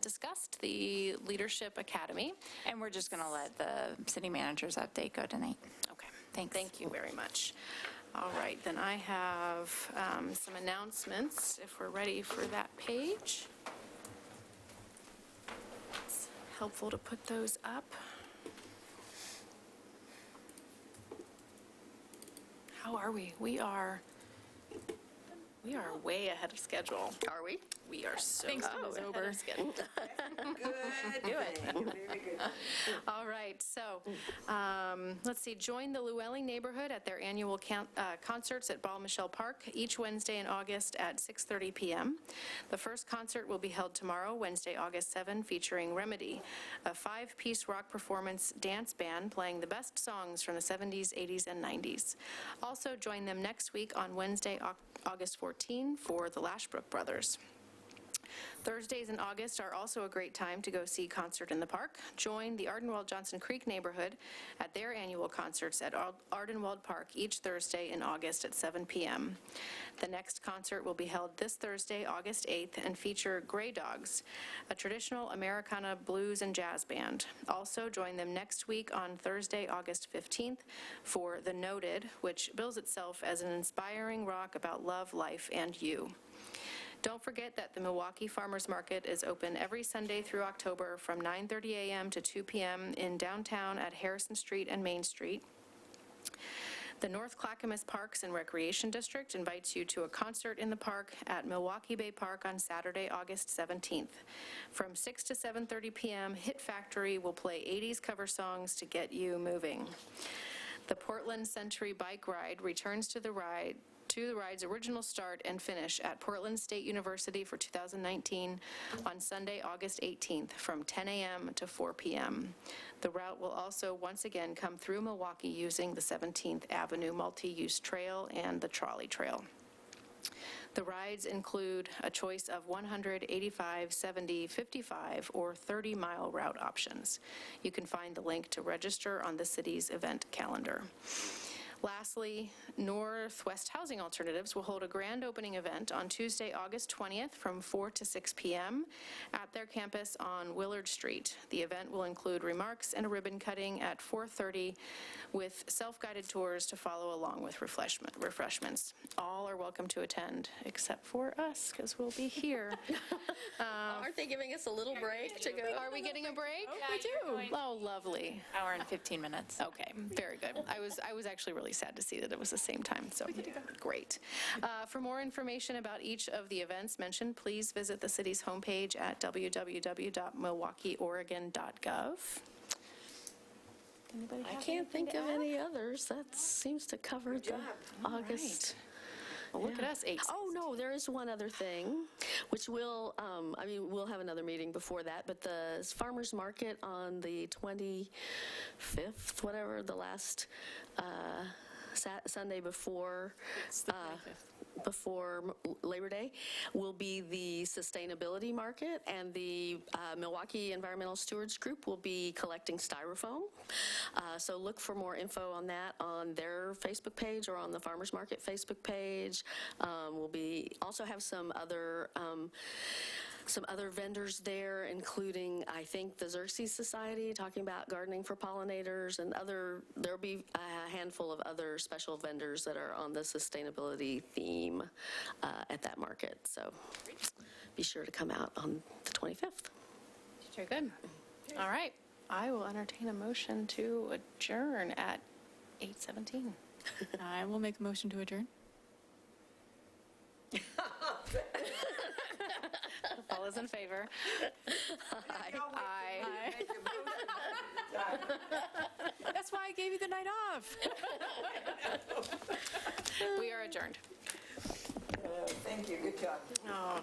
B: discussed the Leadership Academy.
A: And we're just going to let the city manager's update go tonight.
B: Okay.
A: Thanks.
B: Thank you very much. All right, then I have some announcements, if we're ready for that page. It's helpful to put those up. How are we? We are way ahead of schedule.
E: Are we?
B: We are so
J: Thanksgiving is
B: ahead
J: over.
B: of schedule.
H: Good.
B: Good.
H: Very good.
B: All right, so let's see. Join the Llewellyn neighborhood at their annual concerts at Ball Michelle Park each Wednesday in August at 6:30 p.m. The first concert will be held tomorrow, Wednesday, August 7, featuring Remedy, a 5-piece rock performance dance band playing the best songs from the 70s, 80s, and 90s. Also join them next week on Wednesday, August 14, for the Lashbrook Brothers. Thursdays in August are also a great time to go see Concert in the Park. Join the Ardenwald-Johnson Creek neighborhood at their annual concerts at Ardenwald Park each Thursday in August at 7 p.m. The next concert will be held this Thursday, August 8th, and feature Grey Dogs, a traditional Americana blues and jazz band. Also join them next week on Thursday, August 15th, for The Noted, which bills itself as an inspiring rock about love, life, and you. Don't forget that the Milwaukie Farmers Market is open every Sunday through October from 9:30 a.m. to 2 p.m. in downtown at Harrison Street and Main Street. The North Clackamas Parks and Recreation District invites you to a concert in the park at Milwaukie Bay Park on Saturday, August 17th. From 6 to 7:30 p.m., Hit Factory will play 80s cover songs to get you moving. The Portland Century Bike Ride returns to the to the ride's original start and finish at Portland State University for 2019 on Sunday, August 18th from 10 a.m. to 4 p.m. The route will also once again come through Milwaukee using the 17th Avenue Multi-Use Trail and the Trolley Trail. The rides include a choice of 100, 85, 70, 55, or 30-mile route options. You can find the link to register on the city's event calendar. Lastly, Northwest Housing Alternatives will hold a grand opening event on Tuesday, August 20th from 4 to 6 p.m. at their campus on Willard Street. The event will include remarks and a ribbon cutting at 4:30 with self-guided tours to follow along with refreshments. All are welcome to attend, except for us, because we'll be here.
E: Aren't they giving us a little break to go?
B: Are we getting a break?
A: We do.
B: Oh, lovely.
A: Hour and 15 minutes.
B: Okay, very good. I was actually really sad to see that it was the same time, so great. For more information about each of the events mentioned, please visit the city's homepage at www.milwaukeeoregon.gov.
E: I can't think of any others. That seems to cover the August.
B: Well, look at us, 8.
E: Oh, no, there is one other thing, which we'll have another meeting before that, but the farmer's market on the 25th, whatever, the last Sunday before Labor Day, will be the sustainability market, and the Milwaukie Environmental Stewards Group will be collecting styrofoam. So look for more info on that on their Facebook page or on the Farmers Market Facebook page. We'll also have some other vendors there, including, I think, the Xerxes Society, talking about gardening for pollinators, and there'll be a handful of other special vendors that are on the sustainability theme at that market. So be sure to come out on the 25th.
B: Very good. All right. I will entertain a motion to adjourn at 8:17.
J: I will make a motion to adjourn.
B: All those in favor? Aye.
J: That's why I gave you the night off.
B: We are adjourned.
H: Thank you. Good job.
B: Oh.